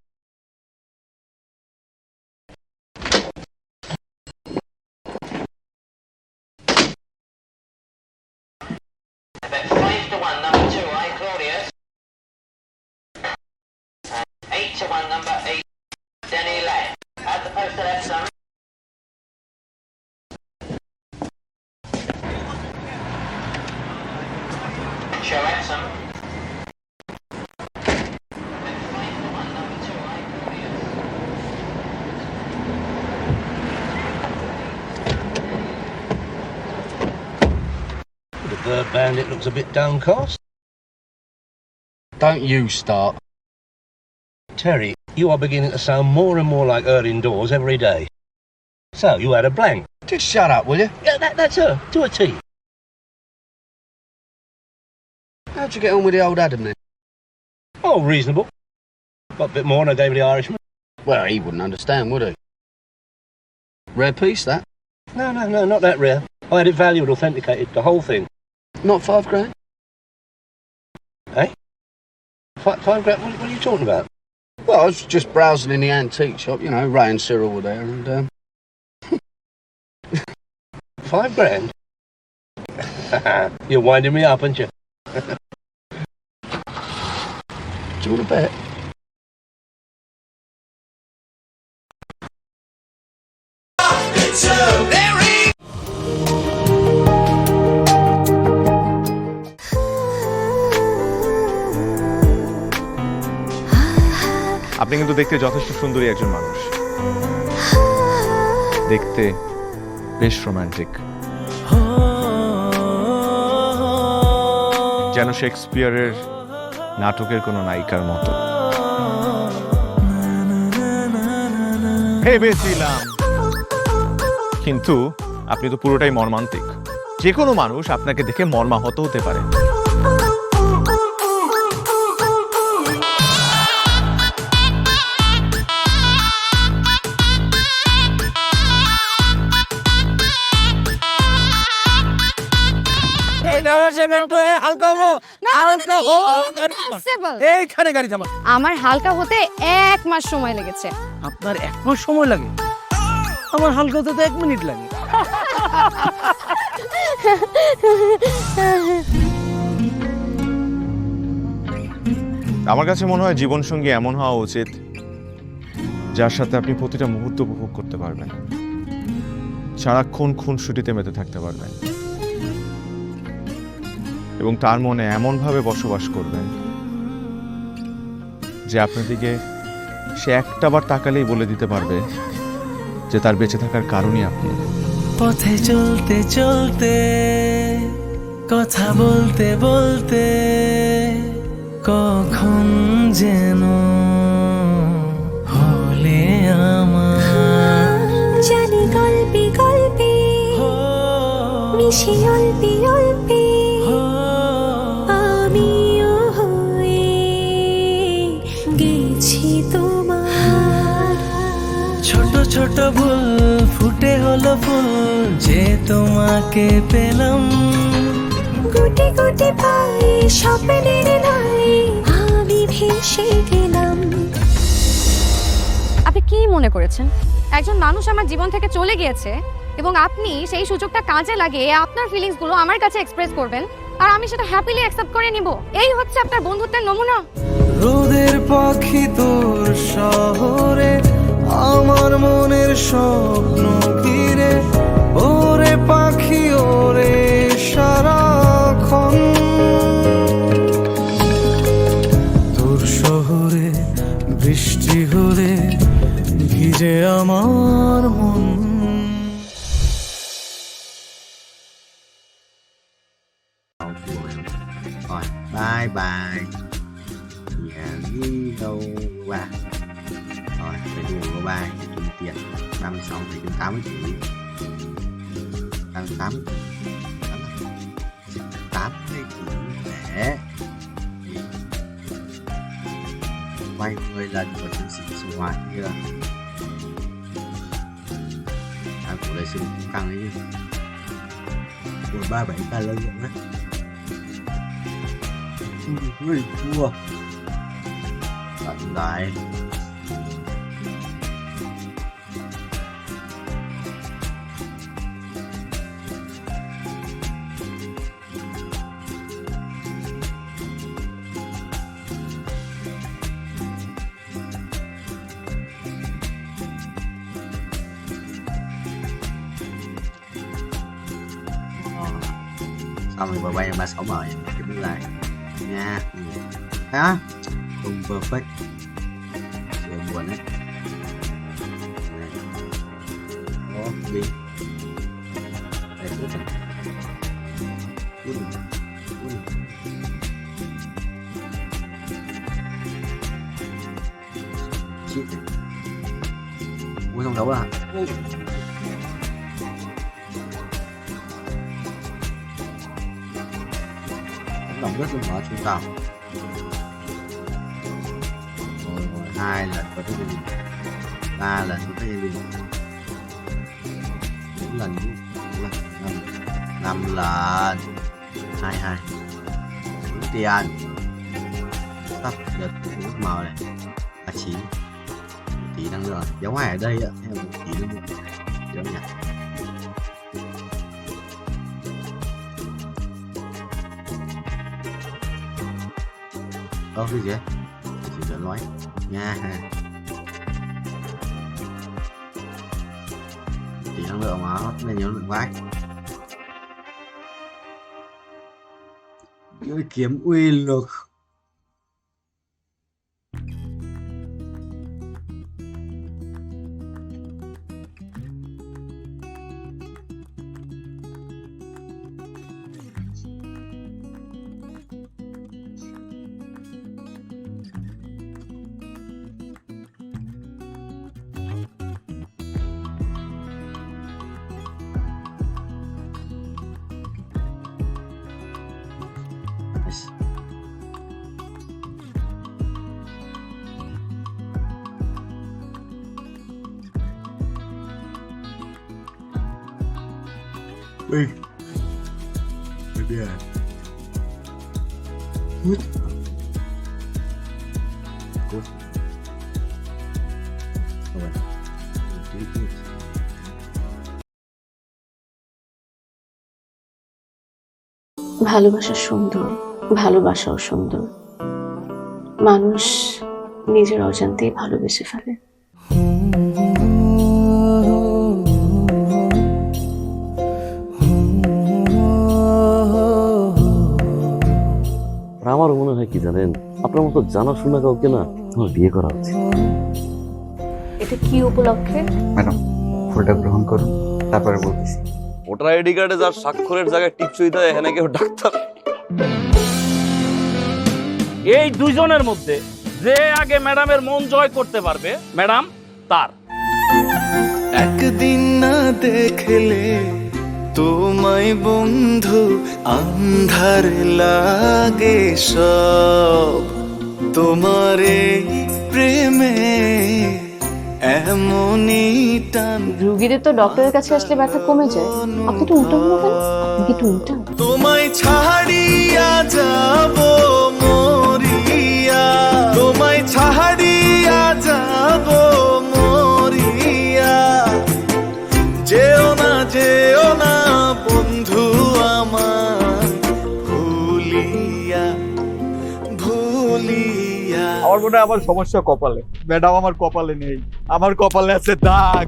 The bird bandit looks a bit downcast. Don't you start. Terry, you are beginning to sound more and more like her indoors every day. So, you had a blank. Just shut up, will you? Yeah, that's her, to a T. How'd you get on with the old Adam then? Oh, reasonable. Got a bit more than I gave the Irishman. Well, he wouldn't understand, would he? Rare piece, that. No, not that rare. I had it valued, authenticated, the whole thing. Not £5,000? Eh? £5,000? What are you talking about? Well, I was just browsing in the antique shop, you know, Ray and Cyril were there, and £5 grand. You're winding me up, aren't you? Do you want a bet? আপনি কিন্তু দেখতে যথেষ্ট সুন্দরী একজন মানুষ, দেখতে বেশ romantic, যেন শেক্সপিয়ারের নাটকের কোনো নায়িকার মতো। ভেবেছিলাম, কিন্তু আপনি তো পুরোটাই মর্মান্তিক। যে কোনো মানুষ আপনাকে দেখে মর্মাহত হতে পারে। এইখানে গাড়ি থামা। আমার হালকা হতে 1 মাস সময় লেগেছে। আপনার 1 মাস সময় লাগে? আমার হালকা হতে তো 1 মিনিট লাগে। আমার কাছে মনে হয় জীবনসঙ্গী এমন হওয়া উচিত যার সাথে আপনি প্রতিটা মুহূর্ত উপভোগ করতে পারবেন, সারাক্ষণ খুনসুটিতে মেতে থাকতে পারবেন, এবং তার মনে এমনভাবে বসবাস করবেন যে আপনার দিকে সে একটাবার তাকালেই বলে দিতে পারবে যে তার বেঁচে থাকার কারণই আপনি। পথে চলতে চলতে, কথা বলতে বলতে, কখন যেন হলে আমার জানি গল্পে গল্পে মিশে অল্পে অল্পে আমিও হয়ে গেছি তোমার। ছোট ছোট ভুল ফুটে হলো ফুল যে তোমাকে পেলাম, গুটি গুটি পাই স্বপ্নের নাই আমি ভেসে গেলাম। আপনি কি মনে করেছেন একজন মানুষ আমার জীবন থেকে চলে গিয়েছে এবং আপনি সেই সুযোগটা কাজে লাগিয়ে আপনার ফিলিংসগুলো আমার কাছে এক্সপ্রেস করবেন আর আমি সেটা হ্যাপিলি অ্যাকসেপ্ট করে নিব? এই হচ্ছে আপনার বন্ধুত্বের নমুনা? রোদের পাখি তোর শহরে আমার মনের স্বপ্ন ঘিরে, ওরে পাখি ওরে সারাক্ষণ তোর শহরে বৃষ্টি হলে ভিজে আমার মন। Rồi, bye bye. Nhà đi đâu qua. Rồi, phải đùa của ba chung tiền 36,80 triệu. 88 để quay 10 lần của chương trình sinh hoạt chưa? Của đời sinh cũng căng đấy chứ. Của 37 ca lợi dụng á. Người thua. Tận lại. Xong rồi bà bay 36 bời cái bước lại nha. Hả? Không perfect. Sự buồn đấy. Đó, đi. Đây, cuối cùng. Shit. Ui, không đấu à? Lòng rất là mở trung tàu. Rồi 2 lần có cái gì, 3 lần có cái gì, 4 lần, 5 lần, 22 đúng tiền. Tắt giật nước màu này. 9. Tí năng lượng. Béo ngoài ở đây ạ. Em một tí năng lượng. Béo nhỉ. Cái gì đấy? Chỉ dẫn nói nha. Tí năng lượng mà nó nên nhớ lượng vách. Cái kiếm uy lực. Ui. Baby à. Hút. Hút. Rồi. ভালোবাসা সুন্দর, ভালোবাসাও সুন্দর। মানুষ নিজের অজান্তেই ভালোবেসে ফেলে। আমার মনে হয় কি জানেন, আপনার মতো জানাশোনা কাউকে না আমার বিয়ে করা উচিত। এটা কি উপলক্ষে? ম্যাডাম, ফুলটা গ্রহণ করুন, তারপরে বলতেছি। ভোটার আইডি কার্ডে যার স্বাক্ষরের জায়গায় টিপসই দেয়, এখানে কেউ ডাক্তার। এই দুইজনের মধ্যে যে আগে ম্যাডামের মন জয় করতে পারবে, ম্যাডাম তার। একদিন না দেখলে তোমায় বন্ধু আন্ধার লাগে সব, তোমার এই প্রেমে এমনই টান। রোগীদের তো ডক্টরের কাছে আসলে ব্যথা কমে যায়, আপনি তো উল্টো বলবেন। আপনি কি উল্টা? তোমায় ছাড়িয়া যাব মরিয়া, তোমায় ছাড়িয়া যাব মরিয়া, যেও না বন্ধু আমার ভুলিয়া ভুলিয়া। আমার মনে হয় আমার সমস্যা কপালে। ম্যাডাম আমার কপালে নেই, আমার কপালে আছে দাগ।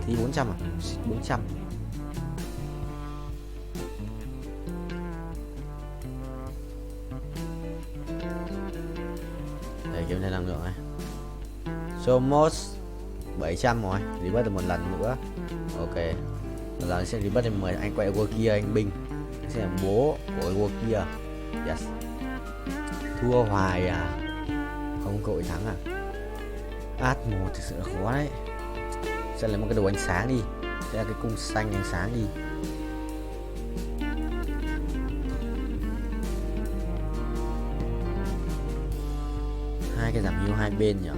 Thì 400 à? 400. Đây kiểm tra năng lượng này. Somos 700 rồi, rebirth được một lần nữa. Ok. Lần này sẽ rebirth thêm 10 anh quay qua kia anh binh. Anh sẽ là bố của qua kia. Yes. Thua hoài à? Không cội thắng à? Át 1 thực sự là khó đấy. Sẽ lấy một cái đồ ánh sáng đi, sẽ là cái cung xanh ánh sáng đi. Hai cái giảm hiệu hai bên nhỉ?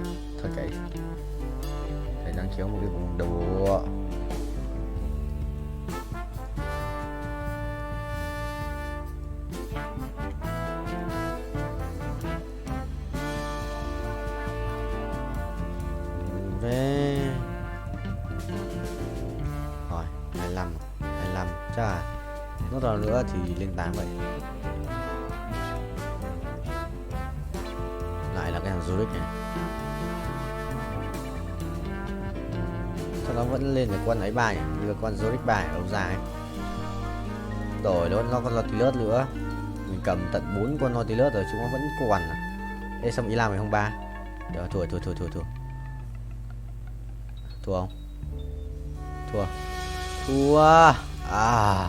Thôi cái đang kéo một cái vùng đồ. Về rồi 25 chắc là nốt nào nữa thì lên 8 vậy. Lại là cái thằng Zurich này, sao nó vẫn lên được con ấy bài như con Zurich bài lâu dài đổi nó còn Nautilus nữa. Mình cầm tận 4 con Nautilus rồi chúng nó vẫn còn à. Ê xong ý làm mày không ba được, thua không? Thua à?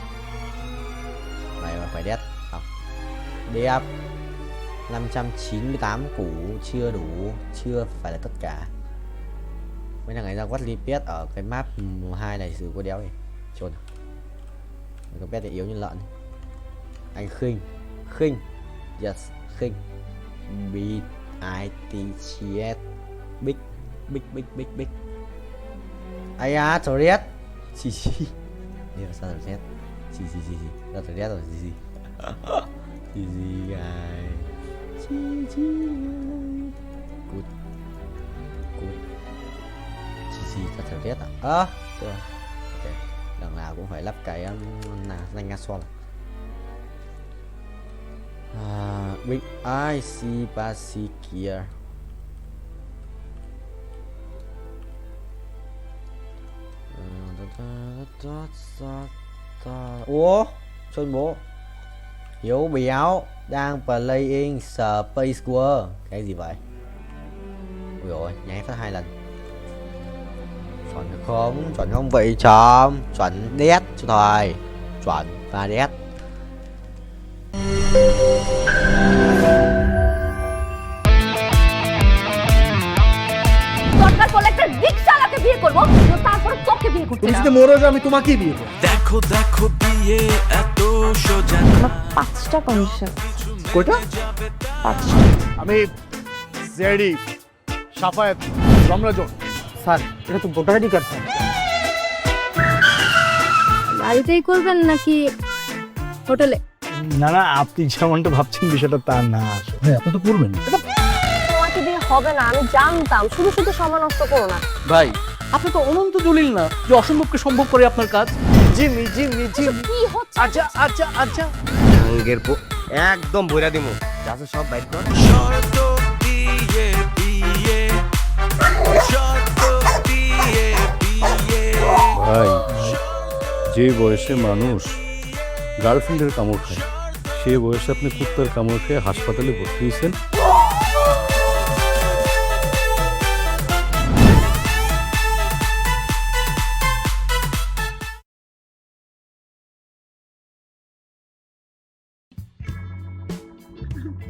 phải đét không. Đẹp. 598 củ chưa đủ, chưa phải là tất cả. Mấy thằng ấy ra quát lipet ở cái map 2 này sử có đéo này. Trốn. Cái pet này yếu như lợn. Anh khinh. Khinh. Yes, khinh. Beat ITCS. Big. Big. Ai à, Torres. Xì. Điều sao Torres? Xì. Ra Torres rồi xì. Xì gai. Xì Cút. Xì ra Torres à? Chưa. Ok. Lần nào cũng phải lắp cái danh Gasol. Big IC Pasikia. Ủa Sơn bố Hiếu béo đang playing Space War. Cái gì vậy? Ui dồi, nháy phát 2 lần. Chuẩn không vậy chóm. Chuẩn đét cho thôi. Chuẩn và đét. দরকার পড়লে একটা রিকশাওয়ালাকে বিয়ে করবো, তারপর তোকে বিয়ে করতে তুমি যদি মরে যাও আমি তোমাকেই বিয়ে করব। দেখো বিয়ে এত সোজা না। 5টা কন্ডিশন। কয়টা? 5টা। আমি জেডি সাফায়েত রমরাজন। স্যার এটা তো ভোটার আইডি কার্ড স্যার। বাড়িতেই করবেন নাকি হোটেলে? না আপনি যেমনটা ভাবছেন বিষয়টা তা না। হ্যাঁ আপনি তো করবেন। তোমাকে দিয়ে হবে না, আমি জানতাম। শুধু সময় নষ্ট করো না। ভাই আপনি তো অনন্ত দলিল না যে অসম্ভবকে সম্ভব করে আপনার কাজ। জিমি কি হচ্ছে? আচ্ছা আঙ্গের একদম বইরা দিমু যাচ্ছে সব বাইট কর। শর্ত দিয়ে বিয়ে ভাই যে বয়সে মানুষ গার্লফ্রেন্ডের কামড় খায় সে বয়সে আপনি কুত্তার কামড় খেয়ে হাসপাতালে ভর্তি হয়েছেন।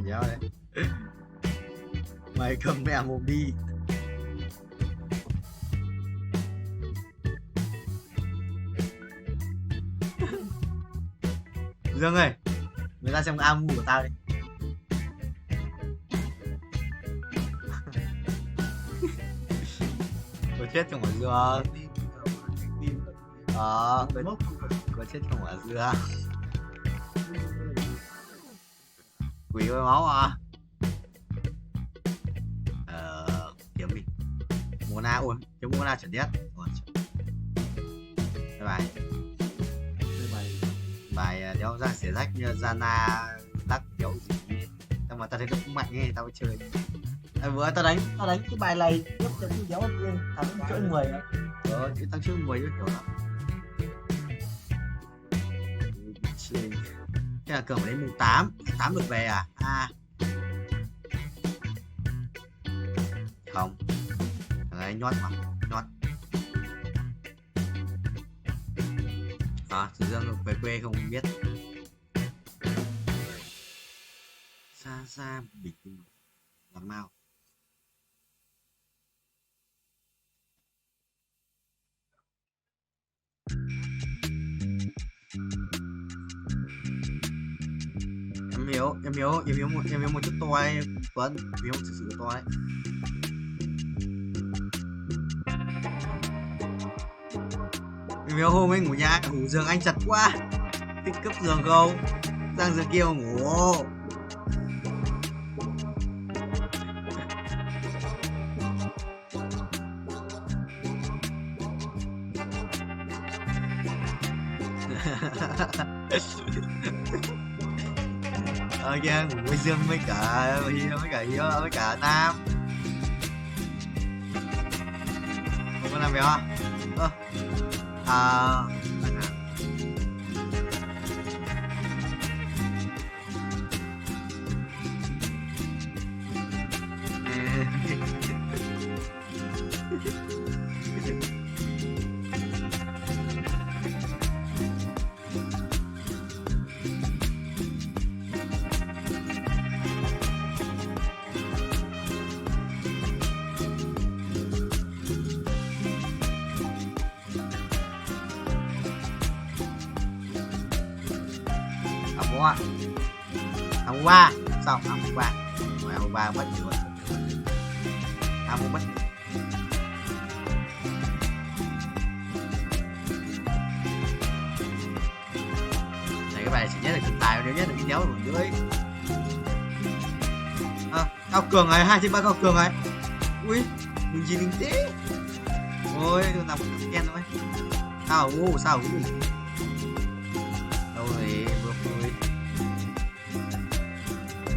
Nhớ đấy. Mày cầm mẹ một đi. Dương ơi, người ta xem cái amu của tao đi. Có chết trong quả dưa. Có chết trong quả dưa. Quỷ ơi máu à. Kiếm đi. Mona ui, cái Mona chuẩn đét. Bài đéo ra xỉa rách như Zana lắc kiểu gì. Nhưng mà tao thấy nó cũng mạnh ấy, tao mới chơi. Vừa tao đánh cái bài này lúc cho tôi đéo lên thằng chỗ 10 ấy. Chứ tao chưa 10 kiểu lắm. Cái là cường phải đến mùng 8 được về à? Không. Thằng ấy nhót mà, nhót. Sử Dương về quê không biết. Xa bịch làm mau. Em hiểu một chút to ấy, Tuấn, em hiểu thực sự to đấy. Em hiểu hôm ấy ngủ nhà, ngủ giường anh chặt quá. Thích cấp giường không? Sang giường kia mà ngủ. Kìa ngủ với Dương với cả Hiếu với cả Nam. Không có làm béo à? Hôm qua xong hôm qua mà hôm qua mất rồi. Không mất. Này các bạn chỉ nhớ là thực tài nếu nhớ được cái dấu ở dưới. Cao Cường rồi, 2/3 Cao Cường rồi. Ui, mình chỉ linh tế. Ôi, tôi làm khen thôi. Sao sao đâu rồi vừa vui.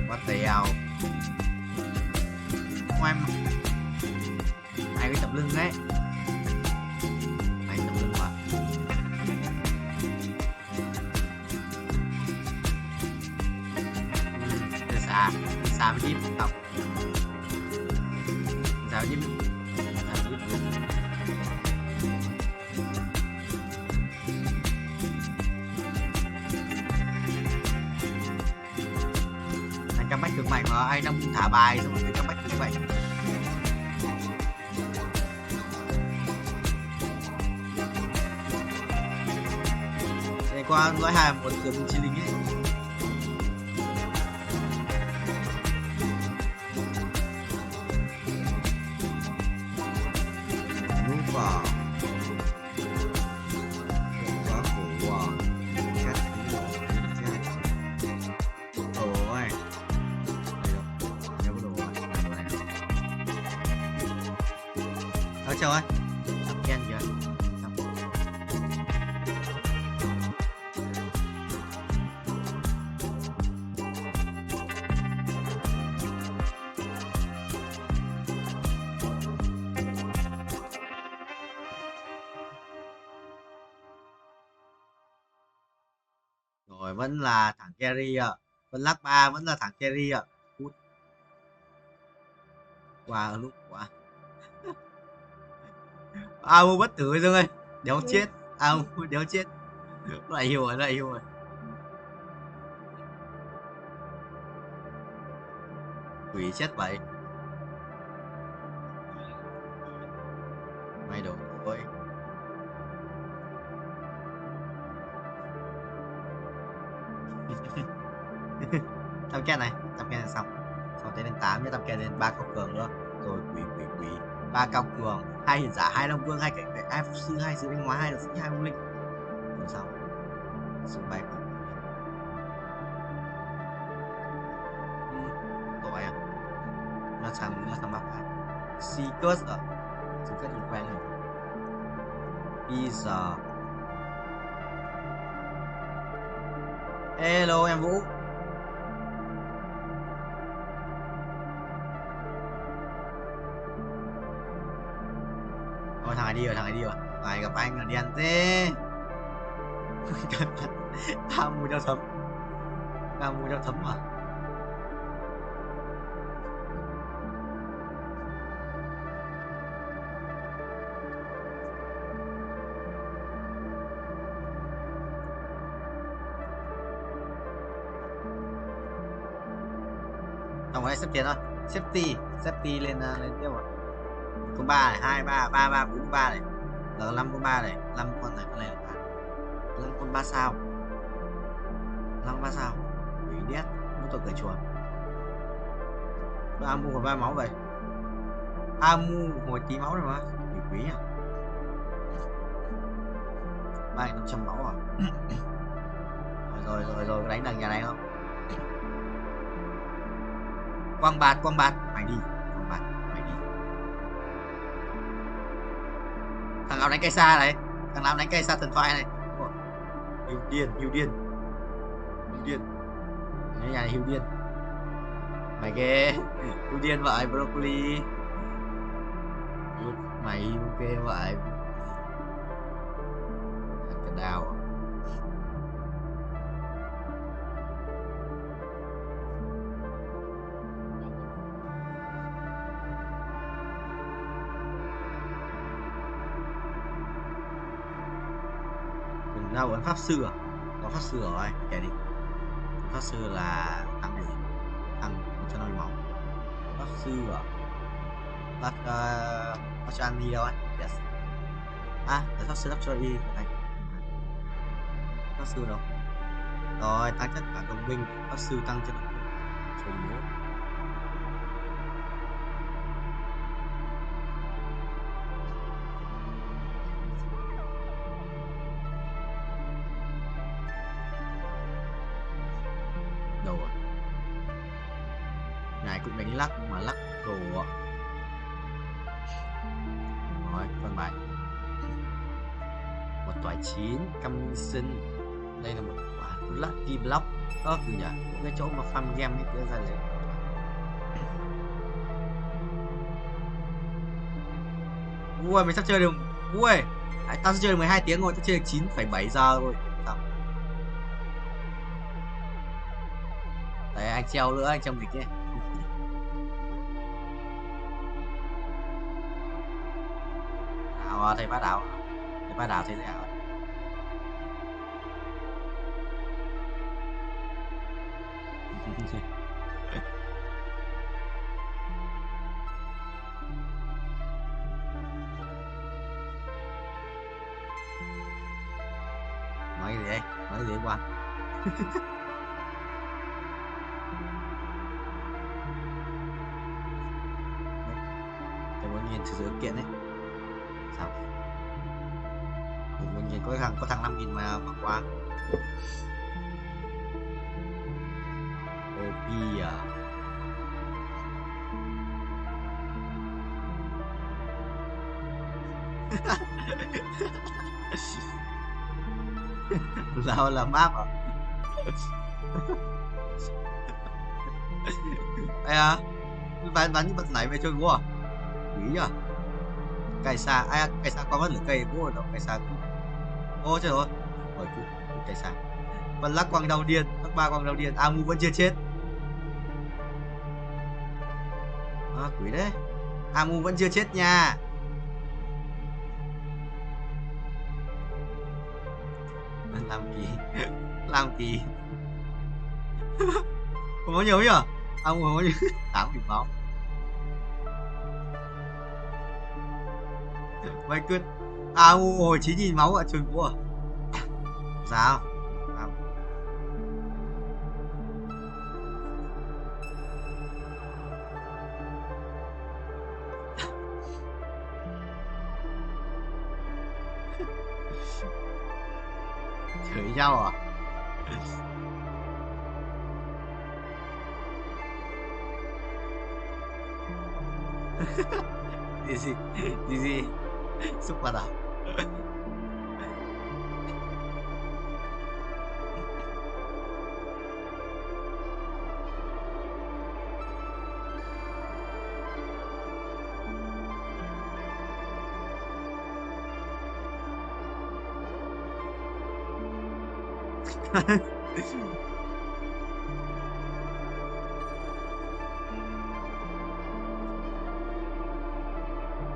Bắt tèo. Ngoài ai cái tập lưng đấy. Ai tập lưng mà. Xà với díp tập. Xà với díp. Anh cắm bách cực mạnh mà ai đang thả bài xong rồi cắm bách như vậy. Đây qua nói hai một trường chi linh ấy. Trời ơi, tập khen kìa. Rồi vẫn là thằng carry ạ. Vẫn lắc 3 vẫn là thằng carry ạ. Qua lúc quá. Mua bất tử Dương ơi, đéo chết. Đéo chết. Lại hiểu rồi. Quỷ chết vậy. Mày đồ thôi. Tập kèn này xong. Xong tới lên 8 nhé, tập kèn lên 3 Cao Cường nữa. Rồi quỷ. 3 Cao Cường, 2 hiền giả, 2 Long Vương, 2 cảnh vệ, 2 pháp sư, 2 sứ đánh hóa, 2 lực sĩ, 2 hung linh. Rồi xong. Số 7. Tội à. Nó thằng bác à. Seekers à. Seekers thì quen rồi. Bây giờ. Hello em Vũ. Thằng này đi rồi. Phải gặp anh là đen thế. Tao mua cho thấm à. Xong rồi xếp tiền thôi. Safety lên tiếp rồi. Con 3 này, 2 3 3 3 4 3 này. Là 5 con 3 này, 5 con này, con này là 5 con 3 sao. 5 3 sao. Quỷ đét, muốn tôi cởi chuồng. Amu hồi 3 máu vậy. Amu hồi tí máu rồi mà. Quỷ à. 3.500 máu à. Rồi, có đánh đằng nhà này không? Quang bạt, mày đi. Thằng nào đánh cây xa này, thần thoại này. Hiu điên. Cái nhà này hiu điên. Mày ghê. Hiu điên vậy broccoli. Mày hiu ghê vậy. Thằng đào. Đâu vẫn pháp sư à? Có pháp sư rồi, kể đi. Pháp sư là tăng gì? Tăng 150 máu. Pháp sư à? Bắt cho anh đi đâu anh? Yes. Để pháp sư lắp cho đi này. Pháp sư đâu? Rồi tăng chất cả đồng minh, pháp sư tăng chất Không nhớ. Đâu rồi? Ngài cũng đánh lắc mà lắc đồ ạ. Nói con bài. Một toái chín căm sinh. Đây là một quả lucky block. Đó cứ nhỉ, cái chỗ mà farm game ấy cứ ra lấy. Ui, mày sắp chơi được. Ui, tao sẽ chơi được 12 tiếng rồi, tao chơi được 9,7 giờ rồi. Sao? Đấy, anh treo nữa, anh treo nghịch nhé. Thầy bắt đảo. Thầy bắt đảo thế nào? Nói gì đây? Nói gì qua? Tôi muốn nhìn sự kiện đấy. Sao? Tôi muốn nhìn có thằng 5.000 mà qua. OP à? Lao là map à? Ai à? Bắn như bật nảy về chơi quá à? Quý à? Cây xa, ai à? Cây xa có mất lửa cây bố đâu, cây xa cũ. Ô trời ơi, rồi cũ, cây xa. Vẫn lắc quăng đầu điên, lắc ba quăng đầu điên, Amu vẫn chưa chết. À, quý đấy, Amu vẫn chưa chết nha. Làm kỳ không có nhiều nhỉ? Ông không có nhiều 8.000 máu. Mày cứ hồi 9.000 máu ở trường của sao? Chửi nhau à? Gì xúc vào đầu.